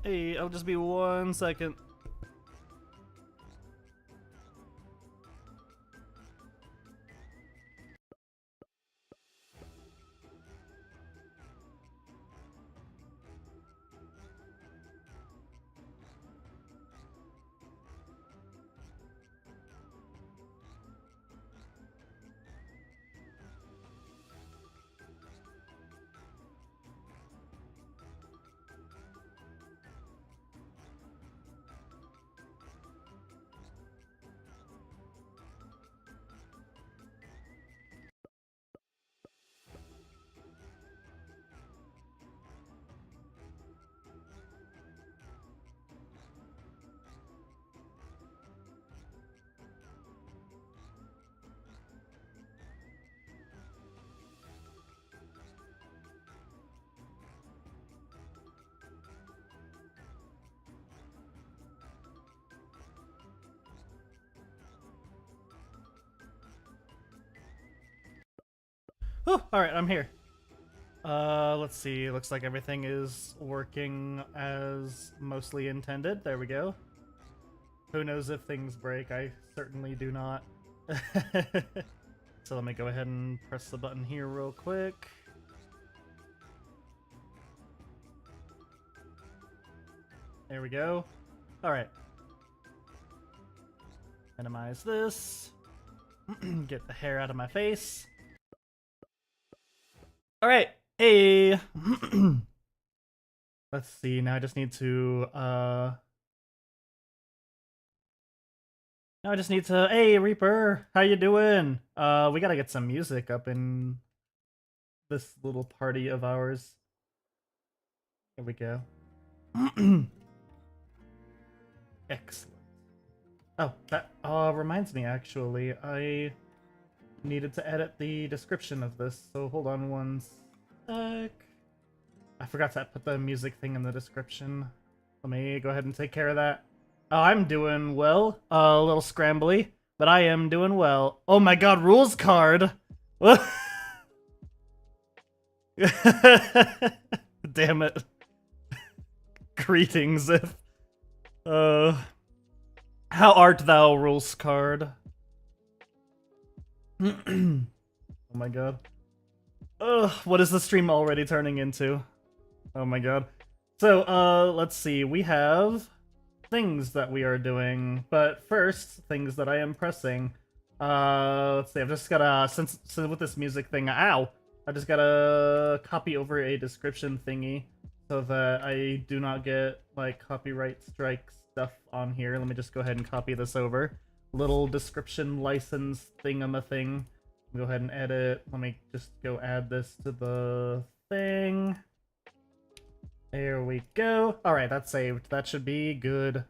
Hey, I'll just be 1 second. Oh, alright, I'm here. Let's see. Looks like everything is working as mostly intended. There we go. Who knows if things break? I certainly do not. So let me go ahead and press the button here real quick. There we go. Alright. Minimize this. Get the hair out of my face. Alright, hey! Let's see, now I just need to, hey, Reaper, how you doing? We gotta get some music up in this little party of ours. Here we go. Excellent. Oh, that, reminds me, actually, I needed to edit the description of this, so hold on 1 sec. I forgot to put the music thing in the description. Let me go ahead and take care of that. Oh, I'm doing well. A little scrambly, but I am doing well. Oh my god, rules card! Damn it. Greetings, if... how art thou, rules card? Oh my god. Ugh, what is the stream already turning into? Oh my god. So, let's see. We have things that we are doing, but first, things that I am pressing. Let's see. I've just gotta, since with this music thing, ow! I just gotta copy over a description thingy so that I do not get, like, copyright strike stuff on here. Let me just go ahead and copy this over. Little description license thing. Go ahead and edit. Let me just go add this to the thing. There we go. Alright, that's saved. That should be good.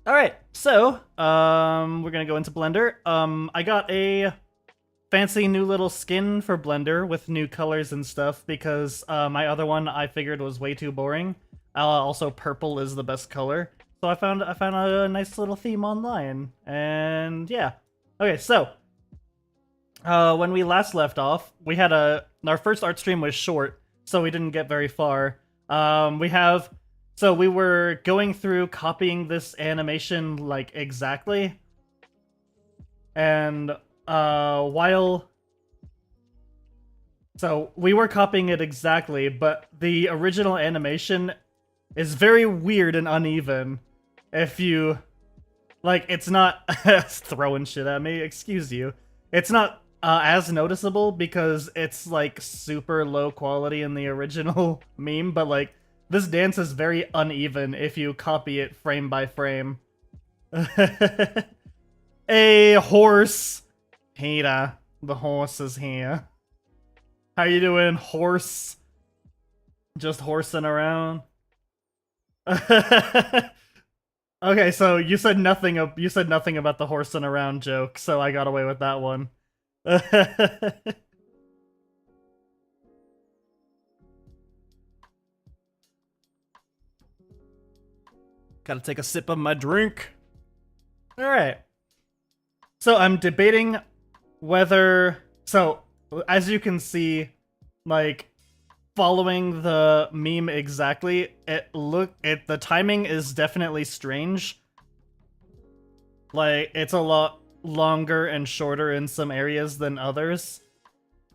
Alright, so, we're gonna go into Blender. I got a fancy new little skin for Blender with new colors and stuff because my other one I figured was way too boring. Also, purple is the best color. So I found a nice little theme online, and yeah. Okay, so when we last left off, we had our first art stream was short, so we didn't get very far. So we were going through copying this animation like exactly, and so we were copying it exactly, but the original animation is very weird and uneven. If you, like, it's not throwing shit at me, excuse you. It's not as noticeable because it's, like, super low quality in the original meme, but, like, this dance is very uneven if you copy it frame by frame. A horse! Peter, the horse is here. How you doing, horse? Just horsing around? Okay, so you said nothing about the horsing around joke, so I got away with that one. Gotta take a sip of my drink. Alright. So I'm debating whether... So, as you can see, like, following the meme exactly. The timing is definitely strange. Like, it's a lot longer and shorter in some areas than others.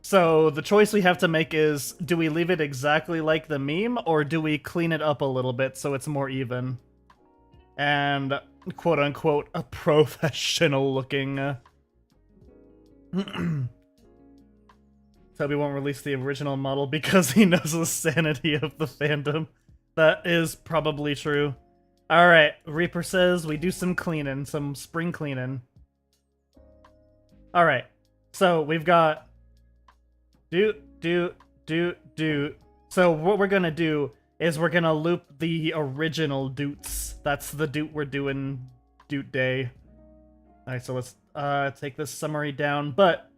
So the choice we have to make is, do we leave it exactly like the meme, or do we clean it up a little bit so it's more even? And, quote-unquote, a professional looking... Toby won't release the original model because he knows the sanity of the fandom. That is probably true. Alright, Reaper says we do some cleaning, some spring cleaning. Alright, so we've got... So what we're gonna do is we're gonna loop the original doots. That's the doot we're doing doot day. Alright, so let's take this summary down, but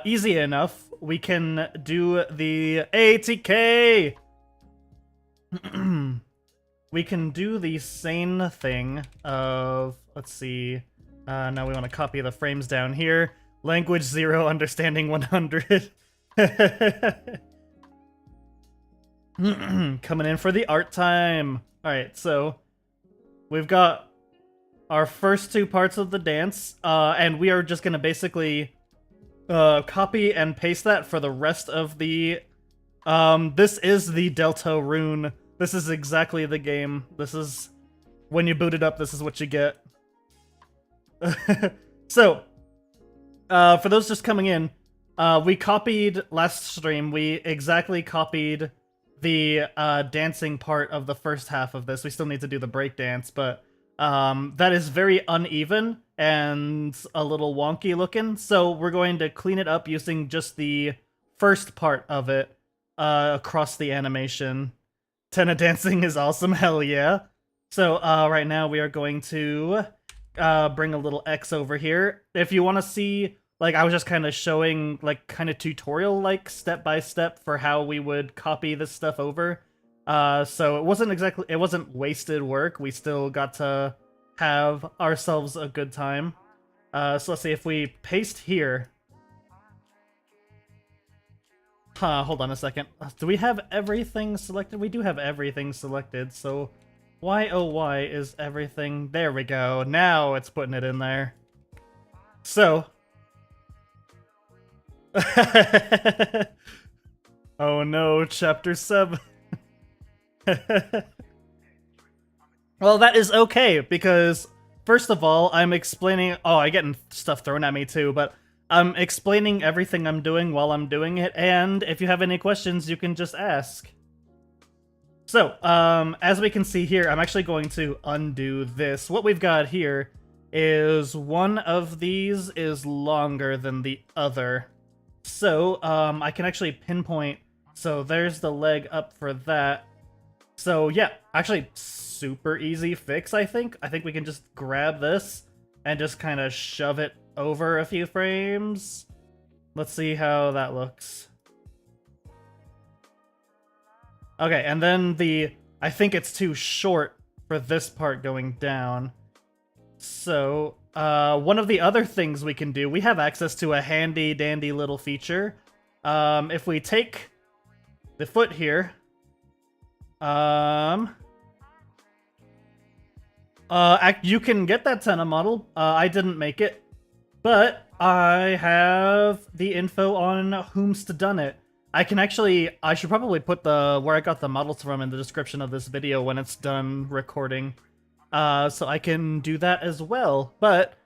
easy enough. We can do the ATK! We can do the same thing of, let's see, now we want to copy the frames down here. Language 0, understanding 100. Coming in for the art time. Alright, so we've got our first two parts of the dance, and we are just gonna basically copy and paste that for the rest of the... this is the DELTARUNE. This is exactly the game. This is... When you boot it up, this is what you get. So, for those just coming in, we copied last stream, we exactly copied the dancing part of the first half of this. We still need to do the breakdance, but that is very uneven and a little wonky looking, so we're going to clean it up using just the first part of it across the animation. Tenna dancing is awesome, hell yeah. So right now we are going to bring a little X over here. If you want to see, like, I was just kind of showing, like, kind of tutorial-like, step-by-step for how we would copy this stuff over. So it wasn't wasted work. We still got to have ourselves a good time. So let's see, if we paste here... hold on a second. Do we have everything selected? We do have everything selected, so... Why, oh why, is everything... There we go. Now it's putting it in there. So... Oh no, chapter 7. Well, that is okay, because first of all, I'm explaining... Oh, I'm getting stuff thrown at me too, but I'm explaining everything I'm doing while I'm doing it, and if you have any questions, you can just ask. So, as we can see here, I'm actually going to undo this. What we've got here is one of these is longer than the other. So, I can actually pinpoint, so there's the leg up for that. So, yeah, actually, super easy fix, I think. I think we can just grab this and just kind of shove it over a few frames. Let's see how that looks. Okay, and then I think it's too short for this part going down. So, one of the other things we can do, we have access to a handy dandy little feature. If we take the foot here, you can get that Tenna model. I didn't make it, but I have the info on whom's done it. I should probably put where I got the models from in the description of this video when it's done recording. So I can do that as well. But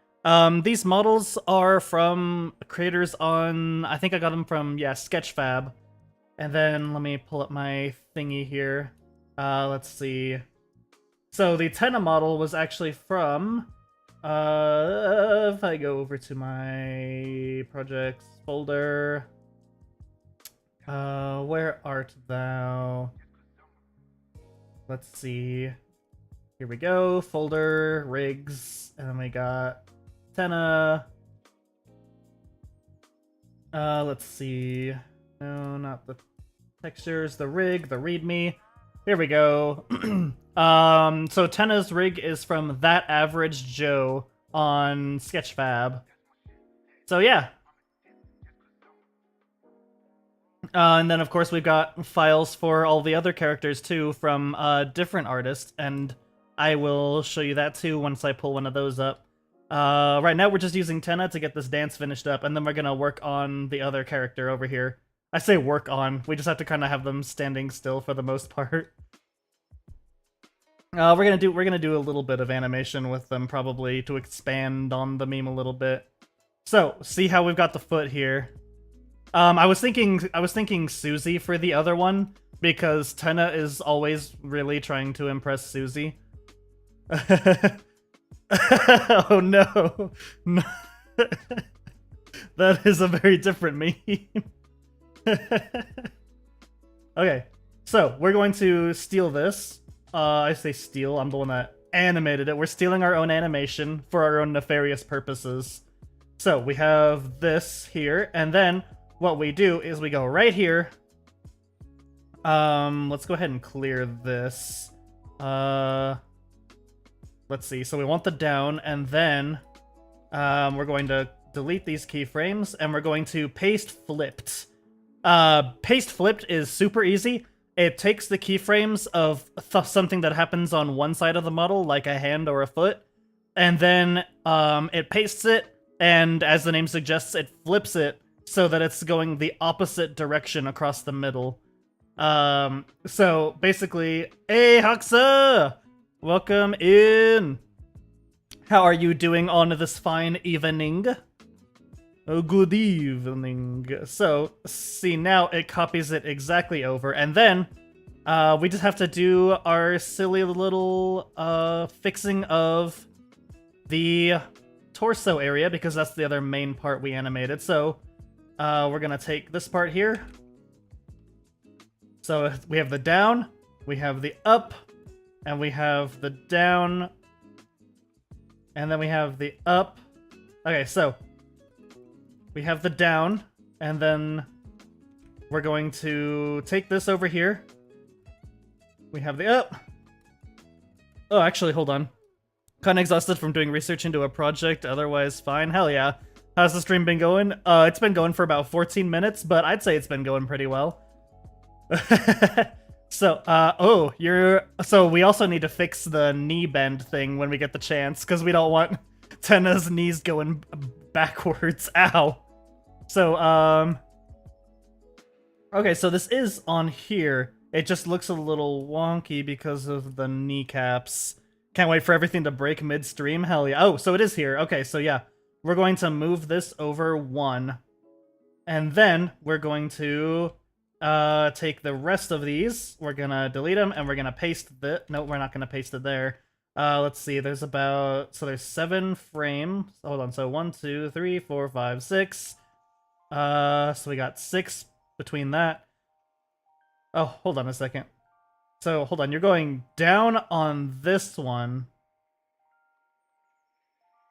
these models are from creators on, I think I got them from, yeah, Sketchfab. And then let me pull up my thingy here. Let's see. So the Tenna model was actually from, if I go over to my projects folder, where art thou? Let's see. Here we go, folder, rigs, and then we got Tenna. Let's see. No, not the textures, the rig, the readme. Here we go. So Tenna's rig is from That Average Joe on Sketchfab. So yeah. And then, of course, we've got files for all the other characters, too, from different artists, and I will show you that, too, once I pull one of those up. Right now, we're just using Tenna to get this dance finished up, and then we're gonna work on the other character over here. I say work on, we just have to kind of have them standing still for the most part. We're gonna do a little bit of animation with them, probably, to expand on the meme a little bit. So, see how we've got the foot here. I was thinking Susie for the other one, because Tenna is always really trying to impress Susie. Oh no. No. That is a very different meme. Okay, so we're going to steal this. I say steal, I'm the one that animated it. We're stealing our own animation for our own nefarious purposes. So we have this here, and then what we do is we go right here. Let's go ahead and clear this. Let's see, so we want the down, and then we're going to delete these keyframes, and we're going to paste flipped. Paste flipped is super easy. It takes the keyframes of something that happens on one side of the model, like a hand or a foot, and then it pastes it, and as the name suggests, it flips it so that it's going the opposite direction across the middle. So basically, hey Haxa! Welcome in! How are you doing on this fine evening? Oh, good evening. So, see, now it copies it exactly over, and then we just have to do our silly little fixing of the torso area, because that's the other main part we animated. So, we're gonna take this part here. So, we have the down, we have the up, and we have the down, and then we have the up. Okay, so we have the down, and then we're going to take this over here. We have the up. Oh, actually, hold on. Kinda exhausted from doing research into a project, otherwise fine. Hell yeah. How's the stream been going? It's been going for about 14 minutes, but I'd say it's been going pretty well. So, so we also need to fix the knee bend thing when we get the chance, because we don't want Tenna's knees going backwards. Ow. So, okay, so this is on here. It just looks a little wonky because of the kneecaps. Can't wait for everything to break midstream. Hell yeah. Oh, so it is here. Okay, so yeah. We're going to move this over one. And then we're going to take the rest of these. We're gonna delete them, and we're gonna paste the... No, we're not gonna paste it there. Let's see, there's about... So there's 7 frames. Hold on, so 1, 2, 3, 4, 5, 6. So we got 6 between that. Oh, hold on a second. So, hold on, you're going down on this one.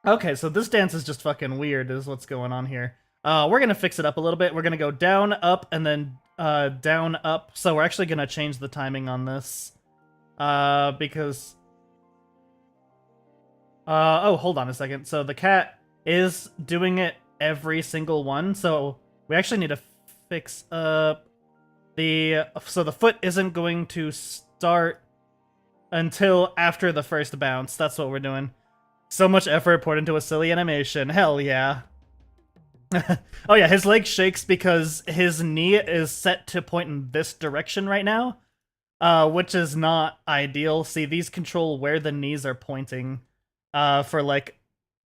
Okay, so this dance is just fucking weird, is what's going on here. We're gonna fix it up a little bit. We're gonna go down, up, and then down, up. So we're actually gonna change the timing on this. Because... oh, hold on a second. So the cat is doing it every single one, so we actually need to fix up the... So the foot isn't going to start until after the first bounce. That's what we're doing. So much effort poured into a silly animation. Hell yeah. Oh yeah, his leg shakes because his knee is set to point in this direction right now, which is not ideal. See, these control where the knees are pointing for, like,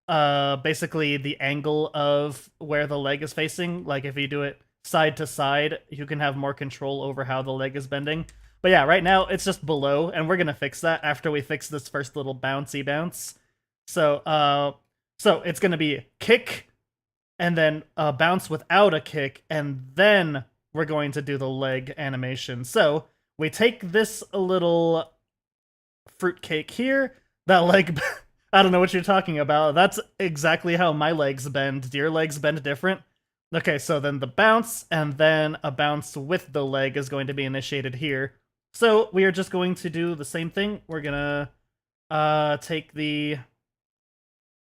basically the angle of where the leg is facing. Like, if you do it side to side, you can have more control over how the leg is bending. But yeah, right now it's just below, and we're gonna fix that after we fix this first little bouncy bounce. So, so it's gonna be kick, and then bounce without a kick, and then we're going to do the leg animation. So we take this little fruitcake here, that leg... I don't know what you're talking about. That's exactly how my legs bend. Do your legs bend different? Okay, so then the bounce, and then a bounce with the leg is going to be initiated here. So we are just going to do the same thing. We're gonna take the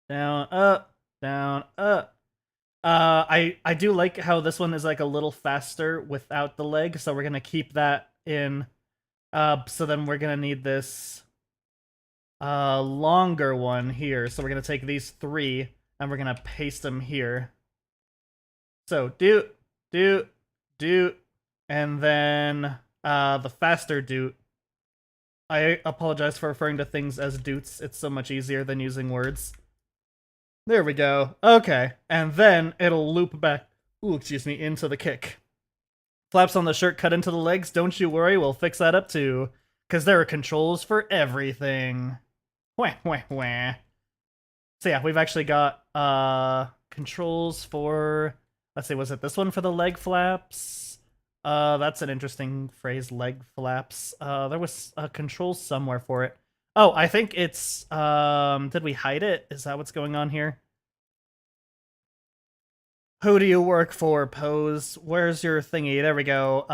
down, up, I do like how this one is like a little faster without the leg, so we're gonna keep that in. So then we're gonna need this longer one here. So we're gonna take these three and we're gonna paste them here. So do, and then the faster doot. I apologize for referring to things as doots. It's so much easier than using words. There we go. Okay, and then it'll loop back, into the kick. Flaps on the shirt cut into the legs, don't you worry, we'll fix that up too. Because there are controls for everything. Wah, wah, wah. So yeah, we've actually got controls for, let's see, was it this one for the leg flaps? That's an interesting phrase, leg flaps. There was a control somewhere for it. Oh, I think it's, did we hide it? Is that what's going on here? Who do you work for, Pose? Where's your thingy? There we go.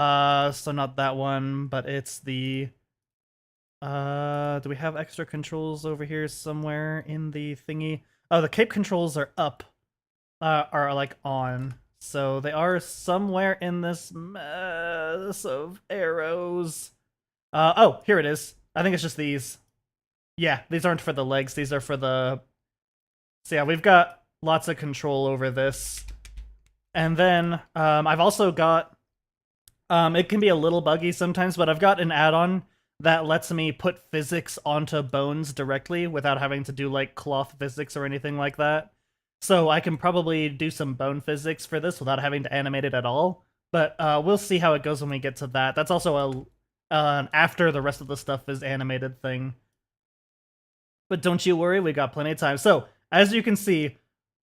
So not that one, but it's the... do we have extra controls over here somewhere in the thingy? Oh, the cape controls are up. Are like on. So they are somewhere in this mess of arrows. Oh, here it is. I think it's just these. Yeah, these aren't for the legs. These are for the... So yeah, we've got lots of control over this. And then I've also got... it can be a little buggy sometimes, but I've got an add-on that lets me put physics onto bones directly without having to do, like, cloth physics or anything like that. So I can probably do some bone physics for this without having to animate it at all. But we'll see how it goes when we get to that. That's also an after the rest of the stuff is animated thing. But don't you worry, we got plenty of time. So, as you can see,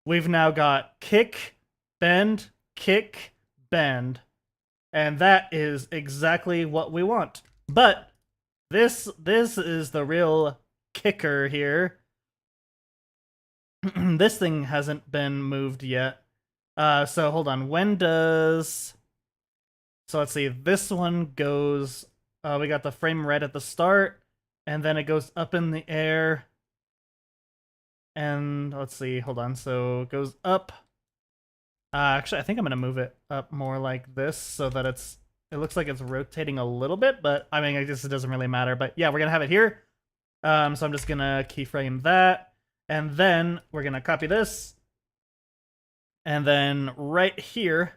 we've now got kick, bend, and that is exactly what we want. But this is the real kicker here. This thing hasn't been moved yet. So hold on. When does... So let's see. This one goes... we got the frame red at the start, and then it goes up in the air. And let's see. Hold on. So it goes up. Actually, I think I'm going to move it up more like this so that it looks like it's rotating a little bit, but I mean, I guess it doesn't really matter. But yeah, we're going to have it here. So I'm just going to keyframe that. And then we're going to copy this. And then right here,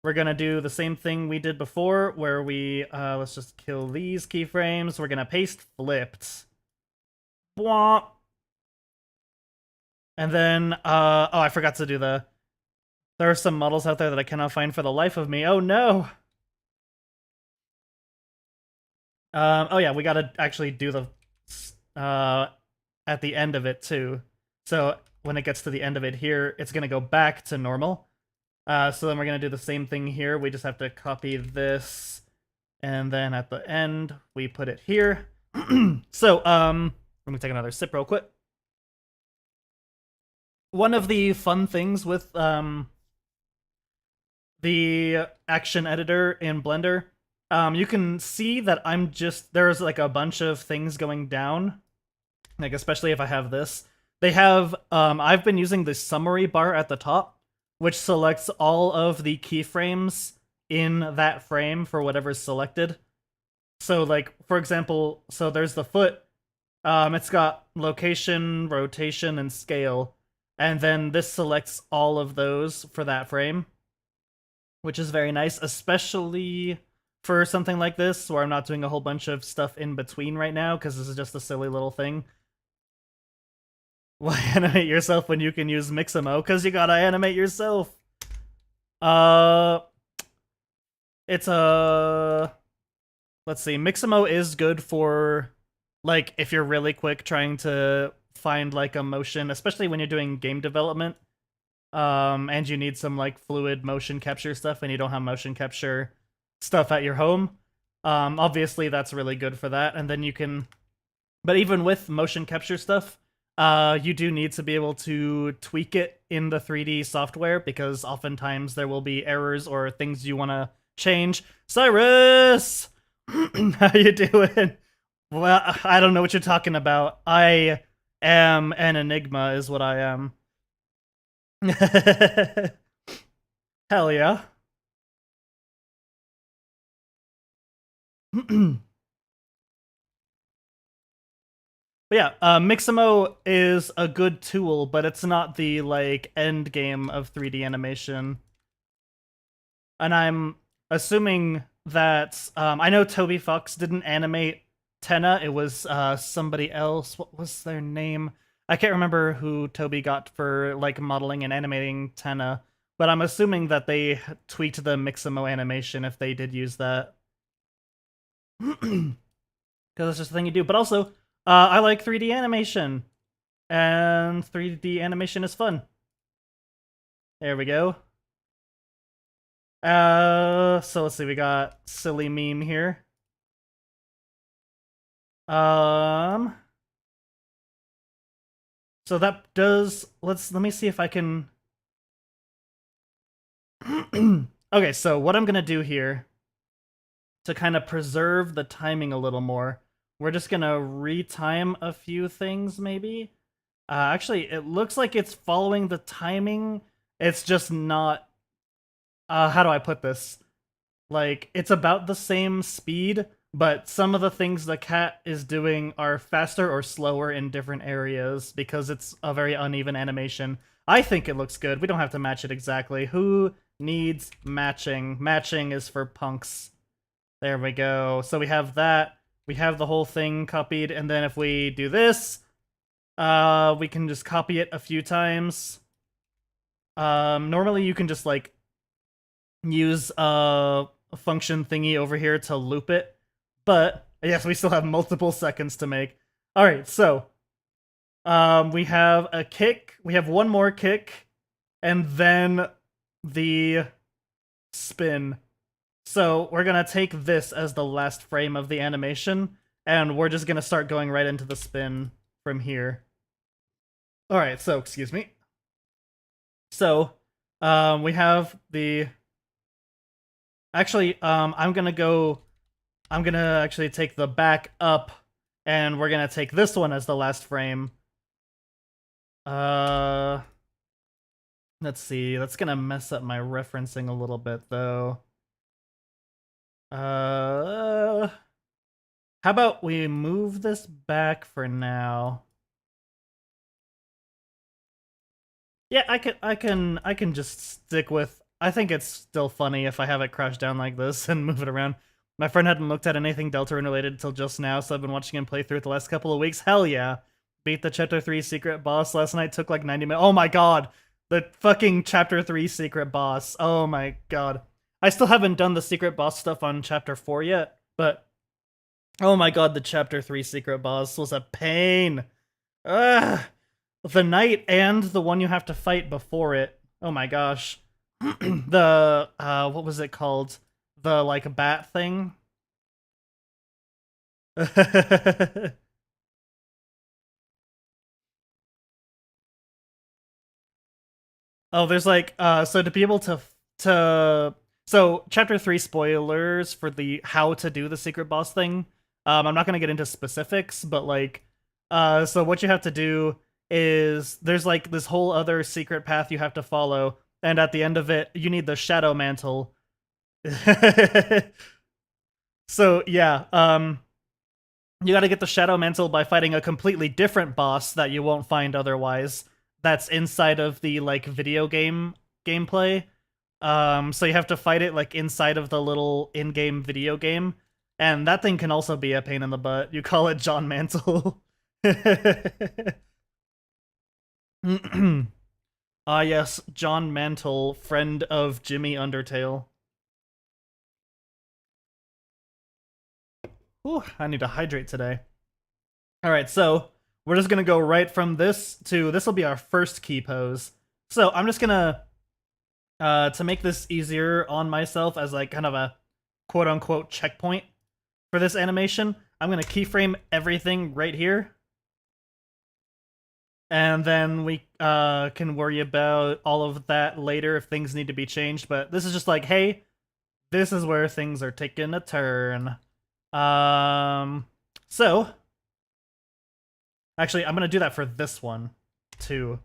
we're going to do the same thing we did before, where we, let's just kill these keyframes. We're going to paste flipped. Bwomp. And then, oh, I forgot to do there are some models out there that I cannot find for the life of me. Oh no! Oh yeah, we gotta actually do the, at the end of it too. So when it gets to the end of it here, it's gonna go back to normal. So then we're gonna do the same thing here. We just have to copy this, and then at the end, we put it here. So, let me take another sip real quick. One of the fun things with the action editor in Blender, you can see that there's like a bunch of things going down, like especially if I have this. They have, I've been using the summary bar at the top, which selects all of the keyframes in that frame for whatever's selected. So like, for example, so there's the foot, it's got location, rotation, and scale. And then this selects all of those for that frame, which is very nice, especially for something like this, where I'm not doing a whole bunch of stuff in between right now, because this is just a silly little thing. Why animate yourself when you can use Mixamo? Because you gotta animate yourself. It's a... Let's see, Mixamo is good for, like, if you're really quick trying to find like a motion, especially when you're doing game development, and you need some like fluid motion capture stuff and you don't have motion capture stuff at your home. Obviously that's really good for that. And then you can, but even with motion capture stuff, you do need to be able to tweak it in the 3D software, because oftentimes there will be errors or things you want to change. Cyrus, how you doing? Well, I don't know what you're talking about. I am an enigma is what I am. Hell yeah. But yeah, Mixamo is a good tool, but it's not the like end game of 3D animation. And I'm assuming that I know Toby Fox didn't animate Tenna. It was somebody else. What was their name? I can't remember who Toby got for like modeling and animating Tenna, but I'm assuming that they tweaked the Mixamo animation if they did use that. Because that's just the thing you do. But also, I like 3D animation, and 3D animation is fun. There we go. So let's see. We got silly meme here. Um, so that does. Let me see if I can. Okay, so what I'm gonna do here to kind of preserve the timing a little more, we're just gonna retime a few things, maybe. Actually, it looks like it's following the timing. It's just not. How do I put this? Like, it's about the same speed, but some of the things the cat is doing are faster or slower in different areas because it's a very uneven animation. I think it looks good. We don't have to match it exactly. Who needs matching? Matching is for punks. There we go. So we have that. We have the whole thing copied, and then if we do this, we can just copy it a few times. Normally you can just like use a function thingy over here to loop it, but yes, we still have multiple seconds to make. All right, so we have a kick, we have one more kick, and then the spin. So we're gonna take this as the last frame of the animation, and we're just gonna start going right into the spin from here. All right, so excuse me. So we have the. Actually, I'm gonna actually take the back up, and we're gonna take this one as the last frame. Uh, let's see. That's gonna mess up my referencing a little bit, though. How about we move this back for now? Yeah, I can just stick with. I think it's still funny if I have it crouch down like this and move it around. My friend hadn't looked at anything Deltarune related until just now, so I've been watching him play through it the last couple of weeks. Hell yeah! Beat the Chapter 3 secret boss last night, took like 90 minutes. Oh my god! The fucking Chapter 3 secret boss. Oh my god. I still haven't done the secret boss stuff on Chapter 4 yet, but oh my god, the Chapter 3 secret boss was a pain. Ugh! The knight and the one you have to fight before it. Oh my gosh. The what was it called? The like bat thing. Oh, there's like so to be able to so chapter 3 spoilers for the how to do the secret boss thing. I'm not going to get into specifics, but like so what you have to do is there's like this whole other secret path you have to follow, and at the end of it you need the shadow mantle. So yeah, you got to get the shadow mantle by fighting a completely different boss that you won't find otherwise. That's inside of the like video game gameplay. So you have to fight it like inside of the little in-game video game, and that thing can also be a pain in the butt. You call it John Mantle. Ah yes, John Mantle, friend of Jimmy Undertale. Ooh, I need to hydrate today. Alright, so we're just gonna go right from this to this will be our first key pose. So I'm just gonna to make this easier on myself as like kind of a quote unquote checkpoint for this animation, I'm gonna keyframe everything right here. And then we can worry about all of that later if things need to be changed. But this is just like, hey, this is where things are taking a turn. So actually, I'm gonna do that for this one too.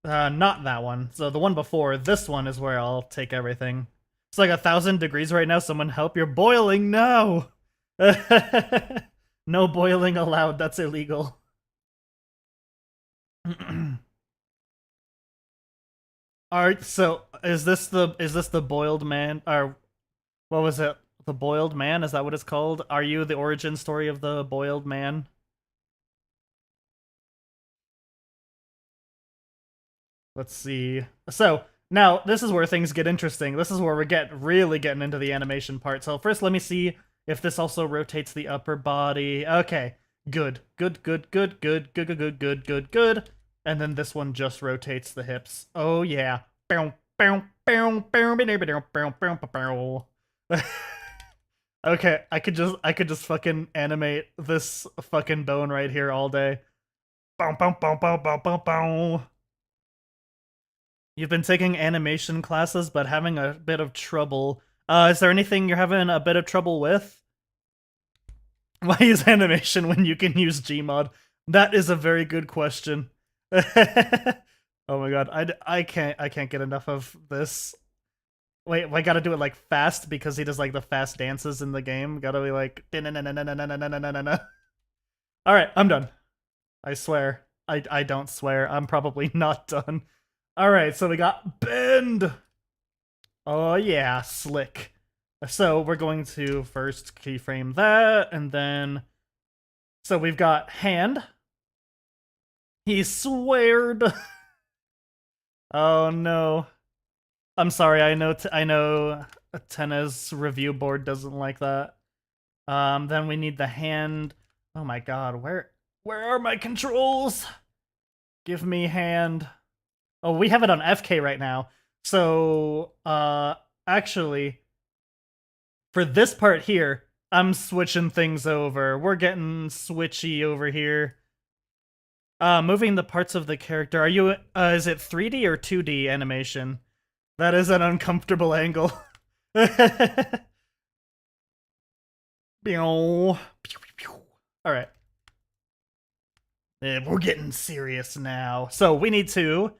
Not that one. So the one before, this one is where I'll take everything. It's like 1,000 degrees right now. Someone help, you're boiling. No! No boiling allowed, that's illegal. Alright, so is this the boiled man, or what was it? The boiled man? Is that what it's called? Are you the origin story of the boiled man? Let's see. So now this is where things get interesting. This is where we're really getting into the animation part. So first, let me see if this also rotates the upper body. Okay, good, good, good, good, good, good, good, good, good, good, good. And then this one just rotates the hips. Oh yeah. Okay, I could just fucking animate this fucking bone right here all day. You've been taking animation classes, but having a bit of trouble. Is there anything you're having a bit of trouble with? Why use animation when you can use Gmod? That is a very good question. Oh my god, I can't get enough of this. Wait, I gotta do it like fast because he does like the fast dances in the game. Gotta be like. All right, I'm done. I swear. I don't swear. I'm probably not done. All right, so we got bend. Oh yeah, slick. So we're going to first keyframe that, and then so we've got hand. He sweared. Oh no. I'm sorry. I know Tena's review board doesn't like that. Then we need the hand. Oh my god, where are my controls? Give me hand. Oh, we have it on FK right now. So, actually, for this part here, I'm switching things over. We're getting switchy over here. Moving the parts of the character. Are you, is it 3D or 2D animation? That is an uncomfortable angle. Alright. We're getting serious now. So we need to...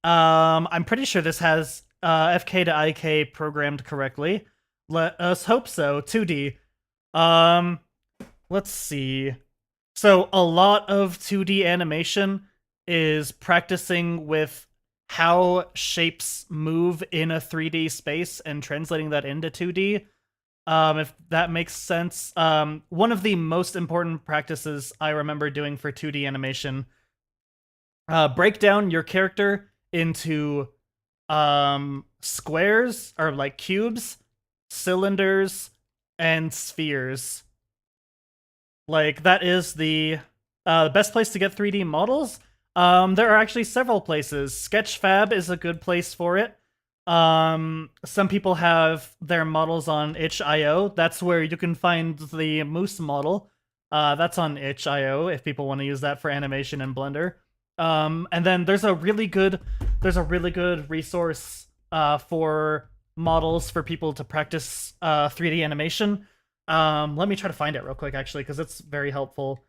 I'm pretty sure this has FK to IK programmed correctly. Let us hope so. 2D. Let's see. So a lot of 2D animation is practicing with how shapes move in a 3D space and translating that into 2D. If that makes sense. One of the most important practices I remember doing for 2D animation, break down your character into squares, or like cubes, cylinders, and spheres. Like, that is the best place to get 3D models. There are actually several places. Sketchfab is a good place for it. Some people have their models on itch.io. That's where you can find the Moose model. That's on itch.io if people want to use that for animation in Blender. And then there's a really good resource for models for people to practice 3D animation. Let me try to find it real quick, actually, because it's very helpful.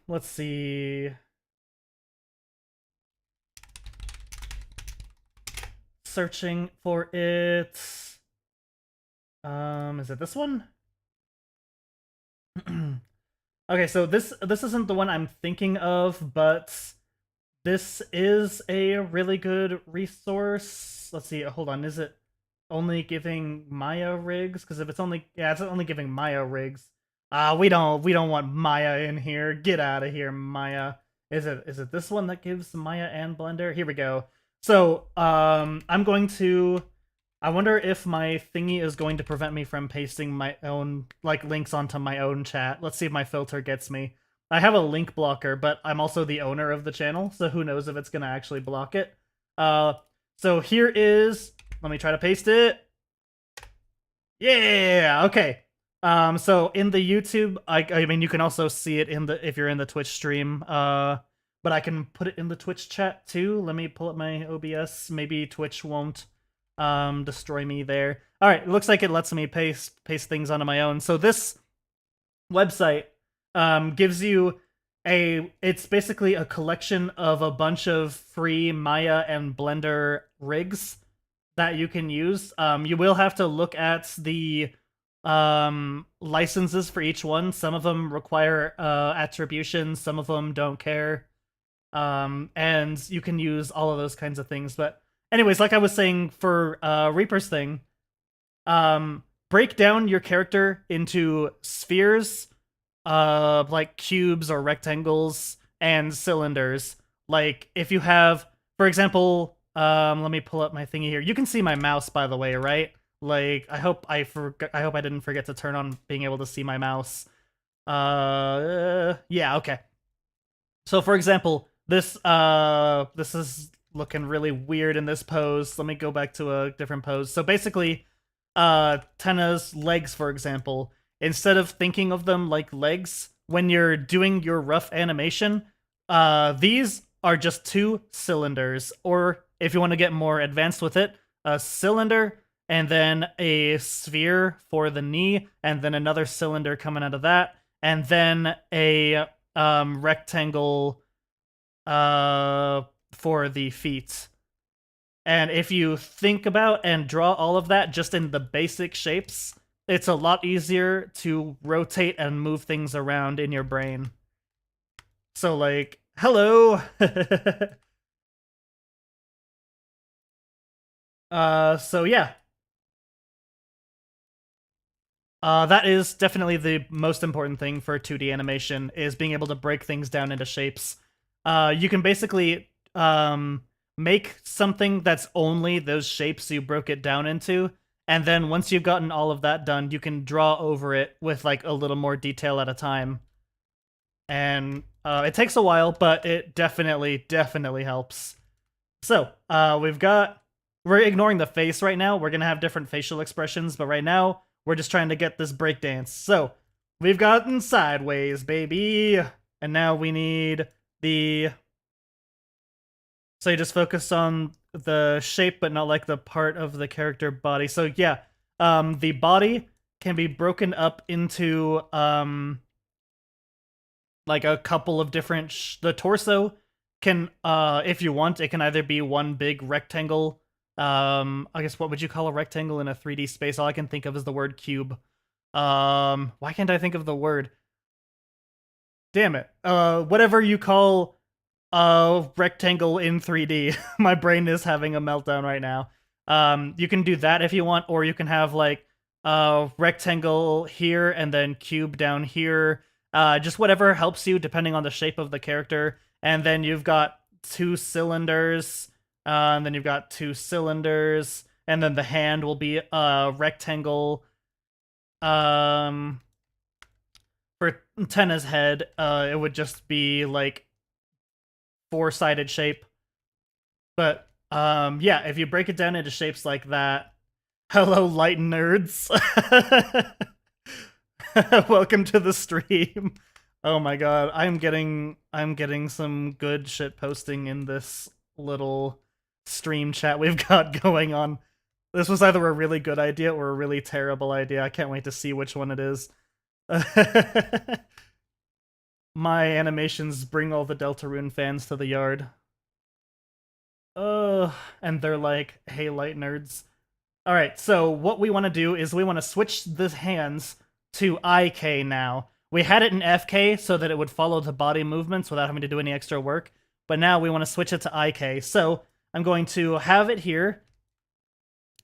Let's see. Searching for it. Is it this one? Okay, so this isn't the one I'm thinking of, but this is a really good resource. Let's see. Hold on. Is it only giving Maya rigs? Because if it's only it's only giving Maya rigs. We don't want Maya in here. Get out of here, Maya. Is it this one that gives Maya and Blender? Here we go. So, I'm going to... I wonder if my thingy is going to prevent me from pasting my own, like, links onto my own chat. Let's see if my filter gets me. I have a link blocker, but I'm also the owner of the channel, so who knows if it's gonna actually block it. So here is... Let me try to paste it. Yeah, okay. So in the YouTube, I mean, you can also see it in the if you're in the Twitch stream. But I can put it in the Twitch chat too. Let me pull up my OBS. Maybe Twitch won't destroy me there. All right, it looks like it lets me paste things onto my own. So this website gives you it's basically a collection of a bunch of free Maya and Blender rigs that you can use. You will have to look at the licenses for each one. Some of them require attribution, some of them don't care. And you can use all of those kinds of things. But anyways, like I was saying for Reaper's thing, break down your character into spheres, like cubes or rectangles, and cylinders. Like if you have, for example, let me pull up my thingy here. You can see my mouse, by the way, right? Like I hope I didn't forget to turn on being able to see my mouse. Yeah, okay. So for example, this is looking really weird in this pose. Let me go back to a different pose. So basically, Tenna's legs, for example, instead of thinking of them like legs, when you're doing your rough animation, these are just two cylinders. Or if you want to get more advanced with it, a cylinder and then a sphere for the knee, and then another cylinder coming out of that, and then a rectangle for the feet. And if you think about and draw all of that just in the basic shapes, it's a lot easier to rotate and move things around in your brain. So like, hello! So yeah. That is definitely the most important thing for 2D animation, is being able to break things down into shapes. You can basically make something that's only those shapes you broke it down into, and then once you've gotten all of that done, you can draw over it with like a little more detail at a time. And it takes a while, but it definitely helps. So, we're ignoring the face right now. We're gonna have different facial expressions, but right now, we're just trying to get this breakdance. So, we've gotten sideways, baby! And now we need the... So you just focus on the shape, but not like the part of the character body. So yeah, the body can be broken up into like a couple of different... The torso can, if you want, it can either be one big rectangle. I guess what would you call a rectangle in a 3D space? All I can think of is the word cube. Why can't I think of the word? Damn it. Whatever you call a rectangle in 3D. My brain is having a meltdown right now. You can do that if you want, or you can have like a rectangle here and then cube down here. Just whatever helps you, depending on the shape of the character. And then you've got two cylinders, and then you've got two cylinders, and then the hand will be a rectangle. For Tenna's head, it would just be like four-sided shape. But yeah, if you break it down into shapes like that, hello light nerds. Welcome to the stream. Oh my god, I'm getting some good shit posting in this little stream chat we've got going on. This was either a really good idea or a really terrible idea. I can't wait to see which one it is. My animations bring all the Deltarune fans to the yard. And they're like, hey, light nerds. Alright, so what we want to do is we want to switch the hands to IK now. We had it in FK so that it would follow the body movements without having to do any extra work, but now we want to switch it to IK. So I'm going to have it here.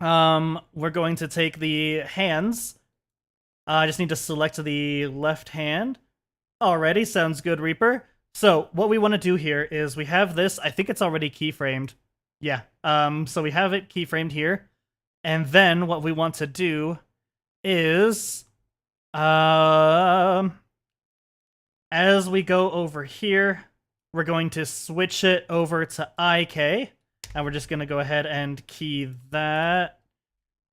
We're going to take the hands. I just need to select the left hand. Alrighty, sounds good, Reaper. So what we want to do here is we have this. I think it's already keyframed. Yeah. So we have it keyframed here. And then what we want to do is, as we go over here, we're going to switch it over to IK. And we're just going to go ahead and key that.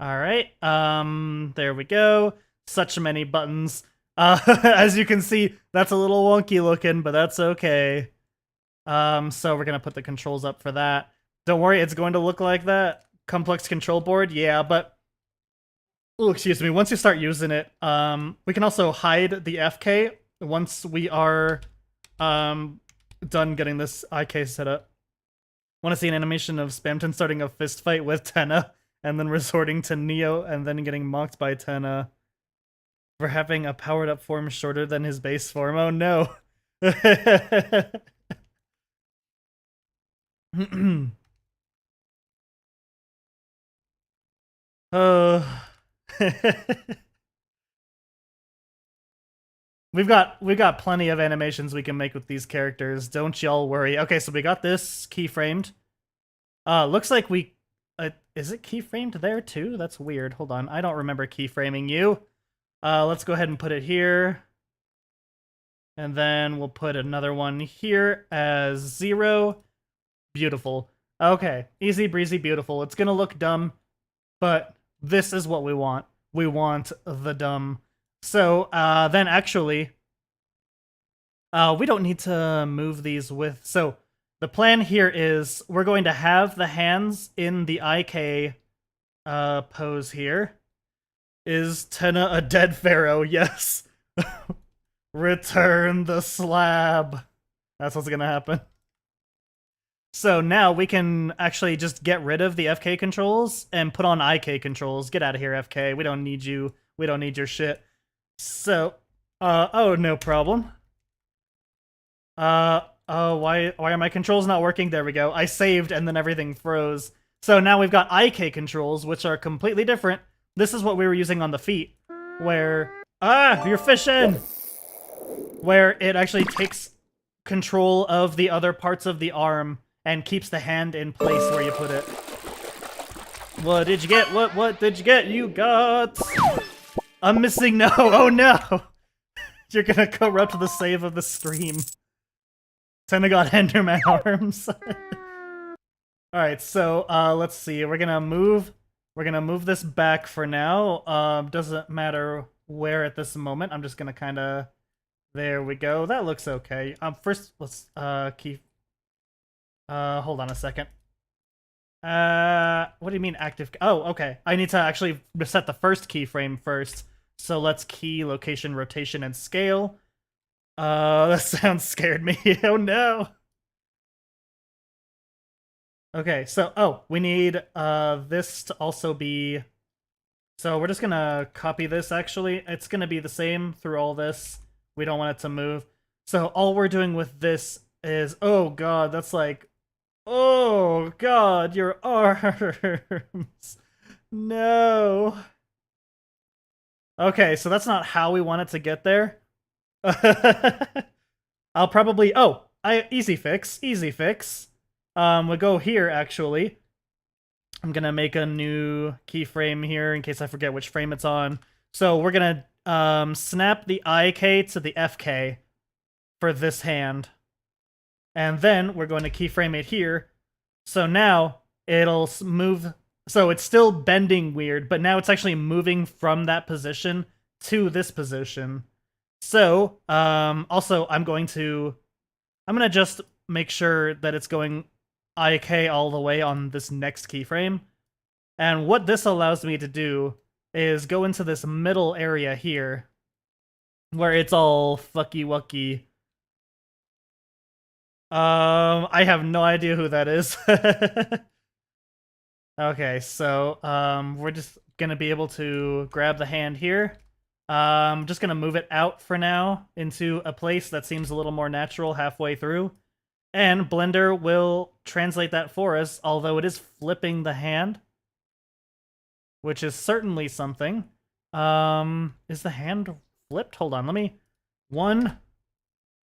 Alright, there we go. Such many buttons. As you can see, that's a little wonky looking, but that's okay. So we're going to put the controls up for that. Don't worry, it's going to look like that. complex control board, yeah, but oh, excuse me, once you start using it, we can also hide the FK once we are done getting this IK set up. Want to see an animation of Spamton starting a fist fight with Tenna and then resorting to Neo and then getting mocked by Tenna for having a powered up form shorter than his base form. Oh no. Oh. We've got plenty of animations we can make with these characters. Don't y'all worry. Okay, so we got this keyframed. Looks like we is it keyframed there too? That's weird. Hold on. I don't remember keyframing you. Let's go ahead and put it here. And then we'll put another one here as 0. Beautiful. Okay, easy breezy beautiful. It's gonna look dumb, but this is what we want. We want the dumb. So, then actually, we don't need to move these with... So, the plan here is we're going to have the hands in the IK pose here. Is Tenna a dead pharaoh? Yes. Return the slab. That's what's gonna happen. So now we can actually just get rid of the FK controls and put on IK controls. Get out of here, FK. We don't need you. We don't need your shit. So, oh, no problem. Oh, why are my controls not working? There we go. I saved and then everything froze. So now we've got IK controls, which are completely different. This is what we were using on the feet, where... Ah, you're fishing! Where it actually takes control of the other parts of the arm and keeps the hand in place where you put it. What did you get? What did you get? You got... I'm missing no! Oh no! You're gonna corrupt the save of the stream. Tenna got Enderman arms. Alright, so, let's see. We're gonna move this back for now. Doesn't matter where at this moment. I'm just gonna kinda... There we go. That looks okay. First, let's, keep... hold on a second. What do you mean active? Oh, okay. I need to actually reset the first keyframe first. So let's key location, rotation, and scale. That sound scared me. Oh no. Okay, so, we need, this to also be... So we're just gonna copy this, actually. It's gonna be the same through all this. We don't want it to move. So all we're doing with this is... Oh god, that's like... Oh god, your arms! No! Okay, so that's not how we want it to get there. I'll probably... Oh! Easy fix, easy fix. We'll go here, actually. I'm gonna make a new keyframe here in case I forget which frame it's on. So we're gonna snap the IK to the FK for this hand. And then we're going to keyframe it here. So now it'll move... So it's still bending weird, but now it's actually moving from that position to this position. So, also, I'm gonna just make sure that it's going IK all the way on this next keyframe. And what this allows me to do is go into this middle area here, where it's all fucky-wucky. I have no idea who that is. Okay, so, we're just gonna be able to grab the hand here. I'm just gonna move it out for now into a place that seems a little more natural halfway through. And Blender will translate that for us, although it is flipping the hand. Which is certainly something. Is the hand flipped? Hold on, let me... 1,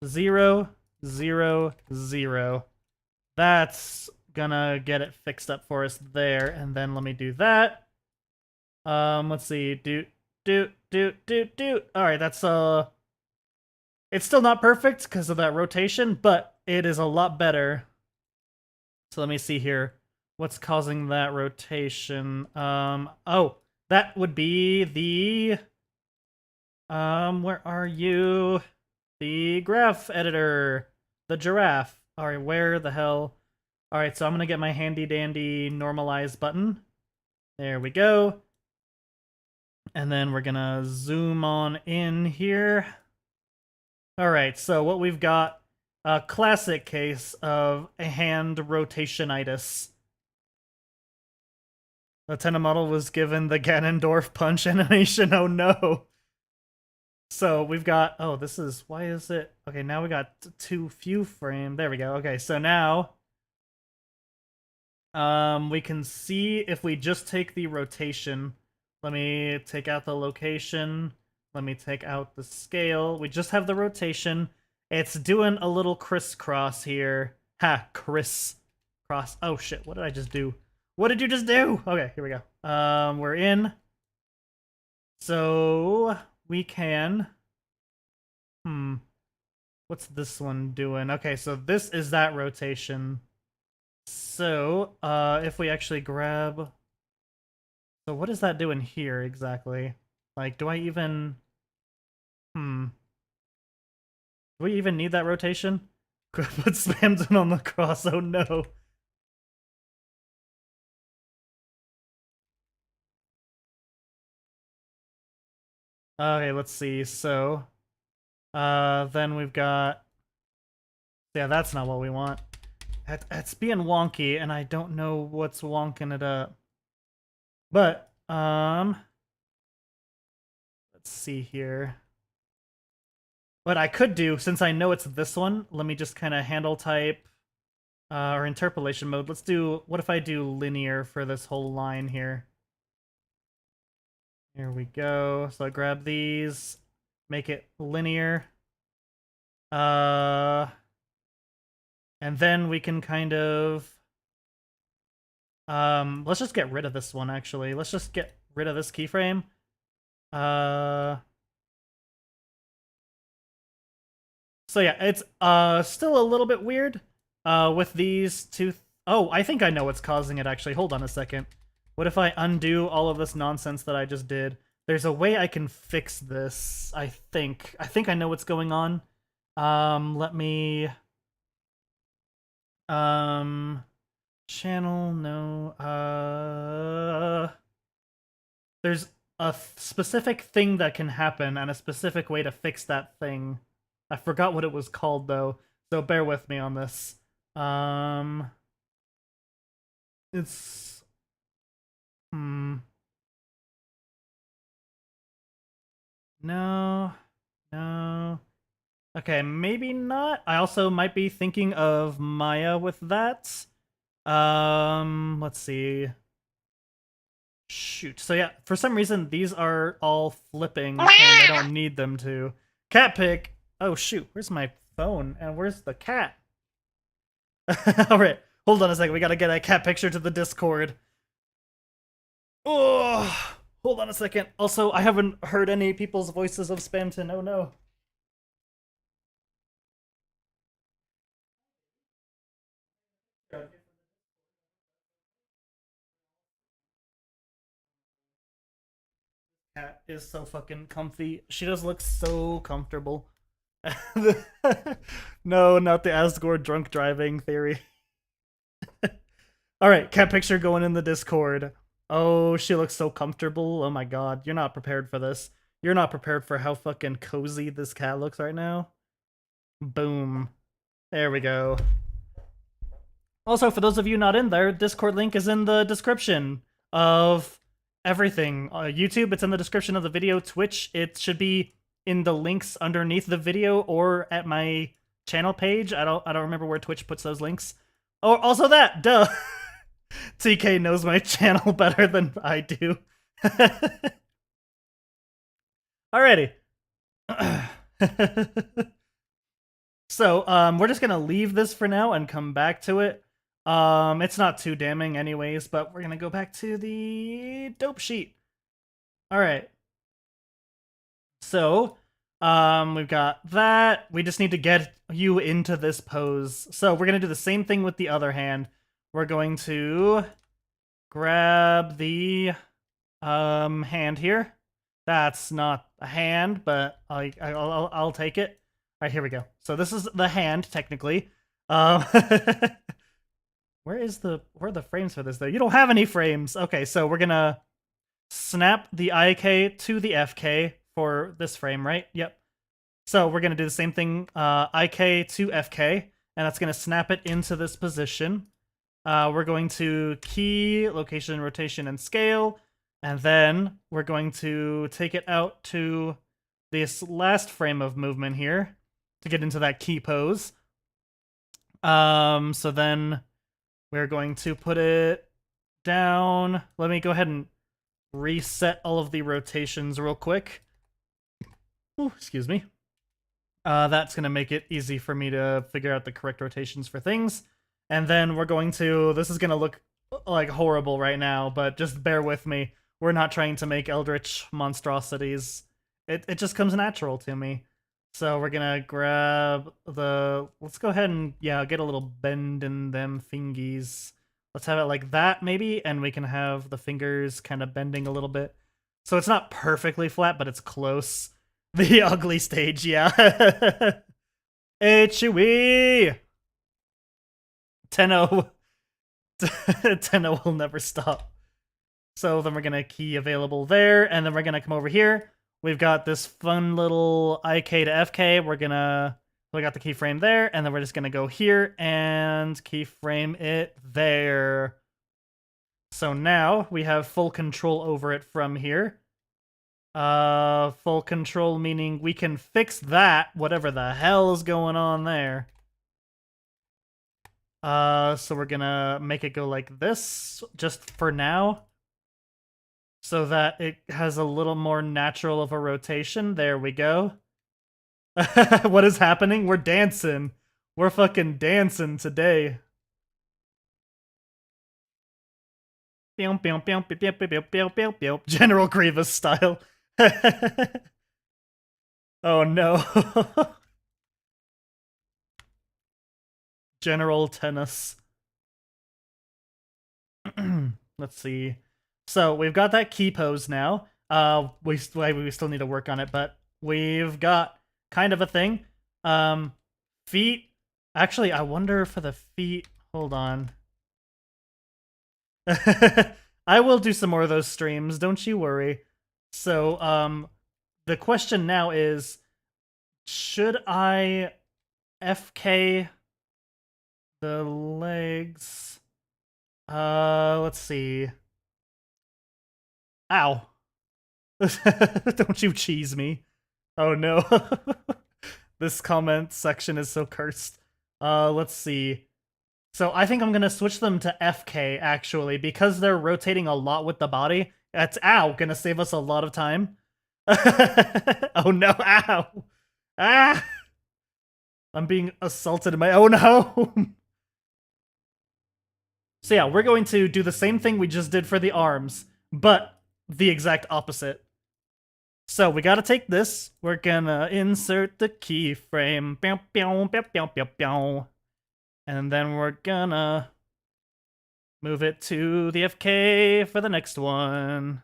0, 0, 0. That's gonna get it fixed up for us there, and then let me do that. Let's see, Alright, that's, it's still not perfect because of that rotation, but it is a lot better. So let me see here. What's causing that rotation? Oh, that would be the... where are you? The graph editor. The giraffe. Alright, where the hell? Alright, so I'm gonna get my handy dandy normalize button. There we go. And then we're gonna zoom on in here. Alright, so what we've got, a classic case of a hand rotationitis. Lieutenant Model was given the Ganondorf punch animation, oh no. So we've got, oh, this is, why is it? Okay, now we got too few frame. There we go. Okay, so now we can see if we just take the rotation. Let me take out the location. Let me take out the scale. We just have the rotation. It's doing a little crisscross here. Ha, crisscross. Oh shit, what did I just do? What did you just do? Okay, here we go. We're in. So we can... What's this one doing? Okay, so this is that rotation. So, if we actually grab... So what is that doing here, exactly? Like, do I even... Do we even need that rotation? Put spammed in on the cross, oh no. Okay, let's see, so... then we've got... Yeah, that's not what we want. It's being wonky, and I don't know what's wonking it up. But, let's see here. What I could do, since I know it's this one, let me just kind of handle type, or interpolation mode. Let's do, what if I do linear for this whole line here? Here we go. So I grab these, make it linear. And then we can kind of... let's just get rid of this one, actually. Let's just get rid of this keyframe. So yeah, it's still a little bit weird with these two... Oh, I think I know what's causing it, actually. Hold on a second. What if I undo all of this nonsense that I just did? There's a way I can fix this, I think. I think I know what's going on. Let me... Channel, no, there's a specific thing that can happen and a specific way to fix that thing. I forgot what it was called, though, so bear with me on this. It's... No. No. Okay, maybe not. I also might be thinking of Maya with that. Let's see. Shoot. So yeah, for some reason, these are all flipping, and I don't need them to. Cat pic. Oh, shoot. Where's my phone? And where's the cat? Alright, hold on a second. We gotta get a cat picture to the Discord. Oh, hold on a second. Also, I haven't heard any people's voices of Spamton. Oh no. Cat is so fucking comfy. She just looks so comfortable. No, not the Asgore drunk driving theory. Alright, cat picture going in the Discord. Oh, she looks so comfortable. Oh my god, you're not prepared for this. You're not prepared for how fucking cozy this cat looks right now. Boom. There we go. Also, for those of you not in there, Discord link is in the description of everything. YouTube, it's in the description of the video. Twitch, it should be in the links underneath the video or at my channel page. I don't remember where Twitch puts those links. Oh, also that, duh. TK knows my channel better than I do. Alrighty. So, we're just gonna leave this for now and come back to it. It's not too damning anyways, but we're gonna go back to the dope sheet. Alright. So, we've got that. We just need to get you into this pose. So, we're gonna do the same thing with the other hand. We're going to grab the hand here. That's not a hand, but I'll take it. All right, here we go. So this is the hand, technically. where are the frames for this though? You don't have any frames. Okay, so we're gonna snap the IK to the FK for this frame, right? Yep. So we're gonna do the same thing, IK to FK, and that's gonna snap it into this position. We're going to key, location, rotation, and scale, and then we're going to take it out to this last frame of movement here to get into that key pose. So then we're going to put it down. Let me go ahead and reset all of the rotations real quick. Ooh, excuse me. That's going to make it easy for me to figure out the correct rotations for things. And then we're going to... This is going to look like horrible right now, but just bear with me. We're not trying to make eldritch monstrosities. It just comes natural to me. So we're going to grab the... Let's go ahead and, yeah, get a little bend in them fingies. Let's have it like that, maybe, and we can have the fingers kind of bending a little bit. So it's not perfectly flat, but it's close. The ugly stage, yeah. H-U-E! Tenno. Tenno will never stop. So then we're going to key available there, and then we're going to come over here. We've got this fun little IK to FK. We got the keyframe there, and then we're just going to go here and keyframe it there. So now we have full control over it from here. Full control meaning we can fix that, whatever the hell is going on there. So we're gonna make it go like this, just for now. So that it has a little more natural of a rotation. There we go. What is happening? We're dancing. We're fucking dancing today. General Grievous style. Oh no. General Tennis. Let's see. So we've got that key pose now. We still need to work on it, but we've got kind of a thing. Feet. Actually, I wonder for the feet. Hold on. I will do some more of those streams, don't you worry. So, the question now is, should I FK the legs? Let's see. Ow. Don't you cheese me. Oh no. This comment section is so cursed. Let's see. So I think I'm gonna switch them to FK, actually, because they're rotating a lot with the body. That's, ow, gonna save us a lot of time. Oh no, ow. Ah! I'm being assaulted in my own home. So yeah, we're going to do the same thing we just did for the arms, but the exact opposite. So we gotta take this, we're gonna insert the keyframe, and then we're gonna move it to the FK for the next one.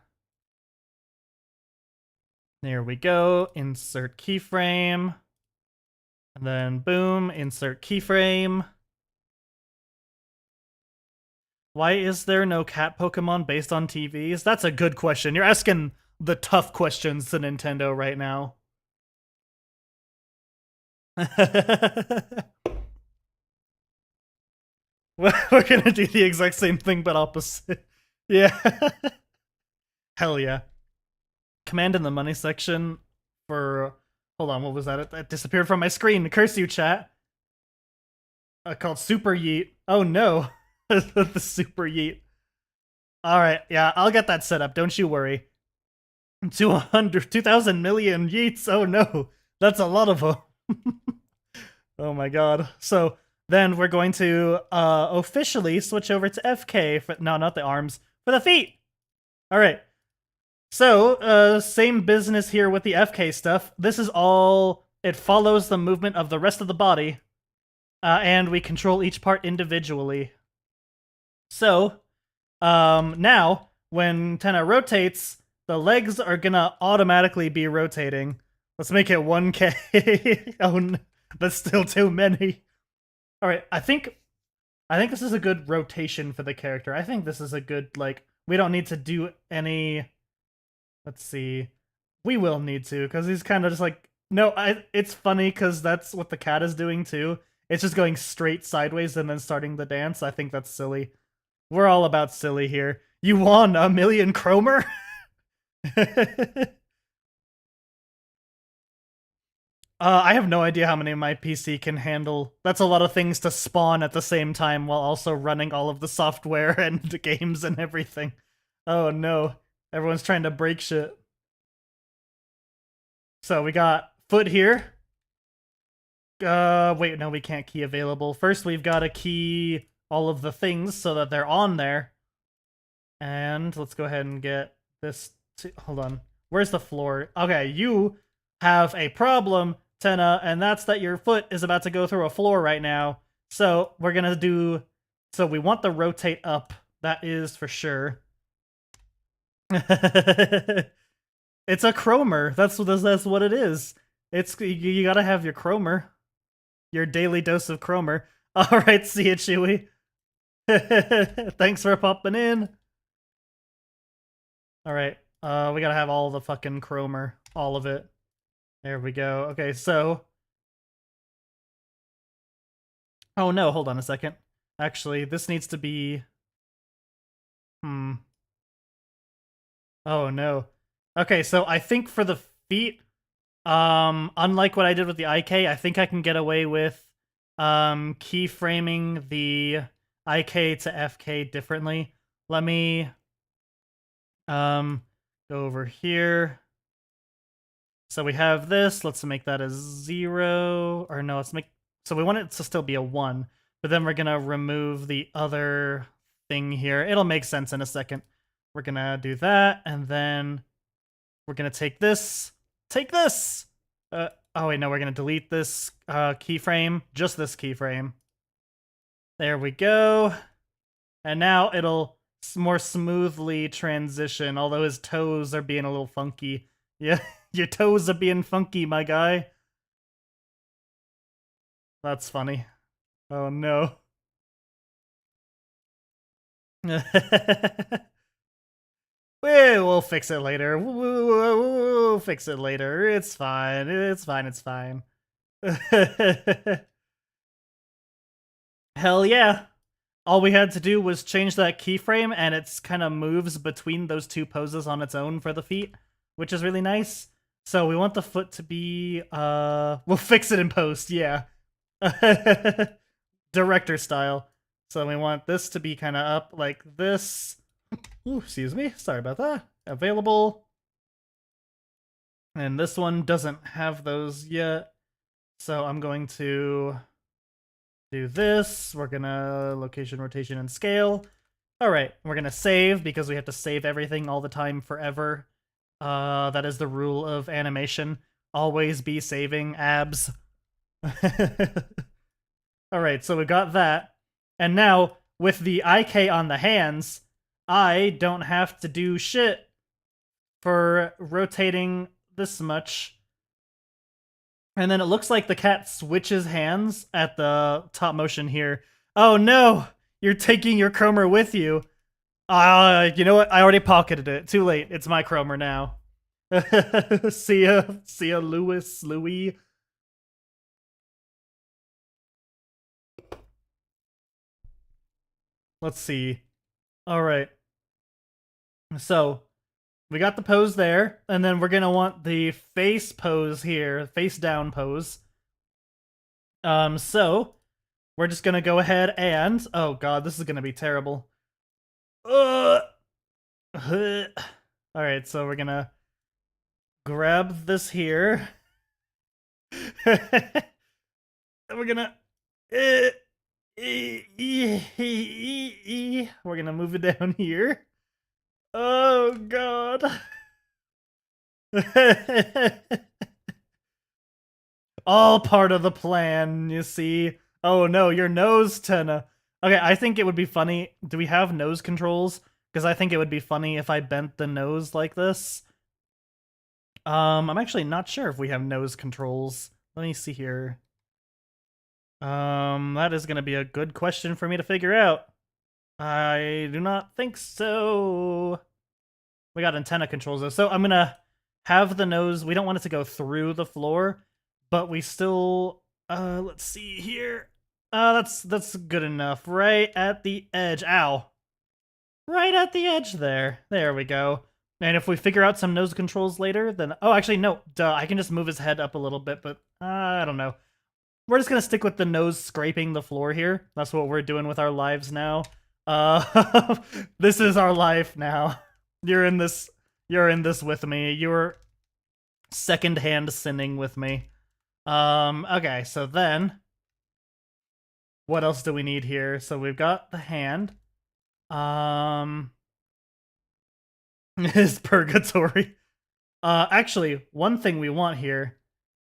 There we go, insert keyframe, and then boom, insert keyframe. Why is there no cat Pokemon based on TVs? That's a good question. You're asking the tough questions to Nintendo right now. We're gonna do the exact same thing, but opposite. Yeah. Hell yeah. Command in the money section for... Hold on, what was that? It disappeared from my screen. Curse you, chat. Called Super Yeet. Oh no. The Super Yeet. Alright, yeah, I'll get that set up, don't you worry. 2,000 million yeets, oh no. That's a lot of them. Oh my god. So, then we're going to officially switch over to FK, for, no, not the arms, for the feet! Alright. So, same business here with the FK stuff. This is all, it follows the movement of the rest of the body, and we control each part individually. So, now, when Tenna rotates, the legs are gonna automatically be rotating. Let's make it 1K. Oh, no, that's still too many. Alright, I think I think this is a good rotation for the character. I think this is a good, like, we don't need to do any... Let's see. We will need to, because he's kind of just like... No, it's funny, because that's what the cat is doing, too. It's just going straight sideways and then starting the dance. I think that's silly. We're all about silly here. You won a million Chromer? I have no idea how many my PC can handle. That's a lot of things to spawn at the same time while also running all of the software and the games and everything. Oh no. Everyone's trying to break shit. So we got foot here. Wait, no, we can't key available. First, we've got to key all of the things so that they're on there. And let's go ahead and get this. Hold on. Where's the floor? Okay, you have a problem, Tenna, and that's that your foot is about to go through a floor right now. So we're gonna do... So we want the rotate up. That is for sure. It's a chromer. That's what it is. It's you gotta have your chromer. Your daily dose of chromer. Alright, see you, Chewy. Thanks for popping in. Alright, we gotta have all the fucking chromer. All of it. There we go. Okay, so... Oh no, hold on a second. Actually, this needs to be... Oh no. Okay, so I think for the feet, unlike what I did with the IK, I think I can get away with keyframing the IK to FK differently. Let me go over here. So we have this. Let's make that a 0. Or no, let's make... So we want it to still be a 1. But then we're going to remove the other thing here. It'll make sense in a second. We're going to do that. And then we're going to take this. Take this! Oh wait, no, we're going to delete this keyframe. Just this keyframe. There we go. And now it'll more smoothly transition, although his toes are being a little funky. Yeah, your toes are being funky, my guy. That's funny. Oh no. We'll fix it later. We'll fix it later. It's fine. It's fine. It's fine. Hell yeah. All we had to do was change that keyframe, and it's kind of moves between those two poses on its own for the feet, which is really nice. So we want the foot to be, we'll fix it in post, yeah. Director style. So we want this to be kind of up like this. Ooh, excuse me. Sorry about that. Available. And this one doesn't have those yet. So I'm going to do this. We're gonna location, rotation, and scale. Alright, we're gonna save because we have to save everything all the time forever. That is the rule of animation. Always be saving abs. Alright, so we got that. And now, with the IK on the hands, I don't have to do shit for rotating this much. And then it looks like the cat switches hands at the top motion here. Oh no! You're taking your chromer with you. You know what? I already pocketed it. Too late. It's my chromer now. See ya, Louis. Let's see. Alright. So, we got the pose there, and then we're gonna want the face pose here, face down pose. So, we're just gonna go ahead and... Oh god, this is gonna be terrible. Alright, so we're gonna grab this here. And we're gonna... We're gonna move it down here. Oh god. All part of the plan, you see. Oh no, your nose, Tenna. Okay, I think it would be funny. Do we have nose controls? Because I think it would be funny if I bent the nose like this. I'm actually not sure if we have nose controls. Let me see here. That is gonna be a good question for me to figure out. I do not think so. We got antenna controls though, so I'm gonna have the nose. We don't want it to go through the floor, but we still. Let's see here. That's good enough. Right at the edge. Ow. Right at the edge there. There we go. And if we figure out some nose controls later, then oh, actually no. Duh. I can just move his head up a little bit, but I don't know. We're just gonna stick with the nose scraping the floor here. That's what we're doing with our lives now. This is our life now. You're in this with me. You're secondhand sinning with me. Okay, so then what else do we need here? So we've got the hand. Is purgatory. Actually, one thing we want here.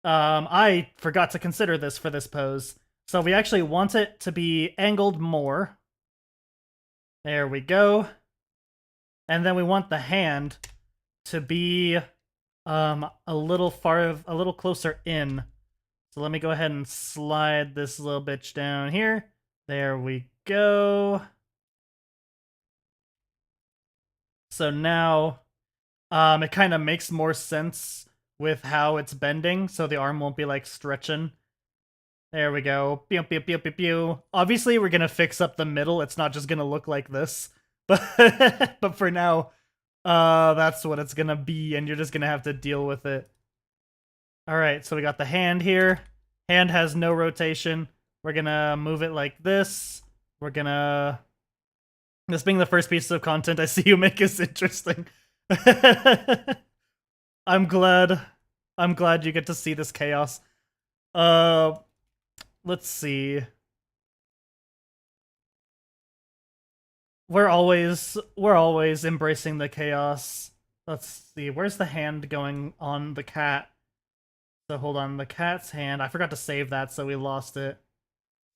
I forgot to consider this for this pose. So we actually want it to be angled more. There we go. And then we want the hand to be a little closer in. So let me go ahead and slide this little bitch down here. There we go. So now it kind of makes more sense with how it's bending, so the arm won't be like stretching. There we go. Pew, pew, pew, pew, pew. Obviously, we're gonna fix up the middle. It's not just gonna look like this. But for now, that's what it's gonna be, and you're just gonna have to deal with it. Alright, so we got the hand here. Hand has no rotation. We're gonna move it like this. We're gonna... This being the first piece of content I see you make is interesting. I'm glad you get to see this chaos. Let's see. We're always embracing the chaos. Let's see. Where's the hand going on the cat? So hold on, the cat's hand. I forgot to save that, so we lost it.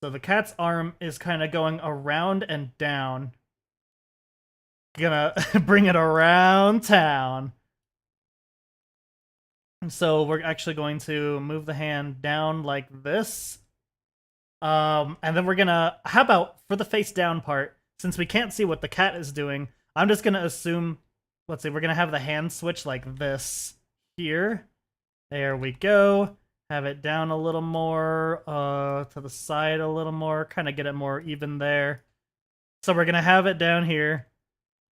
So the cat's arm is kind of going around and down. Gonna bring it around town. So we're actually going to move the hand down like this. And then we're gonna, how about for the face down part, since we can't see what the cat is doing, I'm just gonna assume, let's see, we're gonna have the hand switch like this here. There we go. Have it down a little more, to the side a little more, kind of get it more even there. So we're gonna have it down here.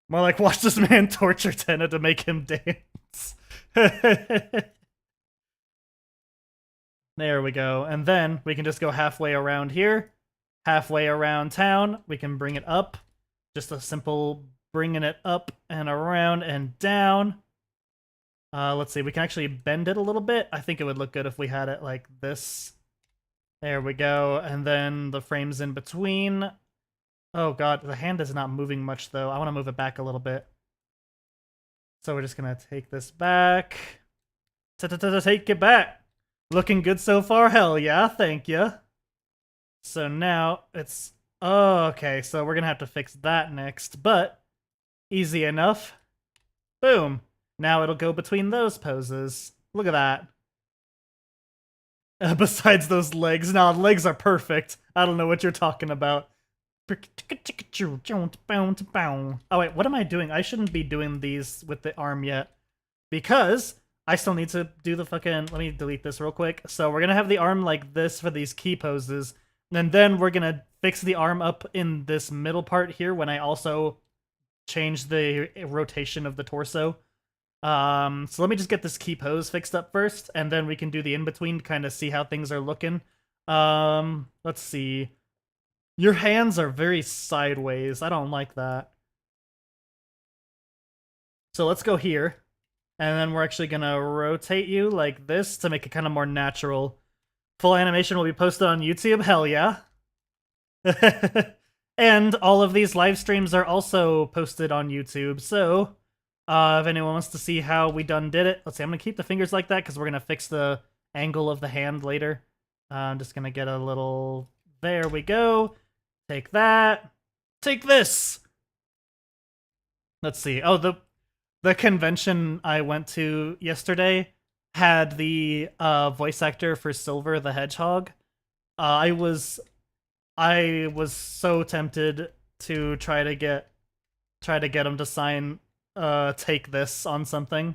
More like, watch this man torture Tenna to make him dance. There we go. And then we can just go halfway around here. Halfway around town. We can bring it up. Just a simple bringing it up and around and down. Let's see. We can actually bend it a little bit. I think it would look good if we had it like this. There we go. And then the frames in between. Oh god, the hand is not moving much though. I want to move it back a little bit. So we're just gonna take this back. Take it back. Looking good so far? Hell yeah, thank you. So now it's... Oh, okay, so we're gonna have to fix that next, but easy enough. Boom. Now it'll go between those poses. Look at that. Besides those legs. Nah, the legs are perfect. I don't know what you're talking about. Oh wait, what am I doing? I shouldn't be doing these with the arm yet. Because I still need to do the fucking... Let me delete this real quick. So we're gonna have the arm like this for these key poses. And then we're gonna fix the arm up in this middle part here when I also change the rotation of the torso. So let me just get this key pose fixed up first, and then we can do the in-between to kind of see how things are looking. Let's see. Your hands are very sideways. I don't like that. So let's go here. And then we're actually gonna rotate you like this to make it kind of more natural. Full animation will be posted on YouTube. Hell yeah. And all of these live streams are also posted on YouTube. So if anyone wants to see how we done did it, let's see. I'm gonna keep the fingers like that because we're gonna fix the angle of the hand later. I'm just gonna get a little... There we go. Take that. Take this. Let's see. Oh, the convention I went to yesterday had the voice actor for Silver the Hedgehog. I was so tempted to try to get him to sign take this on something.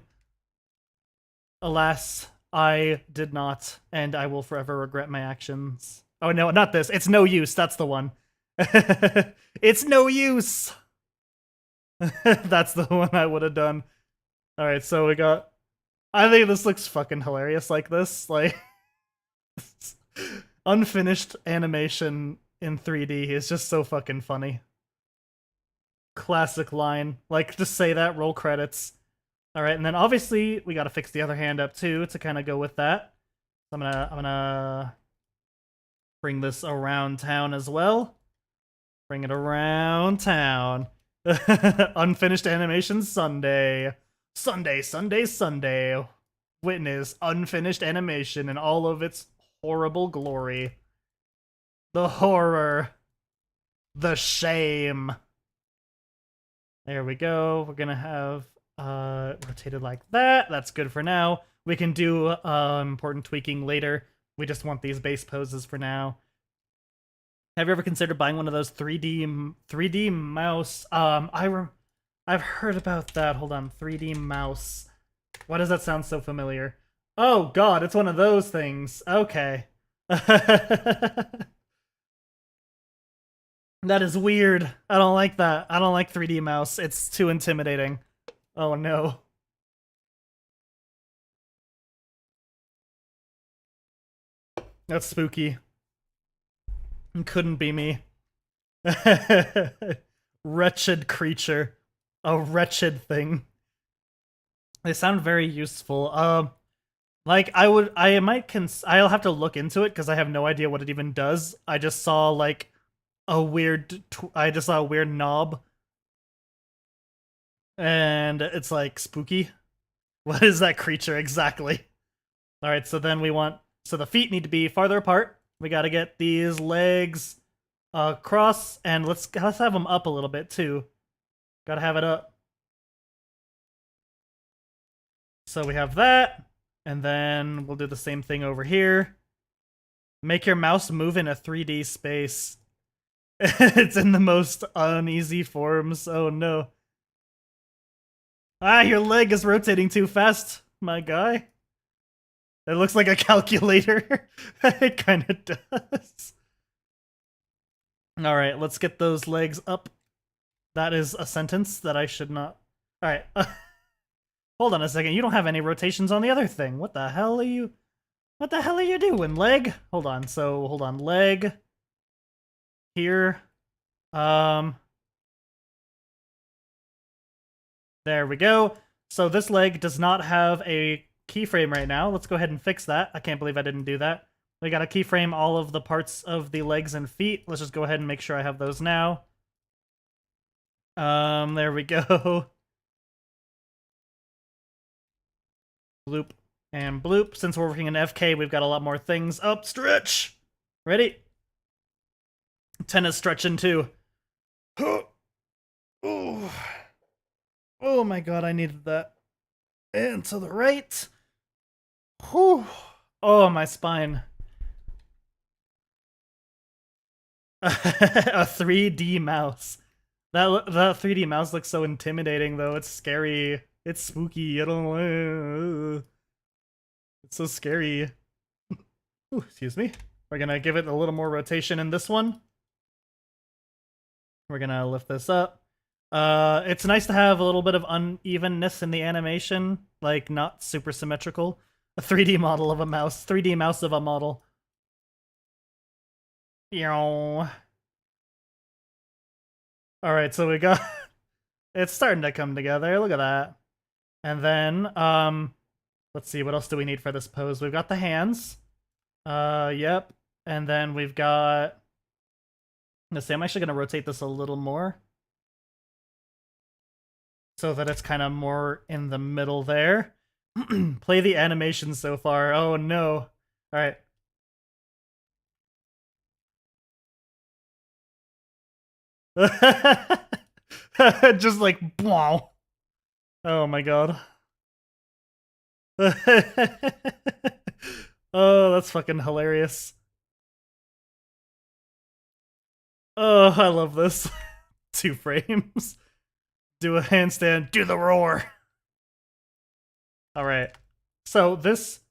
Alas, I did not, and I will forever regret my actions. Oh no, not this. It's no use. That's the one. It's no use. That's the one I would have done. All right, so we got. I think this looks fucking hilarious. Like this, like unfinished animation in 3D is just so fucking funny. Classic line. Like, just say that. Roll credits. All right, and then obviously we got to fix the other hand up too to kind of go with that. So I'm gonna bring this around town as well. Bring it around town. Unfinished animation Sunday. Sunday, Sunday, Sunday. Witness unfinished animation in all of its horrible glory. The horror. The shame. There we go. We're gonna have rotated like that. That's good for now. We can do important tweaking later. We just want these base poses for now. Have you ever considered buying one of those 3D mouse? I've heard about that. Hold on, 3D mouse. Why does that sound so familiar? Oh god, it's one of those things. Okay. That is weird. I don't like that. I don't like 3D mouse. It's too intimidating. Oh no. That's spooky. Couldn't be me. Wretched creature. A wretched thing. They sound very useful. Like I'll have to look into it because I have no idea what it even does. I just saw like I just saw a weird knob. And it's like spooky. What is that creature exactly? Alright, so then so the feet need to be farther apart. We gotta get these legs across, and let's have them up a little bit too. Gotta have it up. So we have that, and then we'll do the same thing over here. Make your mouse move in a 3D space. It's in the most uneasy forms. Oh no. Ah, your leg is rotating too fast, my guy. It looks like a calculator. It kind of does. Alright, let's get those legs up. That is a sentence that I should not... Alright. Hold on a second. You don't have any rotations on the other thing. What the hell are you... What the hell are you doing, leg? Hold on. So, hold on. Leg. Here. There we go. So this leg does not have a keyframe right now. Let's go ahead and fix that. I can't believe I didn't do that. We gotta keyframe all of the parts of the legs and feet. Let's just go ahead and make sure I have those now. There we go. Bloop and bloop. Since we're working in FK, we've got a lot more things. Up, stretch! Ready? Tennis stretching too. Oh. Oh my god, I needed that. And to the right. Whew. Oh, my spine. A 3D mouse. That 3D mouse looks so intimidating, though. It's scary. It's spooky. I don't. It's so scary. Ooh, excuse me. We're gonna give it a little more rotation in this one. We're gonna lift this up. It's nice to have a little bit of unevenness in the animation, like not super symmetrical. A 3D model of a mouse, 3D mouse of a model. All right, so we got it's starting to come together. Look at that. And then let's see, what else do we need for this pose? We've got the hands. Yep. And then we've got, let's see, I'm actually going to rotate this a little more so that it's kind of more in the middle there. Play the animation so far. Oh no. All right. Just like, wow. Oh my god. Oh, that's fucking hilarious. Oh, I love this. 2 frames. Do a handstand, do the roar. Alright. So this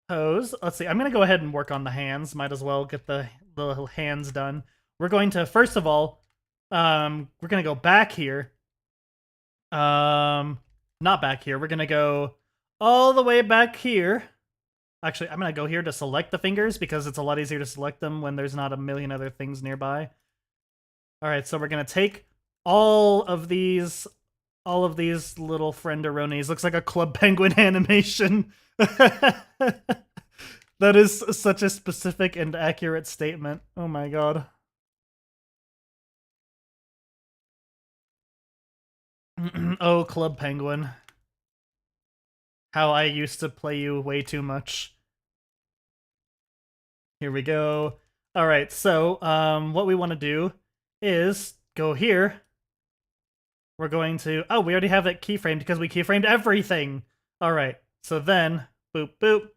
pose, let's see, I'm gonna go ahead and work on the hands. Might as well get the little hands done. We're going to, first of all, we're gonna go back here. Not back here. We're gonna go all the way back here. Actually, I'm gonna go here to select the fingers because it's a lot easier to select them when there's not a million other things nearby. Alright, so we're gonna take all of these little frienderonis. Looks like a Club Penguin animation. That is such a specific and accurate statement. Oh my god. Oh, Club Penguin. How I used to play you way too much. Here we go. Alright, so, what we want to do is go here. We're going to... Oh, we already have it keyframed because we keyframed everything! Alright, so then, boop, boop.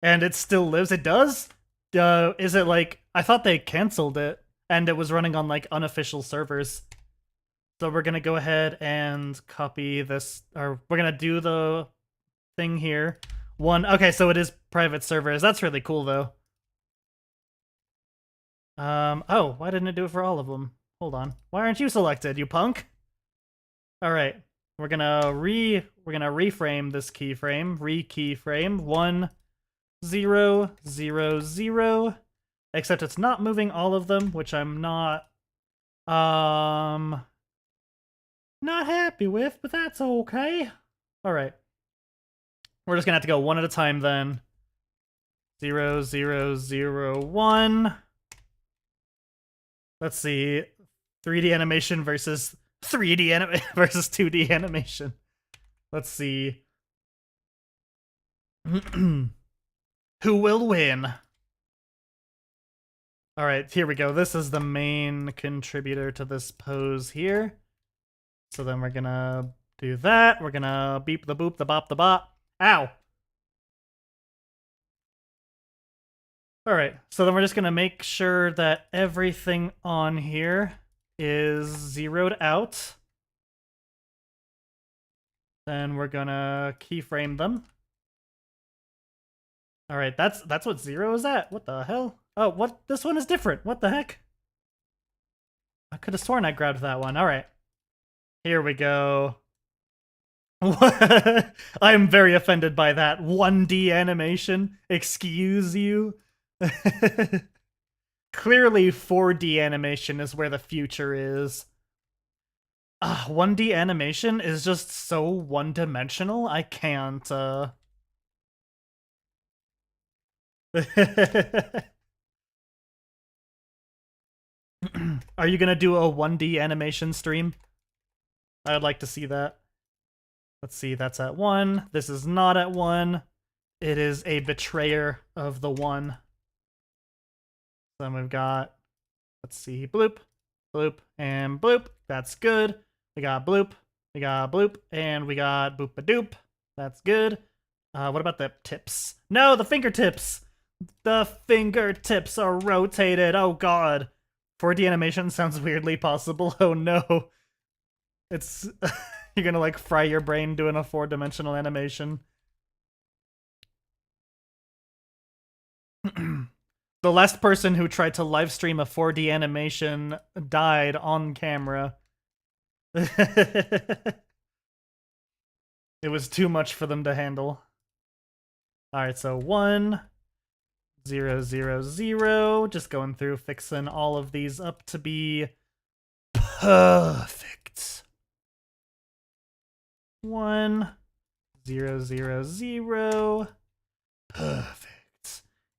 And it still lives? It does? Is it like... I thought they canceled it, and it was running on, like, unofficial servers. So we're gonna go ahead and copy this, or we're gonna do the thing here. Okay, so it is private servers. That's really cool, though. Oh, why didn't it do it for all of them? Hold on. Why aren't you selected, you punk? Alright, we're gonna reframe this keyframe. Re-keyframe. 1, 0, 0, 0. Except it's not moving all of them, which I'm not happy with, but that's okay. Alright. We're just gonna have to go one at a time then. 0, 0, 0, 1. Let's see. 3D animation versus 3D versus 2D animation. Let's see. Who will win? Alright, here we go. This is the main contributor to this pose here. So then we're gonna do that. We're gonna beep the boop, the bop, the bop. Ow! Alright, so then we're just gonna make sure that everything on here is zeroed out. Then we're gonna keyframe them. Alright, that's what 0 is at? What the hell? Oh, what? This one is different. What the heck? I could have sworn I grabbed that one. Alright. Here we go. I am very offended by that 1D animation. Excuse you. Clearly 4D animation is where the future is. 1D animation is just so one-dimensional. I can't, Are you gonna do a 1D animation stream? I would like to see that. Let's see, that's at 1. This is not at 1. It is a betrayer of the 1. Then we've got, let's see, bloop, bloop, and bloop. That's good. We got bloop, we got bloop, and we got boop-a-doop. That's good. What about the tips? No, the fingertips! The fingertips are rotated. Oh god. 4D animation sounds weirdly possible. Oh no. It's... You're gonna, like, fry your brain doing a 4-dimensional animation. The last person who tried to livestream a 4D animation died on camera. It was too much for them to handle. Alright, so 1, 0, 0, 0. Just going through, fixing all of these up to be perfect. 1, 0, 0, 0. Perfect.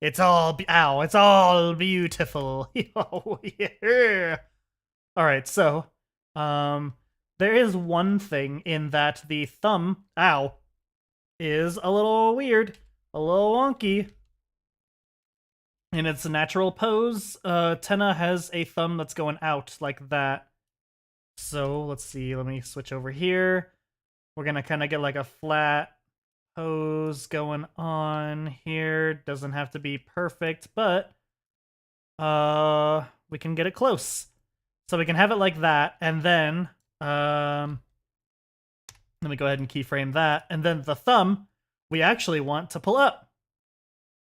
It's all it's all beautiful. Oh yeah. Alright, so there is one thing in that the thumb, is a little weird, a little wonky. In its natural pose, Tenna has a thumb that's going out like that. So let's see, let me switch over here. We're gonna kind of get like a flat pose going on here. Doesn't have to be perfect, but we can get it close. So we can have it like that, and then let me go ahead and keyframe that, and then the thumb we actually want to pull up.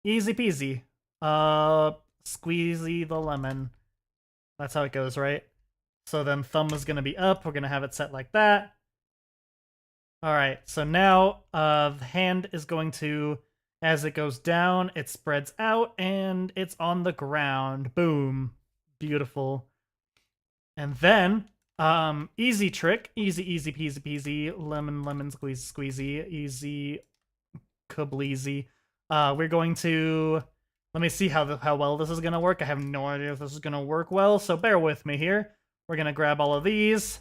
Easy peasy. Squeezy the lemon. That's how it goes, right? So then thumb is gonna be up. We're gonna have it set like that. All right. So now the hand is going to, as it goes down, it spreads out and it's on the ground. Boom. Beautiful. And then, easy trick. Easy peasy peasy. Lemon squeeze squeezy. Easy kableezy. We're going to, let me see how well this is gonna work. I have no idea if this is gonna work well, so bear with me here. We're gonna grab all of these.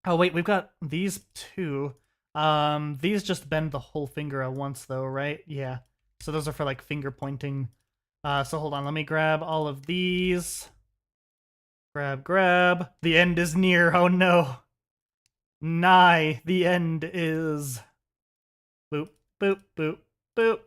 Oh wait, we've got these two. These just bend the whole finger at once though, right? Yeah. So those are for like finger pointing. So hold on, let me grab all of these. Grab. The end is near, oh no. Nigh, the end is. Boop, boop, boop, boop.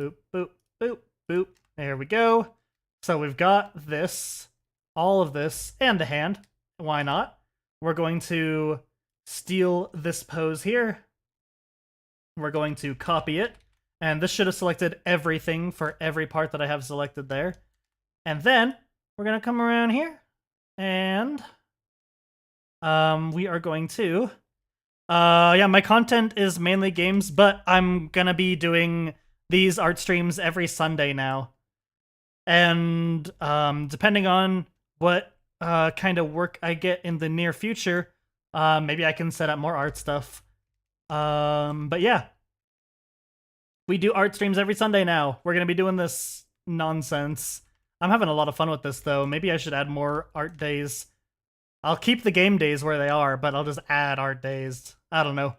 Boop, boop, boop, boop. There we go. So we've got this, all of this, and the hand. Why not? We're going to steal this pose here. We're going to copy it. And this should have selected everything for every part that I have selected there. And then we're going to come around here. And we are going to... yeah, my content is mainly games, but I'm going to be doing these art streams every Sunday now. And depending on what kind of work I get in the near future, maybe I can set up more art stuff. But yeah, we do art streams every Sunday now. We're gonna be doing this nonsense. I'm having a lot of fun with this though. Maybe I should add more art days. I'll keep the game days where they are, but I'll just add art days. I don't know.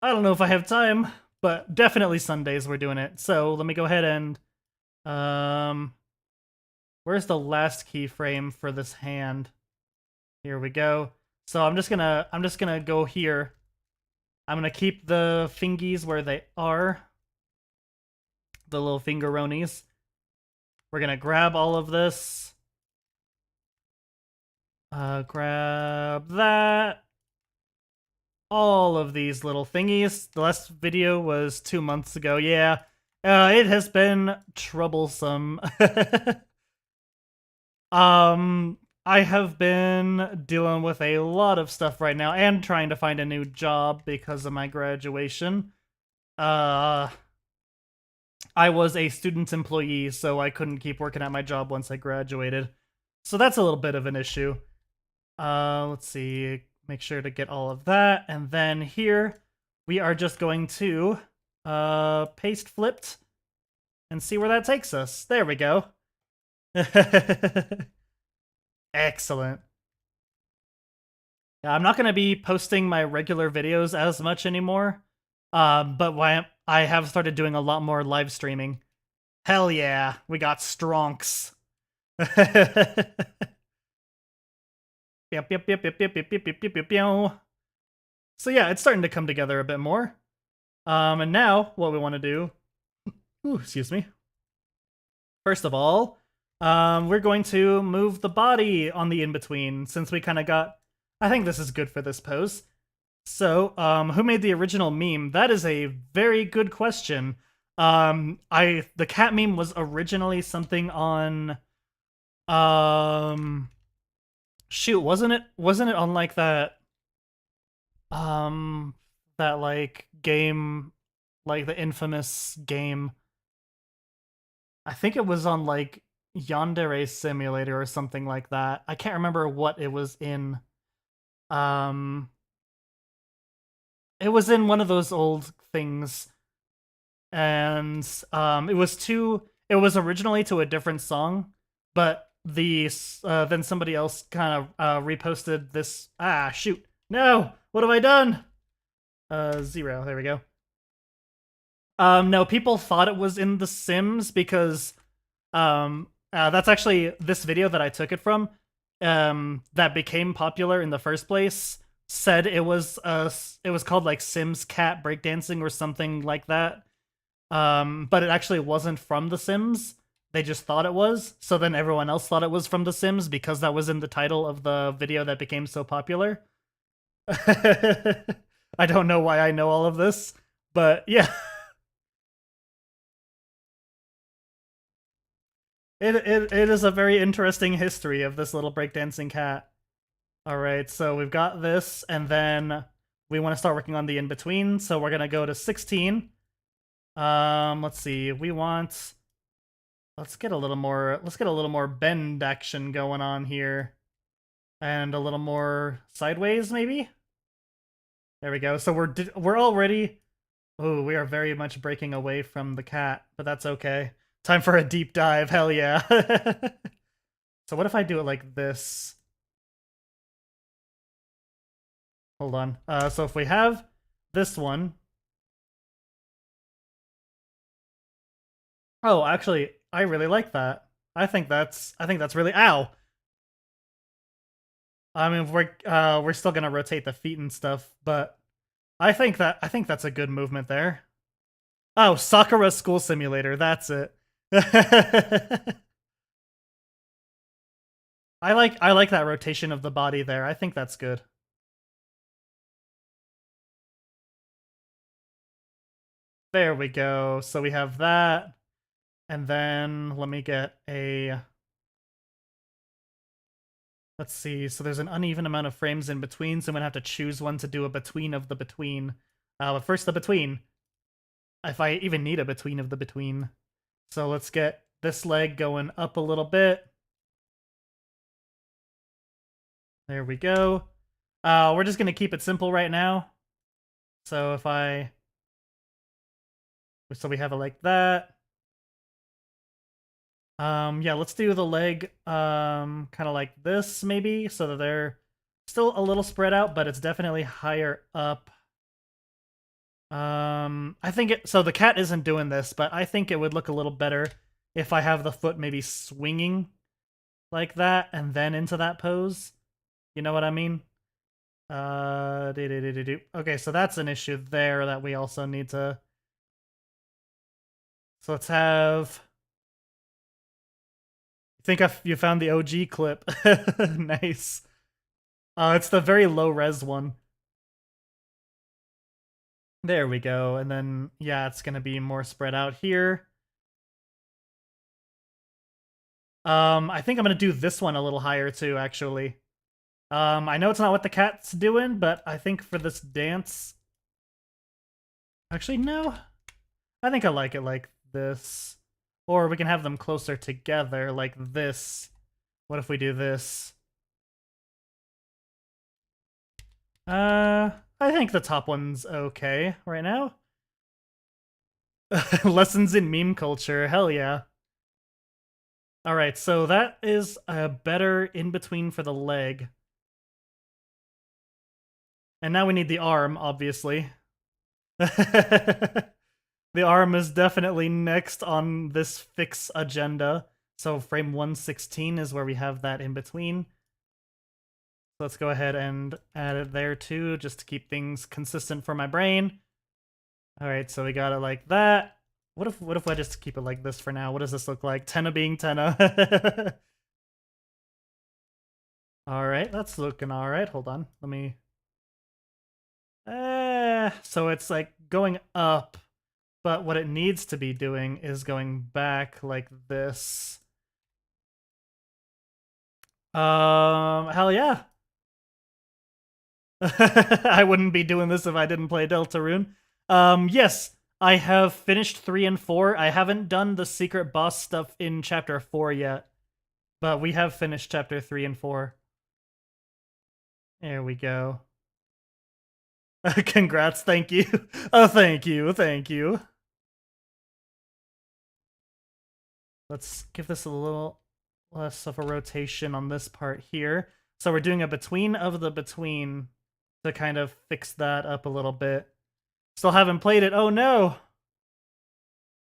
I don't know if I have time, but definitely Sundays we're doing it. So let me go ahead and where's the last keyframe for this hand? Here we go. So I'm just gonna go here. I'm gonna keep the fingies where they are. The little fingeronies. We're gonna grab all of this. Grab that. All of these little thingies. The last video was 2 months ago. Yeah. It has been troublesome. I have been dealing with a lot of stuff right now and trying to find a new job because of my graduation. I was a student employee, so I couldn't keep working at my job once I graduated. So that's a little bit of an issue. Let's see, make sure to get all of that. And then here, we are just going to paste flipped and see where that takes us. There we go. Excellent. Yeah, I'm not going to be posting my regular videos as much anymore, but I have started doing a lot more live streaming. Hell yeah, we got stronks. Yep. So yeah, it's starting to come together a bit more. And now, what we want to do... Ooh, excuse me. First of all, we're going to move the body on the in-between, since we kind of got... I think this is good for this pose. So, who made the original meme? That is a very good question. The cat meme was originally something on... shoot, wasn't it on, like, that like, game, like, the infamous game... I think it was on, like, Yandere Simulator or something like that. I can't remember what it was in. It was in one of those old things. And it was originally to a different song, but then somebody else kind of reposted this. Ah, shoot. No! What have I done? 0. There we go. No, people thought it was in The Sims because that's actually this video that I took it from. That became popular in the first place. Said it was called like Sims Cat Breakdancing or something like that. But it actually wasn't from The Sims. they just thought it was, so then everyone else thought it was from The Sims because that was in the title of the video that became so popular. I don't know why I know all of this, but yeah. It is a very interesting history of this little breakdancing cat. Alright, so we've got this, and then we want to start working on the in-between, so we're gonna go to 16. Let's see, we want... let's get a little more bend action going on here. And a little more sideways, maybe? There we go. So we're already... oh, we are very much breaking away from the cat, but that's okay. Time for a deep dive, hell yeah. So what if I do it like this? Hold on. So if we have this one... oh, actually, I really like that. I think that's really... ow! I mean, we're still gonna rotate the feet and stuff, but I think that's a good movement there. Oh, Sakura School Simulator, that's it. I like that rotation of the body there. I think that's good. There we go. So we have that. And then let me get a... let's see. So there's an uneven amount of frames in between, so I'm gonna have to choose one to do a between of the between. But first the between. If I even need a between of the between. So let's get this leg going up a little bit. There we go. We're just gonna keep it simple right now. So if I... so we have it like that. Yeah, let's do the leg kind of like this, maybe, so that they're still a little spread out, but it's definitely higher up. I think so the cat isn't doing this, but I think it would look a little better if I have the foot maybe swinging like that and then into that pose. You know what I mean? Okay, so that's an issue there that we also need to... so let's have... I think you found the OG clip. Nice. It's the very low res one. There we go. And then, yeah, it's going to be more spread out here. I think I'm going to do this one a little higher too, actually. I know it's not what the cat's doing, but I think for this dance... actually, no. I think I like it like this. Or we can have them closer together, like this. What if we do this? I think the top one's okay right now. Lessons in meme culture, hell yeah. Alright, so that is a better in-between for the leg. And now we need the arm, obviously. The arm is definitely next on this fix agenda. So frame 116 is where we have that in between. So let's go ahead and add it there too, just to keep things consistent for my brain. Alright, so we got it like that. What if I just keep it like this for now? What does this look like? Tenna being Tenna. Alright, that's looking alright. Hold on. Let me... so it's like going up. But what it needs to be doing is going back like this. Hell yeah. I wouldn't be doing this if I didn't play Deltarune. Yes, I have finished 3 and 4. I haven't done the secret boss stuff in Chapter 4 yet. But we have finished Chapter 3 and 4. There we go. Congrats, thank you. Oh, thank you, thank you. Let's give this a little less of a rotation on this part here. So we're doing a between of the between to kind of fix that up a little bit. Still haven't played it. Oh no!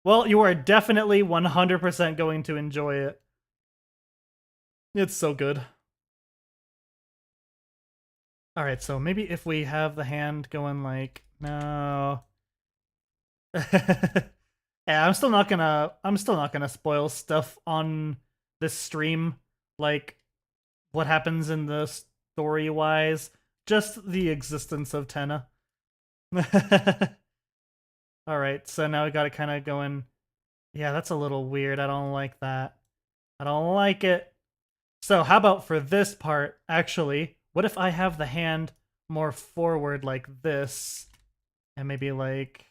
Well, you are definitely 100% going to enjoy it. It's so good. Alright, so maybe if we have the hand going like... no... Yeah, I'm still not gonna spoil stuff on this stream, like what happens in the story wise, just the existence of Tenna. All right, so now we got it kind of going. Yeah, that's a little weird. I don't like that. I don't like it. So how about for this part, actually, what if I have the hand more forward like this, and maybe like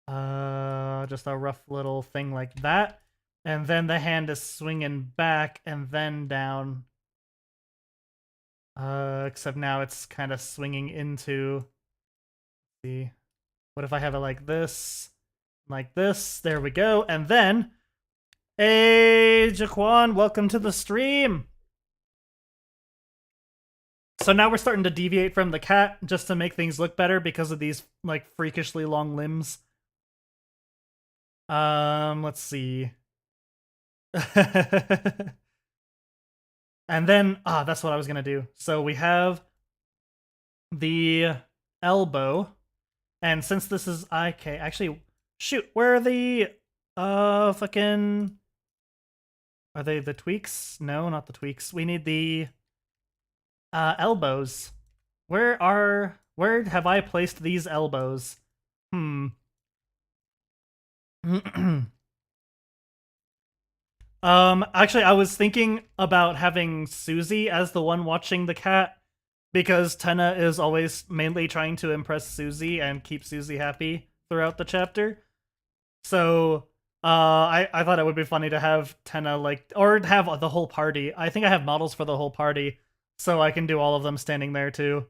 just a rough little thing like that, and then the hand is swinging back and then down. Except now it's kind of swinging into. Let's see, what if I have it like this? Like this. There we go. And then, hey, Jaquan, welcome to the stream. So now we're starting to deviate from the cat just to make things look better because of these like freakishly long limbs. Let's see. And then, that's what I was gonna do. So we have the elbow, and since this is IK, actually, shoot, where are the fucking? Are they the tweaks? No, not the tweaks. We need the elbows. Where have I placed these elbows? Actually, I was thinking about having Susie as the one watching the cat because Tenna is always mainly trying to impress Susie and keep Susie happy throughout the chapter. So, I thought it would be funny to have Tenna like, or have the whole party. I think I have models for the whole party, so I can do all of them standing there too.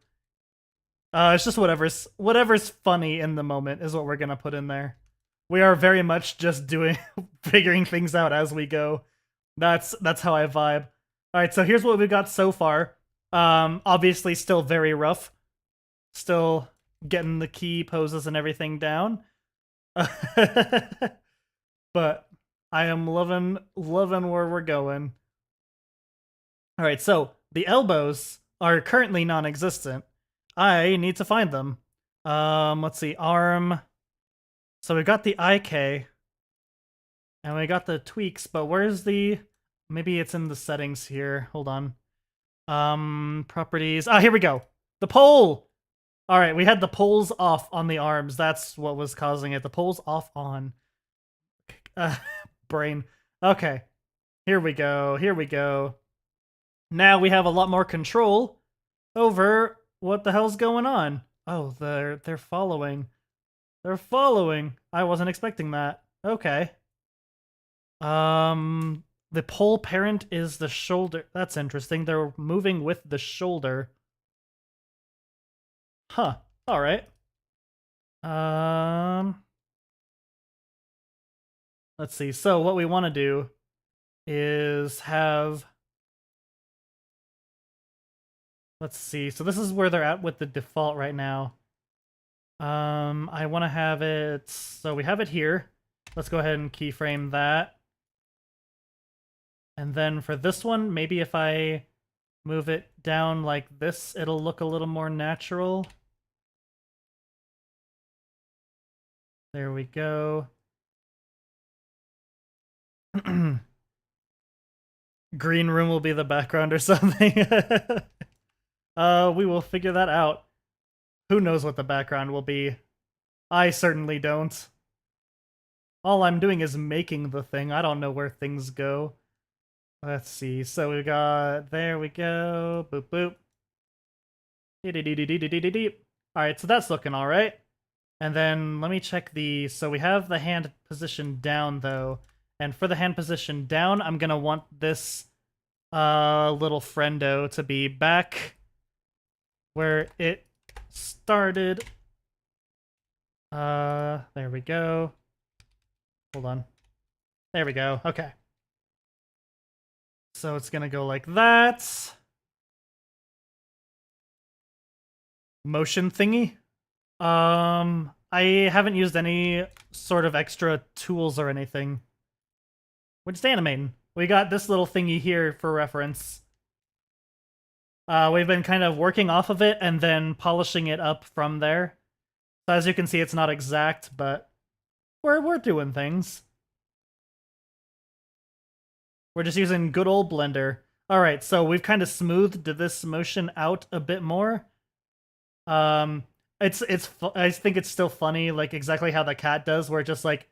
It's just whatever's funny in the moment is what we're gonna put in there. We are very much just doing figuring things out as we go. That's how I vibe. All right, so here's what we've got so far. Obviously still very rough. Still getting the key poses and everything down. But I am loving where we're going. All right, so the elbows are currently non-existent. I need to find them. Let's see, arm. So we got the IK, and we got the tweaks, but where's the... Maybe it's in the settings here. Hold on. Properties. Here we go. The pole! Alright, we had the poles off on the arms. That's what was causing it. The poles off on. Brain. Okay. Here we go. Now we have a lot more control over what the hell's going on. Oh, they're following. They're following. I wasn't expecting that. Okay. The pole parent is the shoulder. That's interesting. They're moving with the shoulder. Huh. All right. Let's see. So what we want to do is have... Let's see. So this is where they're at with the default right now. I want to have it... So we have it here. Let's go ahead and keyframe that. And then for this one, maybe if I move it down like this, it'll look a little more natural. There we go. Green room will be the background or something. We will figure that out. Who knows what the background will be? I certainly don't. All I'm doing is making the thing. I don't know where things go. Let's see. So we got... There we go. Boop, boop. Alright, so that's looking alright. And then let me check the... So we have the hand position down, though. And for the hand position down, I'm gonna want this little friendo to be back where it started. There we go. Hold on. There we go. Okay. So it's gonna go like that. Motion thingy. I haven't used any sort of extra tools or anything. We're just animating. We got this little thingy here for reference. We've been kind of working off of it and then polishing it up from there. So as you can see, it's not exact, but we're doing things. We're just using good old Blender. All right, so we've kind of smoothed this motion out a bit more. I think it's still funny, like exactly how the cat does, where it just like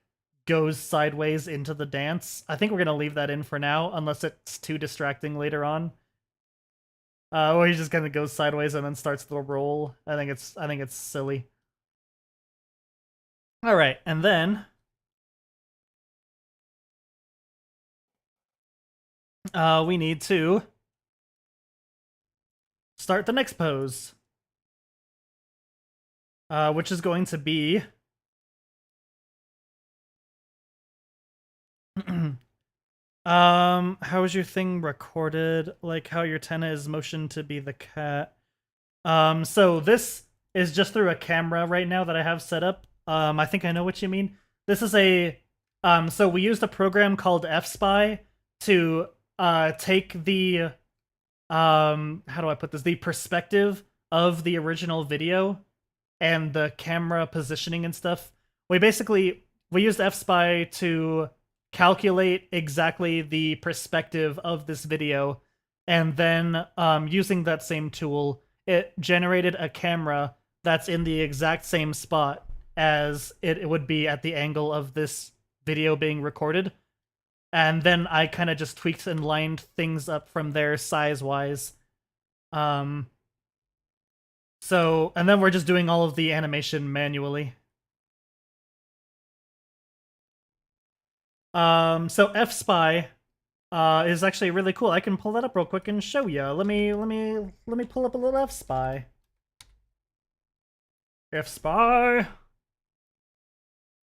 goes sideways into the dance. I think we're gonna leave that in for now, unless it's too distracting later on. Or he just kind of goes sideways and then starts the roll. I think it's silly. All right, and then we need to start the next pose, which is going to be how is your thing recorded? Like how your tenna is motioned to be the cat. So this is just through a camera right now that I have set up. I think I know what you mean. This is a so we used a program called FSpy to take the how do I put this? The perspective of the original video and the camera positioning and stuff. We used FSpy to calculate exactly the perspective of this video, and then using that same tool, it generated a camera that's in the exact same spot as it would be at the angle of this video being recorded. And then I kind of just tweaked and lined things up from there size-wise. So, and then we're just doing all of the animation manually. So FSpy is actually really cool. I can pull that up real quick and show you. Let me pull up a little FSpy. FSpy.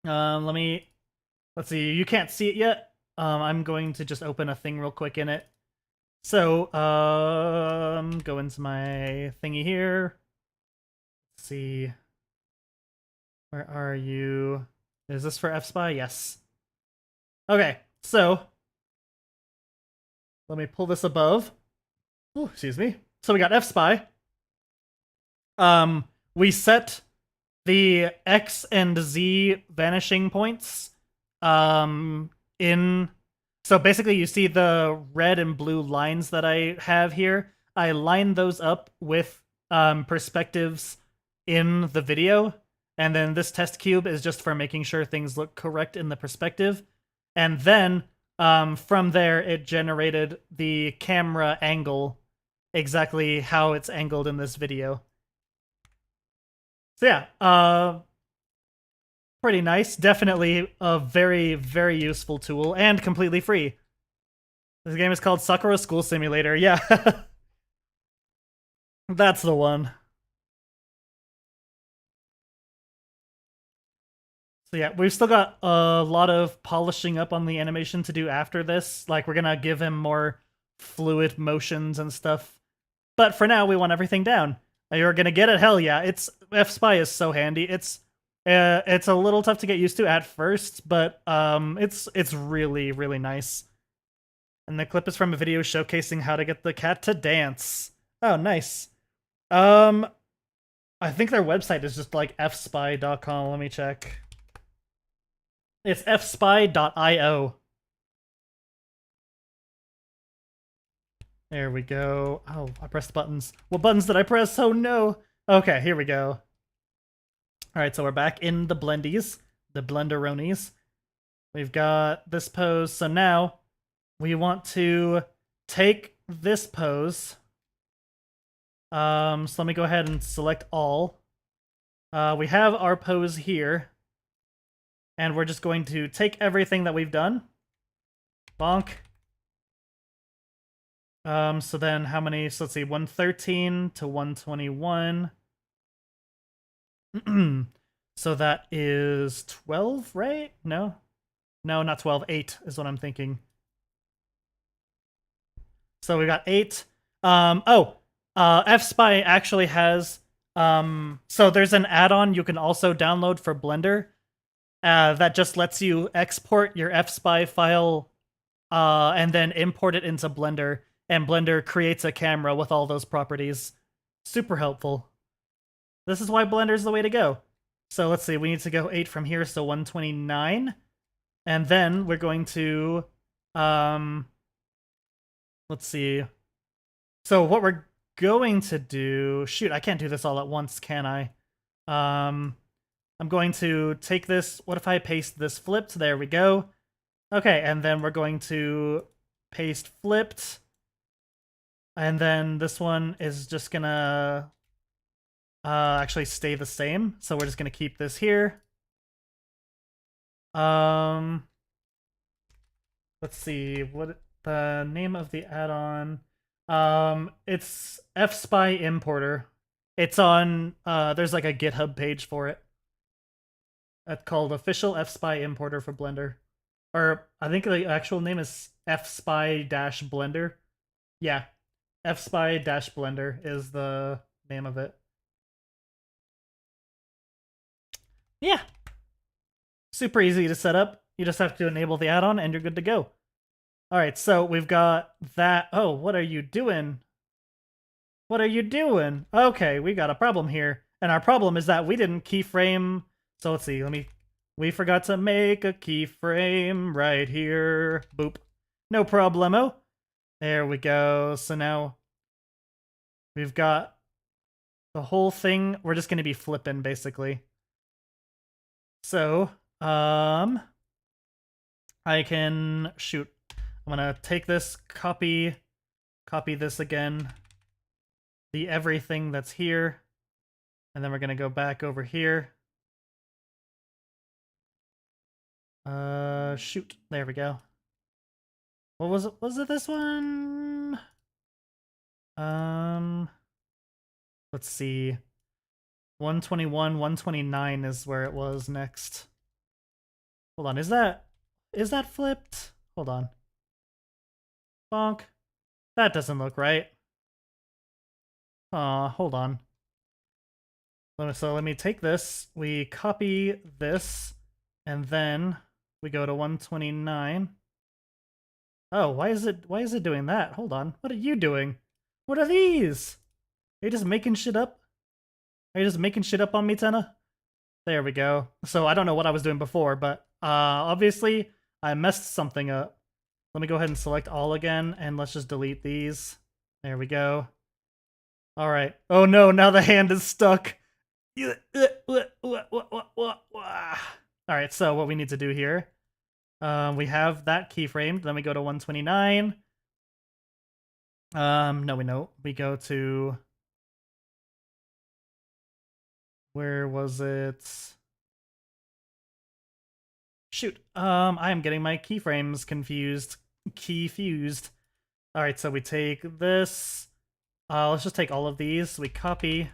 Let's see. You can't see it yet. I'm going to just open a thing real quick in it. So, go into my thingy here. Let's see. Where are you? Is this for FSpy? Yes. Okay, so let me pull this above. Ooh, excuse me. So we got FSpy. We set the X and Z vanishing points in. So basically you see the red and blue lines that I have here. I line those up with perspectives in the video, and then this test cube is just for making sure things look correct in the perspective. And then from there, it generated the camera angle exactly how it's angled in this video. So yeah, pretty nice. Definitely a very, very useful tool and completely free. This game is called Sakura School Simulator. Yeah, that's the one. So yeah, we've still got a lot of polishing up on the animation to do after this. Like, we're gonna give him more fluid motions and stuff. But for now, we want everything down. You're gonna get it? Hell yeah. FSpy is so handy. It's a little tough to get used to at first, but it's really, really nice. And the clip is from a video showcasing how to get the cat to dance. Oh, nice. I think their website is just like fspy.com. Let me check. It's fspy.io. There we go. Oh, I pressed buttons. What buttons did I press? Oh no. Okay, here we go. Alright, so we're back in the blendies. The blenderonies. We've got this pose. So now we want to take this pose. So let me go ahead and select all. We have our pose here. And we're just going to take everything that we've done. Bonk. So then how many? So let's see, 113 to 121. So that is 12, right? No? No, not 12. 8 is what I'm thinking. So we got 8. FSpy actually has... so there's an add-on you can also download for Blender. That just lets you export your FSpy file and then import it into Blender, and Blender creates a camera with all those properties. Super helpful. This is why Blender's the way to go. So let's see, we need to go 8 from here, so 129. And then we're going to, let's see. So what we're going to do, shoot, I can't do this all at once, can I? I'm going to take this, what if I paste this flipped? There we go. Okay, and then we're going to paste flipped. And then this one is just gonna actually stay the same. So we're just gonna keep this here. Let's see, what the name of the add-on. It's FSpy Importer. It's on there's like a GitHub page for it. It's called Official FSpy Importer for Blender. Or I think the actual name is FSpy-Blender. Yeah. FSpy-Blender is the name of it. Yeah. Super easy to set up. You just have to enable the add-on and you're good to go. Alright, so we've got that. Oh, what are you doing? What are you doing? Okay, we got a problem here. And our problem is that we didn't keyframe. So let's see, we forgot to make a keyframe right here. Boop. No problemo. There we go. So now we've got the whole thing. We're just going to be flipping, basically. So, I can, shoot. I'm going to take this, copy this again. The everything that's here. And then we're going to go back over here. Shoot. There we go. What was it? Was it this one? Let's see. 121, 129 is where it was next. Hold on, is that flipped? Hold on. Bonk. That doesn't look right. Hold on. So let me take this, we copy this, and then we go to 129. Oh, why is it doing that? Hold on. What are you doing? What are these? Are you just making shit up? Are you just making shit up on me, Tenna? There we go. So I don't know what I was doing before, but obviously I messed something up. Let me go ahead and select all again, and let's just delete these. There we go. Alright. Oh no, now the hand is stuck. Alright, so what we need to do here. We have that keyframed, then we go to 129. No, we know. We go to... Where was it? Shoot. I am getting my keyframes confused. Key-fused. Alright, so we take this. Let's just take all of these. We copy.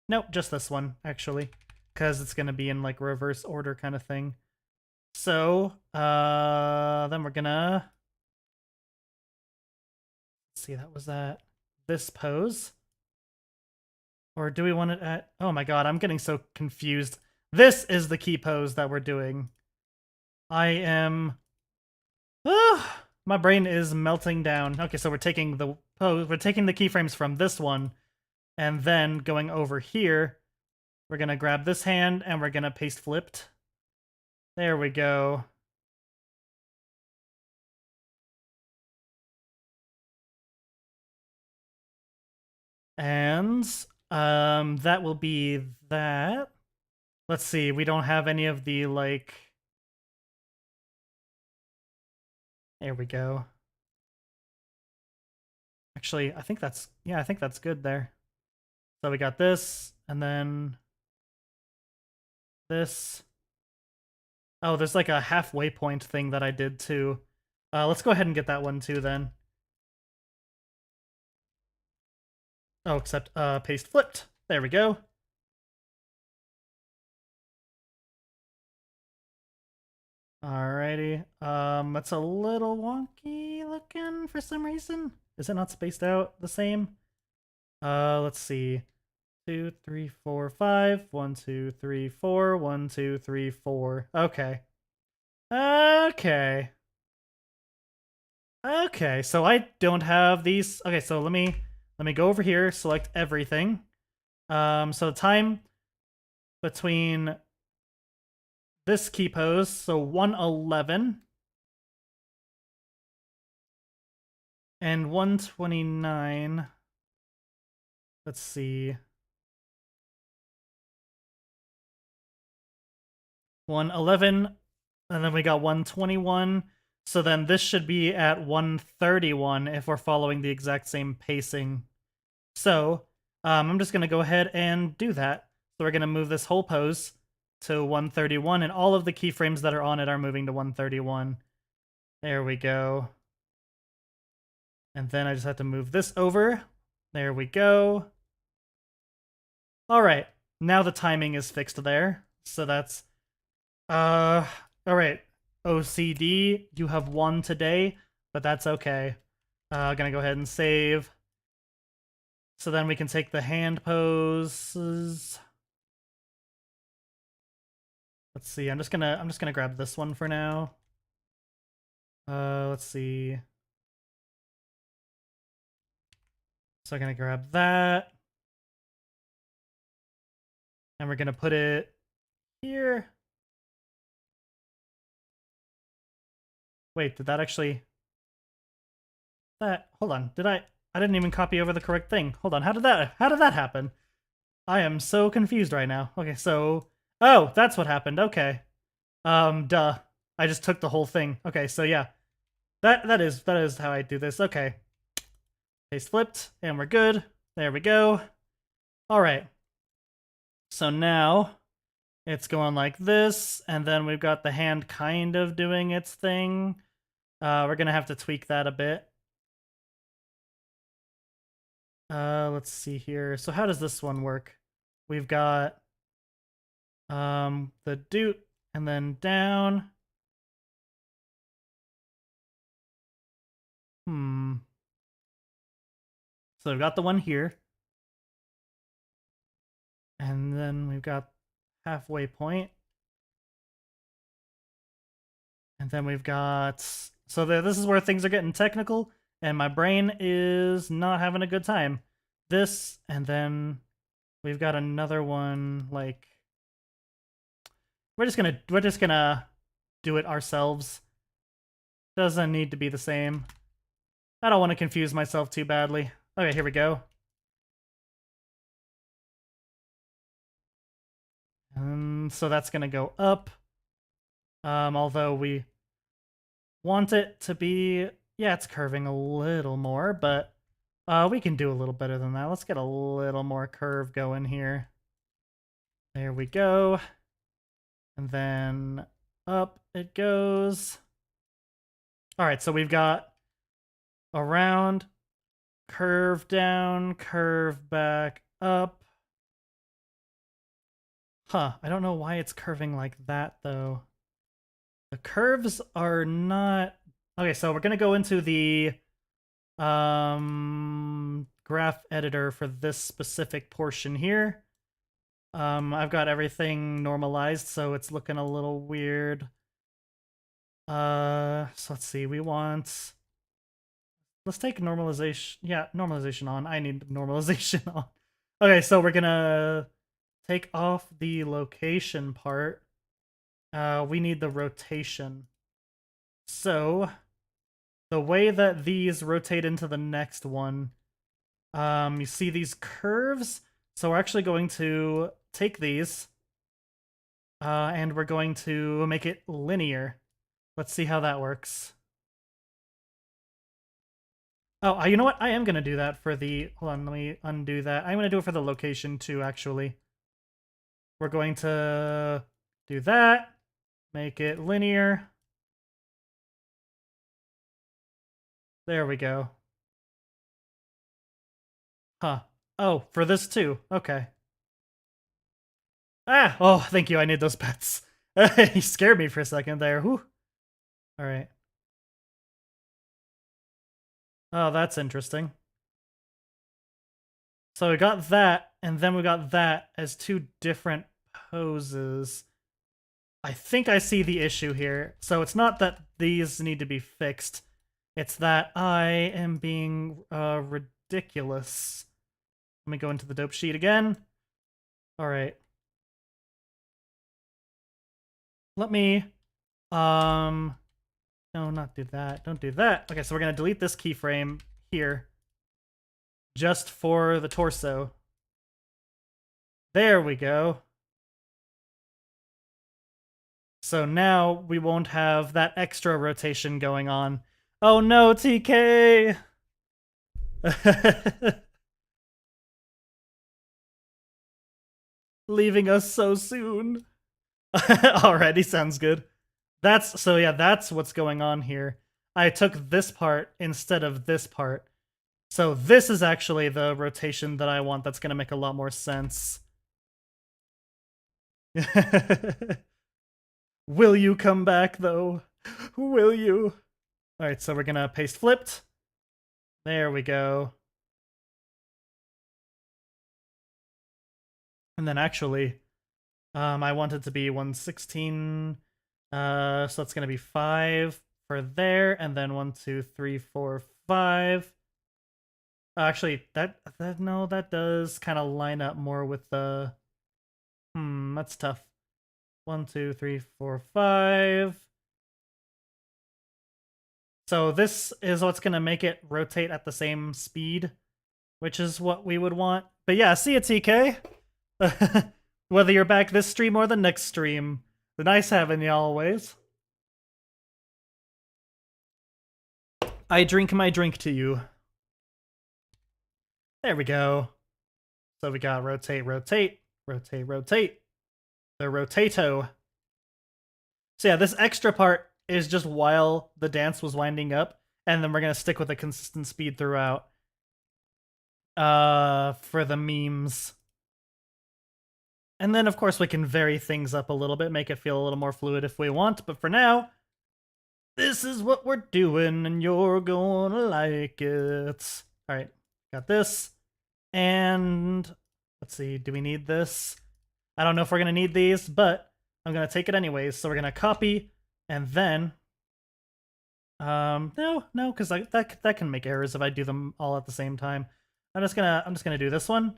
Nope, just this one, actually. Because it's going to be in, like, reverse order kind of thing. So, then we're gonna... Let's see, that was that. This pose. Or do we want it at... Oh my god, I'm getting so confused. This is the key pose that we're doing. I am... my brain is melting down. Okay, so we're taking the pose, we're taking the keyframes from this one, and then going over here, we're gonna grab this hand, and we're gonna paste flipped. There we go. And that will be that. Let's see, we don't have any of the, like... There we go. Actually, I think that's... Yeah, I think that's good there. So we got this, and then... This. Oh, there's like a halfway point thing that I did too. Let's go ahead and get that one too then. Oh, except paste flipped. There we go. Alrighty. It's a little wonky looking for some reason. Is it not spaced out the same? Let's see. 2, 3, 4, 5. 1, 2, 3, 4. 1, 2, 3, 4. Okay. Okay. Okay, so I don't have these. Okay, so let me go over here, select everything. So the between this key pose, so 111 and 129. Let's see. 111, and then we got 121. So then this should be at 131 if we're following the exact same pacing. So I'm just going to go ahead and do that. So we're going to move this whole pose to 131, and all of the keyframes that are on it are moving to 131. There we go. And then I just have to move this over. There we go. All right, now the timing is fixed there. So that's, all right. OCD, you have won today, but that's okay. Gonna go ahead and save. So then we can take the hand poses. Let's see. I'm just gonna grab this one for now. Let's see. So I'm gonna grab that, and we're gonna put it here. Wait, did that actually? Hold on. Did I didn't even copy over the correct thing. Hold on. How did that happen? I am so confused right now. Okay, so oh, that's what happened. Okay. Duh. I just took the whole thing. Okay, so yeah. That is how I do this. Okay. Paste flipped, and we're good. There we go. Alright. So now it's going like this, and then we've got the hand kind of doing its thing. We're gonna have to tweak that a bit. Let's see here. So how does this one work? We've got the doot and then down. So we've got the one here. And then we've got halfway point. And then we've got, so this is where things are getting technical, and my brain is not having a good time. This, and then we've got another one, like, we're just gonna do it ourselves. Doesn't need to be the same. I don't want to confuse myself too badly. Okay, here we go. So that's gonna go up. Although we want it to be, yeah, it's curving a little more, but we can do a little better than that. Let's get a little more curve going here. There we go. And then up it goes. All right, so we've got around, curve down, curve back up. Huh, I don't know why it's curving like that, though. The curves are not... Okay, so we're going to go into the graph editor for this specific portion here. I've got everything normalized, so it's looking a little weird. So let's see, we want... Let's take normalization. Yeah, normalization on. I need normalization on. Okay, so we're gonna take off the location part. We need the rotation. So the way that these rotate into the next one, you see these curves? So we're actually going to take these, and we're going to make it linear. Let's see how that works. Oh, you know what? I am going to do that for the... Hold on, let me undo that. I'm going to do it for the location too, actually. We're going to do that. Make it linear. There we go. Huh. Oh, for this too. Okay. Ah! Oh, thank you. I need those pets. You scared me for a second there. Whew. Alright. Oh, that's interesting. So we got that, and then we got that as two different poses. I think I see the issue here. So it's not that these need to be fixed. It's that I am being ridiculous. Let me go into the dope sheet again. Alright. let me, no, not do that. Don't do that. Okay, so we're gonna delete this keyframe here, just for the torso. There we go. So now we won't have that extra rotation going on. Oh no, TK! Leaving us so soon. Already sounds good. So yeah, that's what's going on here. I took this part instead of this part. So this is actually the rotation that I want. That's gonna make a lot more sense. Will you come back though? Will you? Alright, so we're gonna paste flipped. There we go. And then actually, I want it to be 116. So that's gonna be 5 for there, and then 1, 2, 3, 4, 5. Actually, that no, that does kind of line up more with the. That's tough. 1, 2, 3, 4, 5. So this is what's gonna make it rotate at the same speed, which is what we would want. But yeah, see ya, TK. Whether you're back this stream or the next stream, nice having you always. I drink my drink to you. There we go. So we got rotate, rotate, rotate, rotate. The rotato. So yeah, this extra part is just while the dance was winding up, and then we're gonna stick with a consistent speed throughout. For the memes. And then, of course, we can vary things up a little bit, make it feel a little more fluid if we want. But for now, this is what we're doing, and you're gonna like it. All right, got this. And let's see, do we need this? I don't know if we're gonna need these, but I'm gonna take it anyways. So we're gonna copy, and then, no, because that can make errors if I do them all at the same time. I'm just gonna do this one.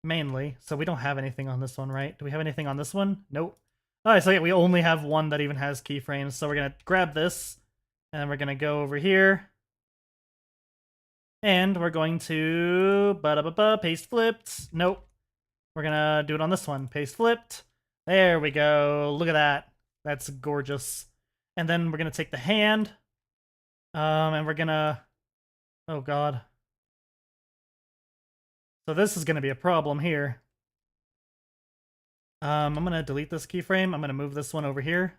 Mainly, so we don't have anything on this one, right? Do we have anything on this one? Nope. Alright, so yeah, we only have one that even has keyframes, so we're gonna grab this, and then we're gonna go over here, and we're going to paste flipped. Nope. We're gonna do it on this one. Paste flipped. There we go. Look at that. That's gorgeous. And then we're gonna take the hand, and we're gonna, oh god. So this is going to be a problem here. I'm going to delete this keyframe. I'm going to move this one over here.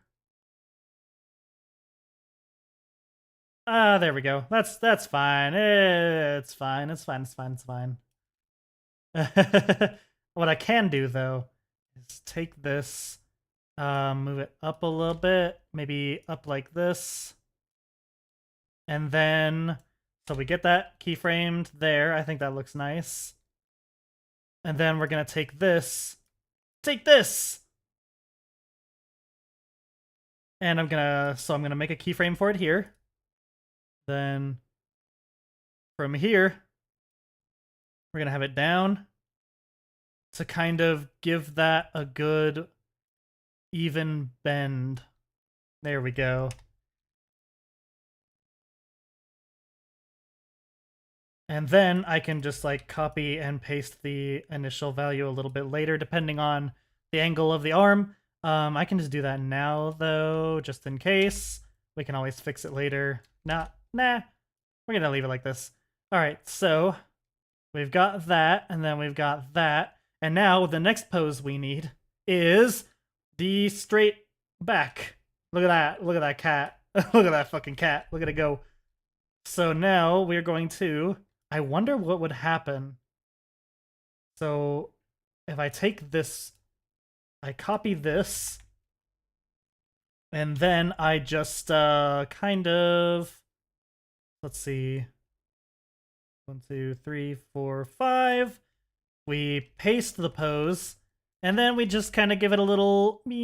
There we go. That's fine. It's fine. It's fine. It's fine. It's fine. What I can do though is take this, move it up a little bit, maybe up like this, and then so we get that keyframed there. I think that looks nice. And then we're gonna take this, and I'm gonna make a keyframe for it here. Then from here, we're gonna have it down to kind of give that a good even bend. There we go. And then I can just like copy and paste the initial value a little bit later, depending on the angle of the arm. I can just do that now though, just in case. We can always fix it later. Nah, we're gonna leave it like this. All right, so we've got that, and then we've got that. And now the next pose we need is the straight back. Look at that, look at that cat. Look at that fucking cat, look at it go. So now we're going to, I wonder what would happen. So if I take this, I copy this, and then I just kind of, let's see, 1, 2, 3, 4, 5. We paste the pose, and then we just kind of give it a little meow.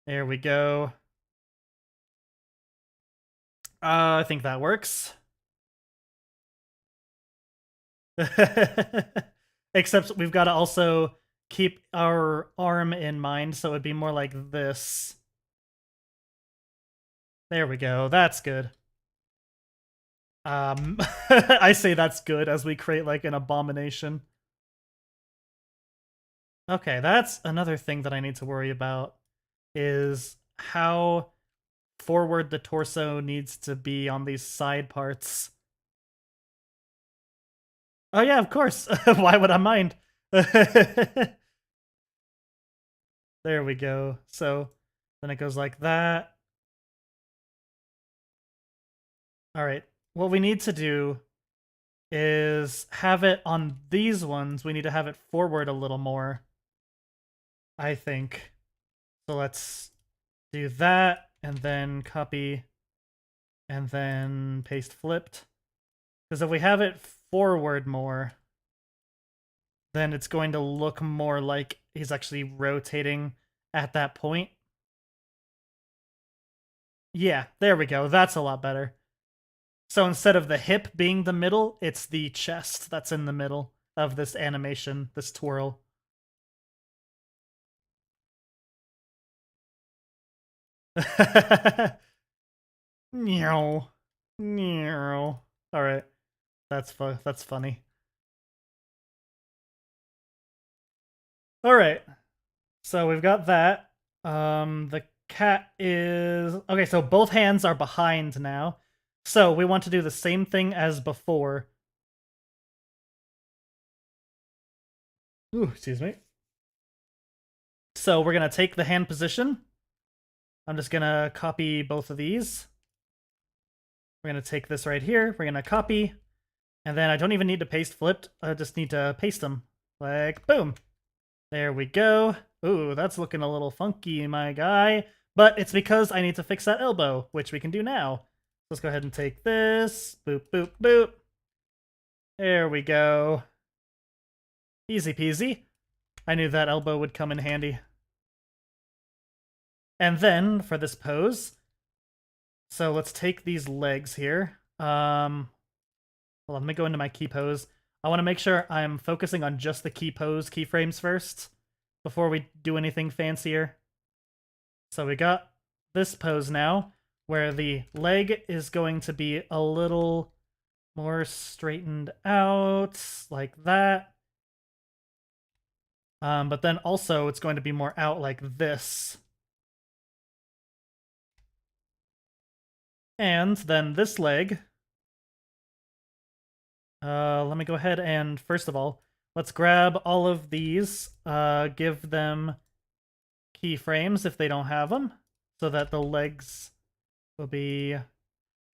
There we go. I think that works. Except we've got to also keep our arm in mind, so it would be more like this. There we go. That's good. I say that's good as we create like an abomination. Okay, that's another thing that I need to worry about is how forward the torso needs to be on these side parts. Oh yeah, of course. Why would I mind? There we go. So then it goes like that. All right. What we need to do is have it on these ones. We need to have it forward a little more, I think. So let's do that and then copy and then paste flipped. Because if we have it forward more, then it's going to look more like he's actually rotating at that point. Yeah, there we go. That's a lot better. So instead of the hip being the middle, it's the chest that's in the middle of this animation, this twirl. Meow. Meow. Alright. That's funny. Alright. So we've got that. The cat is... Okay, so both hands are behind now. So we want to do the same thing as before. Ooh, excuse me. So we're going to take the hand position. I'm just going to copy both of these. We're going to take this right here. We're going to copy. And then I don't even need to paste flipped. I just need to paste them. Like, boom. There we go. Ooh, that's looking a little funky, my guy. But it's because I need to fix that elbow, which we can do now. Let's go ahead and take this. Boop, boop, boop. There we go. Easy peasy. I knew that elbow would come in handy. And then, for this pose, so let's take these legs here. Well, let me go into my key pose. I want to make sure I'm focusing on just the key pose keyframes first before we do anything fancier. So we got this pose now, where the leg is going to be a little more straightened out, like that. But then also it's going to be more out like this. And then this leg... let me go ahead and, first of all, let's grab all of these, give them keyframes if they don't have them, so that the legs will be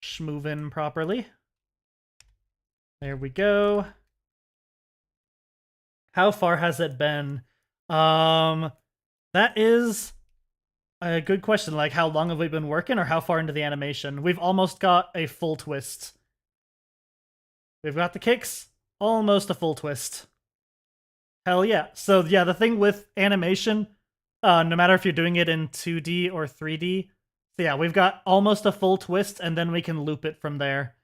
schmovin' properly. There we go. How far has it been? That is a good question. Like, how long have we been working, or how far into the animation? We've almost got a full twist. We've got the kicks, almost a full twist. Hell yeah. So yeah, the thing with animation, no matter if you're doing it in 2D or 3D, so yeah, we've got almost a full twist, and then we can loop it from there.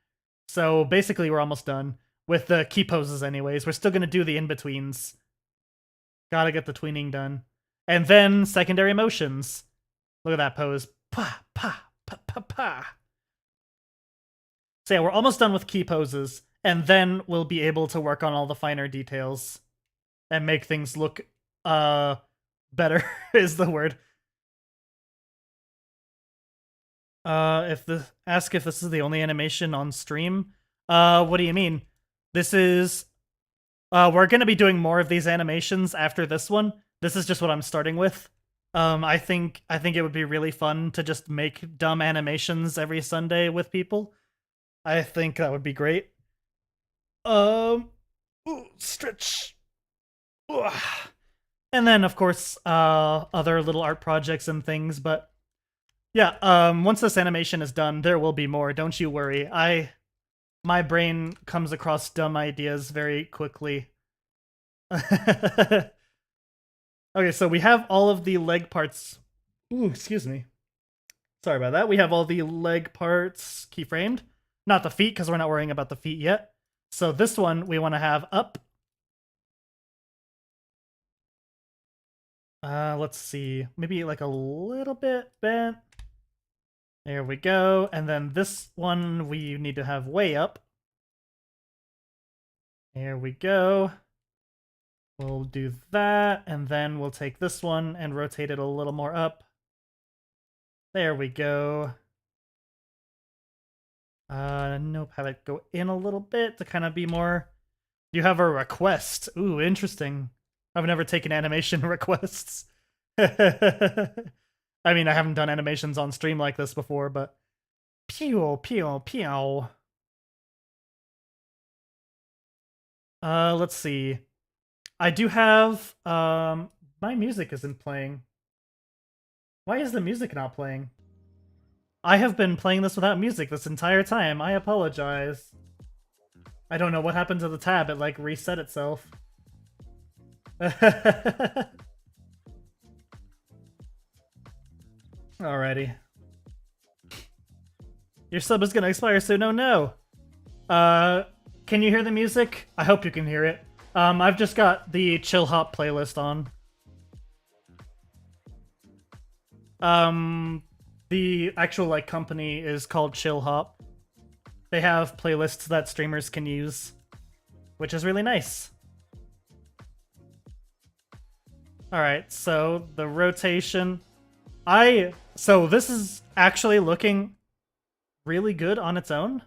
So basically, we're almost done. With the key poses anyways. We're still going to do the in-betweens. Gotta get the tweening done. And then secondary motions. Look at that pose. Pa, pa, pa, pa, pa. So yeah, we're almost done with key poses. And then we'll be able to work on all the finer details. And make things look, better is the word. Ask if this is the only animation on stream. What do you mean? This is... we're going to be doing more of these animations after this one. This is just what I'm starting with. I think it would be really fun to just make dumb animations every Sunday with people. I think that would be great. Ooh, stretch. Ugh. And then, of course, other little art projects and things, but yeah, once this animation is done, there will be more, don't you worry. My brain comes across dumb ideas very quickly. Okay, so we have all of the leg parts. Ooh, excuse me. Sorry about that. We have all the leg parts keyframed. Not the feet, because we're not worrying about the feet yet. So this one we want to have up. Let's see. Maybe like a little bit bent. There we go. And then this one we need to have way up. There we go. We'll do that, and then we'll take this one and rotate it a little more up. There we go. Nope, have it go in a little bit to kind of be more... You have a request. Ooh, interesting. I've never taken animation requests. I mean, I haven't done animations on stream like this before, but... Pew, pew, pew. Let's see. I do have, my music isn't playing. Why is the music not playing? I have been playing this without music this entire time. I apologize. I don't know what happened to the tab. It, like, reset itself. Alrighty. Your sub is gonna expire soon. Oh no! Can you hear the music? I hope you can hear it. I've just got the Chill Hop playlist on. The actual, like, company is called Chill Hop. They have playlists that streamers can use, which is really nice. Alright, so the rotation... So this is actually looking really good on its own.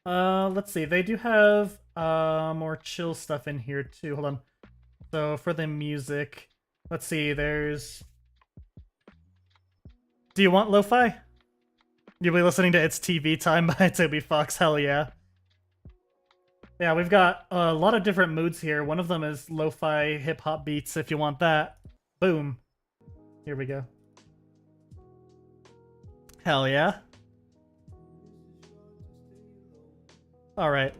Let's see. They do have more chill stuff in here too. Hold on. So for the music, let's see. There's... Do you want lo-fi? You'll be listening to It's TV Time by Toby Fox. Hell yeah. Yeah, we've got a lot of different moods here. One of them is lo-fi hip-hop beats if you want that. Boom. Here we go. Hell yeah. Alright.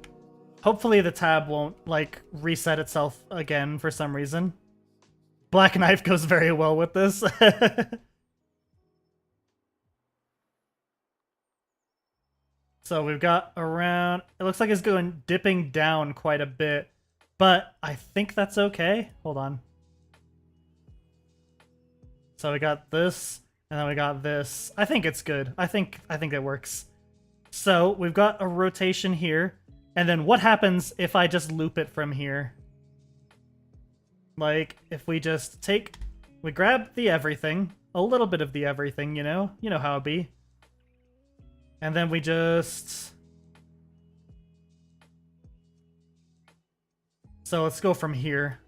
Hopefully the tab won't, like, reset itself again for some reason. Black Knife goes very well with this. So we've got around... It looks like it's dipping down quite a bit. But I think that's okay. Hold on. So we got this, and then we got this. I think it's good. I think it works. So we've got a rotation here, and then what happens if I just loop it from here? Like, if we just we grab the everything, a little bit of the everything, you know how it be. And then we just... So let's go from here.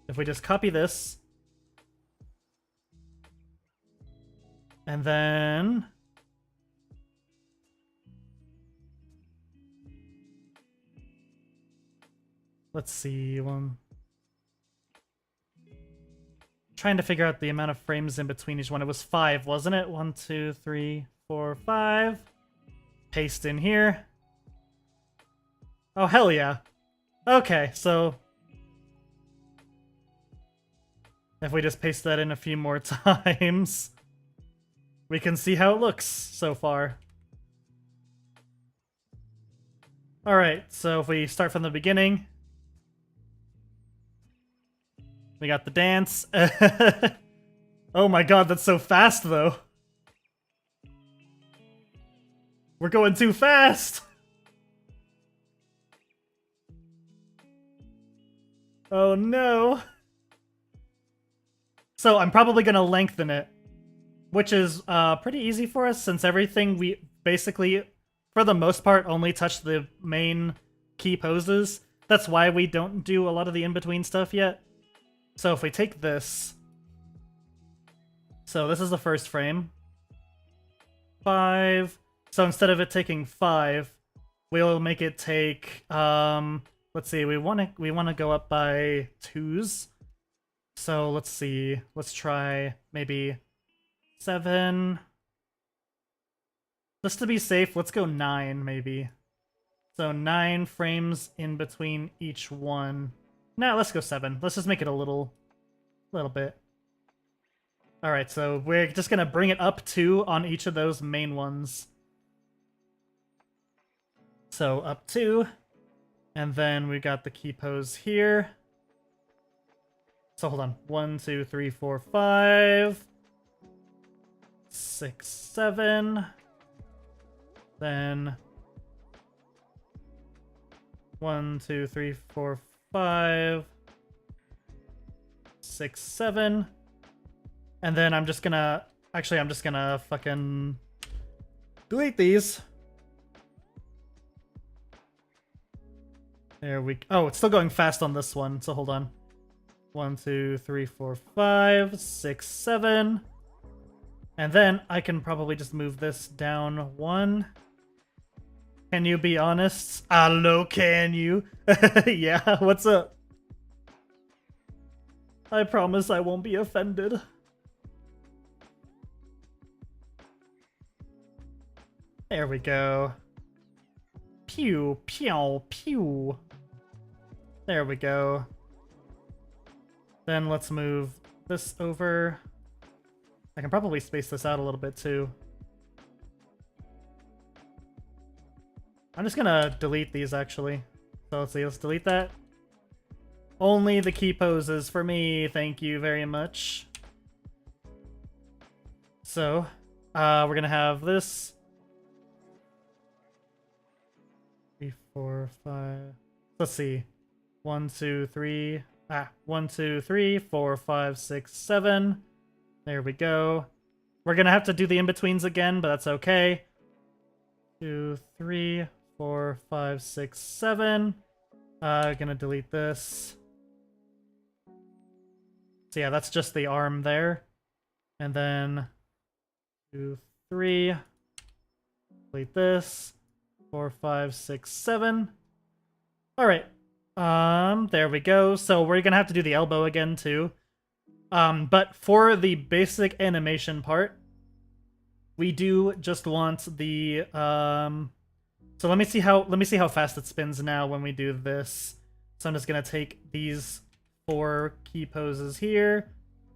If we just copy this, and then... Let's see, trying to figure out the amount of frames in between each one. It was 5, wasn't it? 1, 2, 3, 4, 5. Paste in here. Oh, hell yeah. Okay, so... If we just paste that in a few more times, we can see how it looks so far. Alright, so if we start from the beginning... We got the dance. Oh my god, that's so fast, though. We're going too fast! Oh no. So I'm probably gonna lengthen it, which is pretty easy for us since everything we basically, for the most part, only touch the main key poses. That's why we don't do a lot of the in-between stuff yet. So if we take this... So this is the first frame. 5. So instead of it taking 5, we'll make it take... let's see, we want to go up by 2s. So let's see. Let's try maybe 7. Just to be safe, let's go 9 maybe. So 9 frames in between each one. No, let's go 7. Let's just make it a little bit. Alright, so we're just gonna bring it up 2 on each of those main ones. So up 2. And then we got the key pose here. So hold on. 1, 2, 3, 4, 5, 6, 7. Then 1, 2, 3, 4, 5, 6, 7. And then I'm just gonna... Actually, I'm just gonna fucking delete these. There we... Oh, it's still going fast on this one, so hold on. 1, 2, 3, 4, 5, 6, 7. And then I can probably just move this down 1. Can you be honest? Hello, can you? Yeah, what's up? I promise I won't be offended. There we go. Pew, pew, pew. There we go. Then let's move this over. I can probably space this out a little bit too. I'm just gonna delete these actually. So let's see, let's delete that. Only the key poses for me, thank you very much. So, we're gonna have this. 3, 4, 5. Let's see. 1, 2, 3. 1, 2, 3, 4, 5, 6, 7. There we go. We're gonna have to do the in-betweens again, but that's okay. 2, 3, 4, 5, 6, 7. Gonna delete this. So yeah, that's just the arm there. And then 2, 3. Delete this. 4, 5, 6, 7. Alright. There we go. So we're gonna have to do the elbow again too. But for the basic animation part, we do just want the so let me see how fast it spins now when we do this. So I'm just gonna take these 4 key poses here.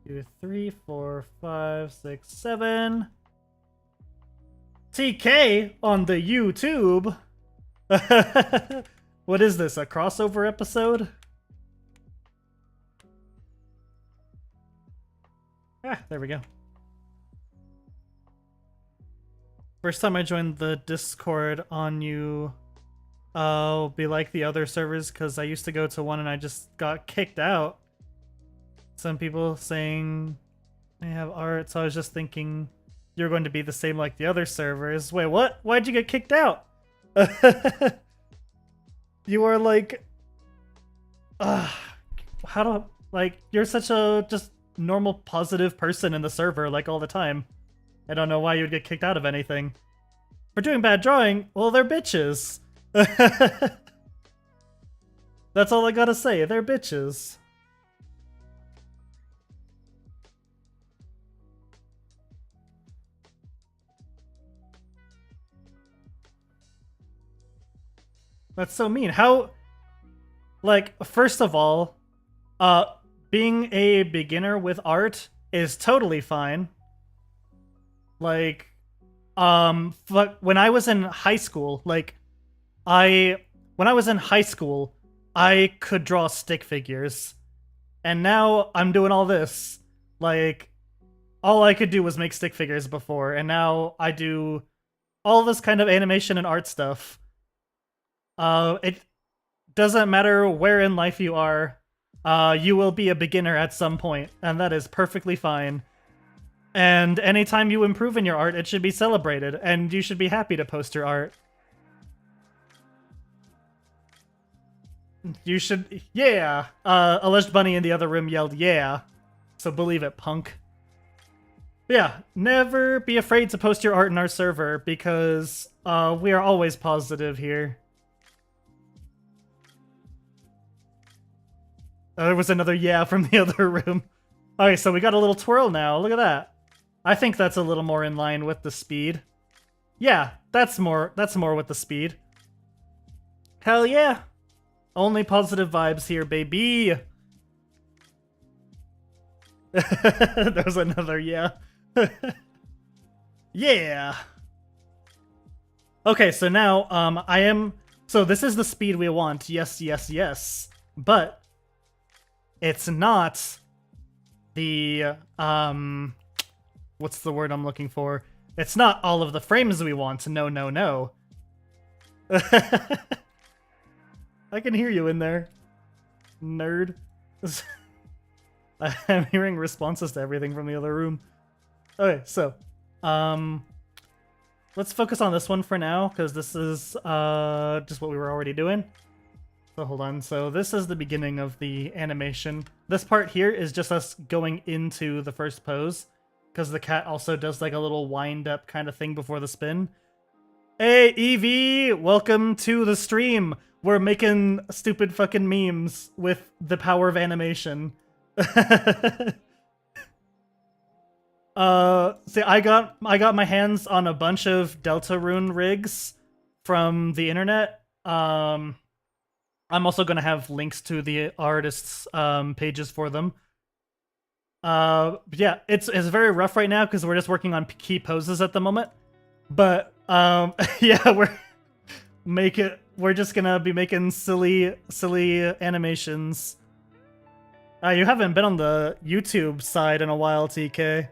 2, 3, 4, 5, 6, 7. TK on the YouTube. What is this, a crossover episode? There we go. First time I joined the Discord on you, I'll be like the other servers because I used to go to one and I just got kicked out. Some people saying they have art, so I was just thinking you're going to be the same like the other servers. Wait, what? Why'd you get kicked out? You are like... how do I... Like, you're such a just normal positive person in the server like all the time. I don't know why you would get kicked out of anything. For doing bad drawing, well, they're bitches. That's all I gotta say, they're bitches. That's so mean. How... Like, first of all, being a beginner with art is totally fine. Like, when I was in high school, when I was in high school, I could draw stick figures. And now I'm doing all this. Like, all I could do was make stick figures before, and now I do all this kind of animation and art stuff. It doesn't matter where in life you are, you will be a beginner at some point, and that is perfectly fine. And anytime you improve in your art, it should be celebrated, and you should be happy to post your art. You should... Yeah! Alleged Bunny in the other room yelled, yeah. So believe it, punk. But yeah, never be afraid to post your art in our server, because we are always positive here. There was another yeah from the other room. Okay, so we got a little twirl now. Look at that. I think that's a little more in line with the speed. Yeah, that's more with the speed. Hell yeah. Only positive vibes here, baby. There's another yeah. Yeah. Okay, so now so this is the speed we want. Yes, yes, yes. But it's not the what's the word I'm looking for? It's not all of the frames we want. No, no, no. I can hear you in there, nerd. I'm hearing responses to everything from the other room. Okay, so, let's focus on this one for now, because this is just what we were already doing. So hold on, so this is the beginning of the animation. This part here is just us going into the first pose, because the cat also does like a little wind-up kind of thing before the spin. Hey, Evie! Welcome to the stream! We're making stupid fucking memes with the power of animation. See, I got my hands on a bunch of Deltarune rigs from the internet. I'm also gonna have links to the artists' pages for them. Yeah, it's very rough right now because we're just working on key poses at the moment. But yeah, we're just gonna be making silly animations. You haven't been on the YouTube side in a while, TK.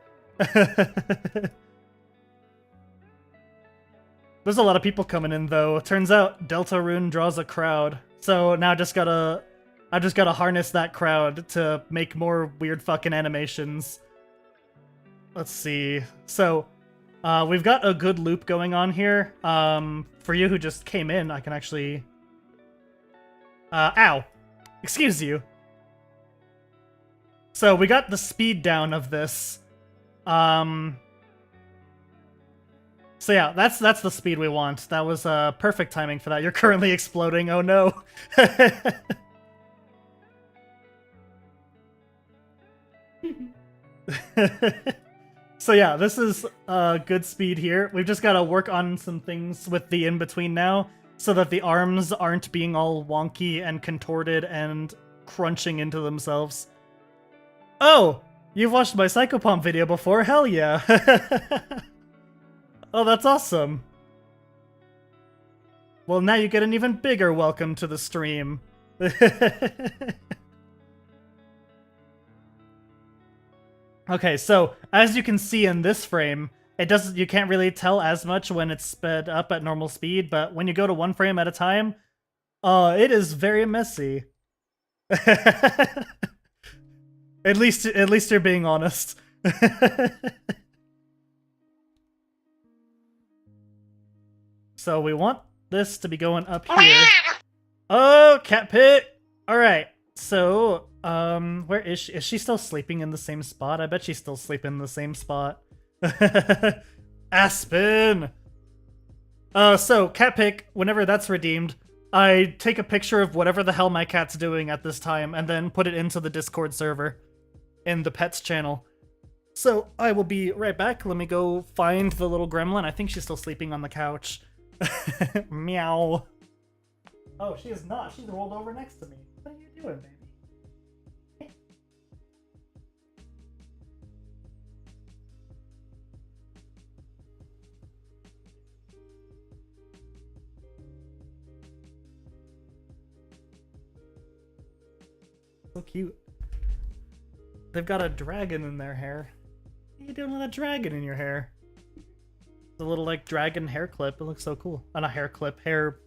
There's a lot of people coming in though. Turns out Deltarune draws a crowd. So now I just gotta harness that crowd to make more weird fucking animations. Let's see. So we've got a good loop going on here. For you who just came in, I can actually ow. Excuse you. So we got the speed down of this. So yeah, that's the speed we want. That was perfect timing for that. You're currently exploding. Oh no. So yeah, this is good speed here. We've just got to work on some things with the in-between now so that the arms aren't being all wonky and contorted and crunching into themselves. Oh, you've watched my Psychopomp video before? Hell yeah. Oh, that's awesome. Well, now you get an even bigger welcome to the stream. Okay, so as you can see in this frame, you can't really tell as much when it's sped up at normal speed, but when you go to one frame at a time, it is very messy. At least you're being honest. So we want this to be going up here. Oh, cat pit! Alright, so, where is she? Is she still sleeping in the same spot? I bet she's still sleeping in the same spot. Aspen! So, cat pick, whenever that's redeemed, I take a picture of whatever the hell my cat's doing at this time, and then put it into the Discord server in the pets channel. So, I will be right back. Let me go find the little gremlin. I think she's still sleeping on the couch. Meow. Oh, she is not. She's rolled over next to me. What are you doing, baby? So cute. They've got a dragon in their hair. What are you doing with a dragon in your hair? The little like dragon hair clip. It looks so cool. Not a hair clip, hair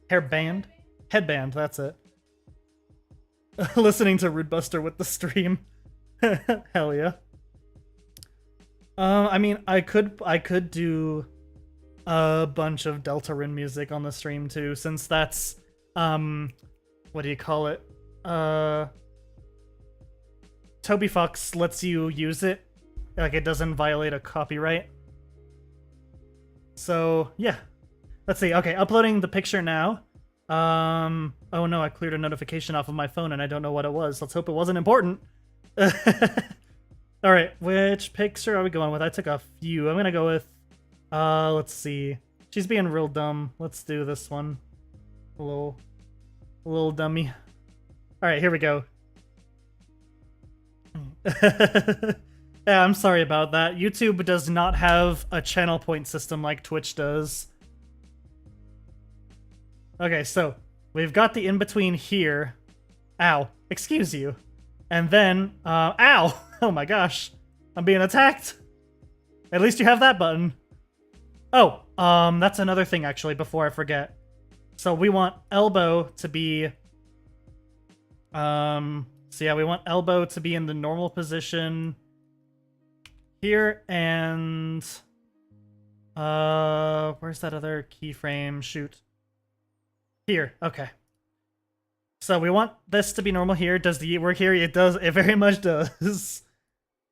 band, headband. That's it. Listening to Rude Buster with the stream. Hell yeah. I mean, I could do a bunch of Deltarune music on the stream too, since that's what do you call it? Toby Fox lets you use it, like it doesn't violate a copyright. So, yeah. Let's see. Okay, uploading the picture now. Oh no, I cleared a notification off of my phone and I don't know what it was. Let's hope it wasn't important. Alright, which picture are we going with? I took a few. I'm gonna go with, let's see. She's being real dumb. Let's do this one. A little dummy. Alright, here we go. Yeah, I'm sorry about that. YouTube does not have a channel point system like Twitch does. Okay, so we've got the in-between here. Ow. Excuse you. And then, ow! Oh my gosh. I'm being attacked. At least you have that button. Oh, that's another thing actually before I forget. So we want elbow to be so yeah, we want elbow to be in the normal position here, and where's that other keyframe? Shoot. Here. Okay. So we want this to be normal here. Does the work here? It does. It very much does.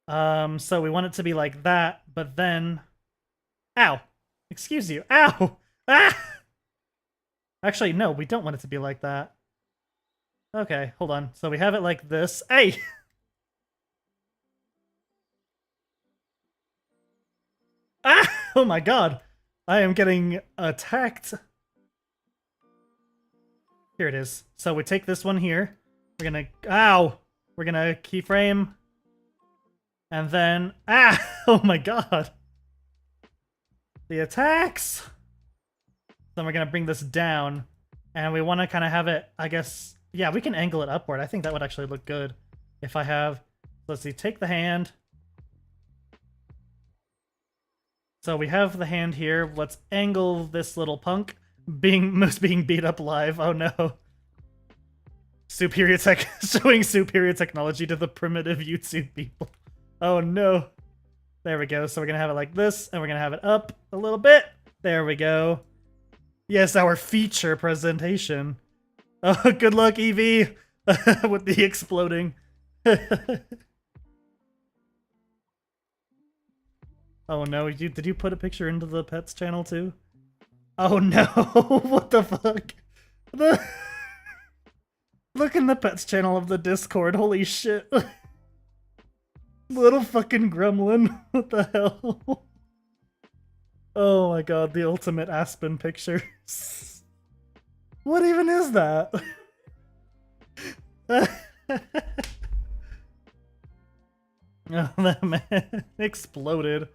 So we want it to be like that, but then ow. Excuse you. Ow. Ah! Actually, no, we don't want it to be like that. Okay, hold on. So we have it like this. Hey! Ah! Oh my god. I am getting attacked. Here it is. So we take this one here. We're gonna... Ow! We're gonna keyframe. And then... Ah! Oh my god. The attacks! Then we're gonna bring this down. And we want to kind of have it, I guess... Yeah, we can angle it upward. I think that would actually look good. If I have... Let's see, take the hand. So we have the hand here. Let's angle this little punk. Moose being beat up live. Oh no. Showing superior technology to the primitive YouTube people. Oh no. There we go. So we're gonna have it like this, and we're gonna have it up a little bit. There we go. Yes, our feature presentation. Oh, good luck, Evie, with the exploding. Oh no, did you put a picture into the pets channel too? Oh no, what the fuck? Look in the pets channel of the Discord, holy shit. Little fucking gremlin, what the hell? Oh my god, the ultimate Aspen pictures. What even is that? Oh, that man exploded.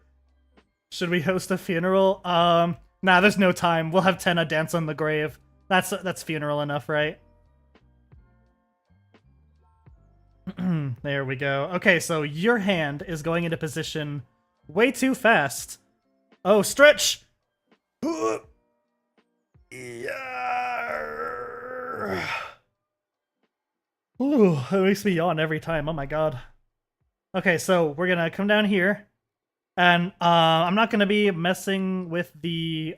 Should we host a funeral? Nah, there's no time. We'll have Tenna dance on the grave. That's funeral enough, right? There we go. Okay, so your hand is going into position way too fast. Oh, stretch! Yeah. Ooh, it makes me yawn every time. Oh my god. Okay, so we're gonna come down here. And I'm not gonna be messing with the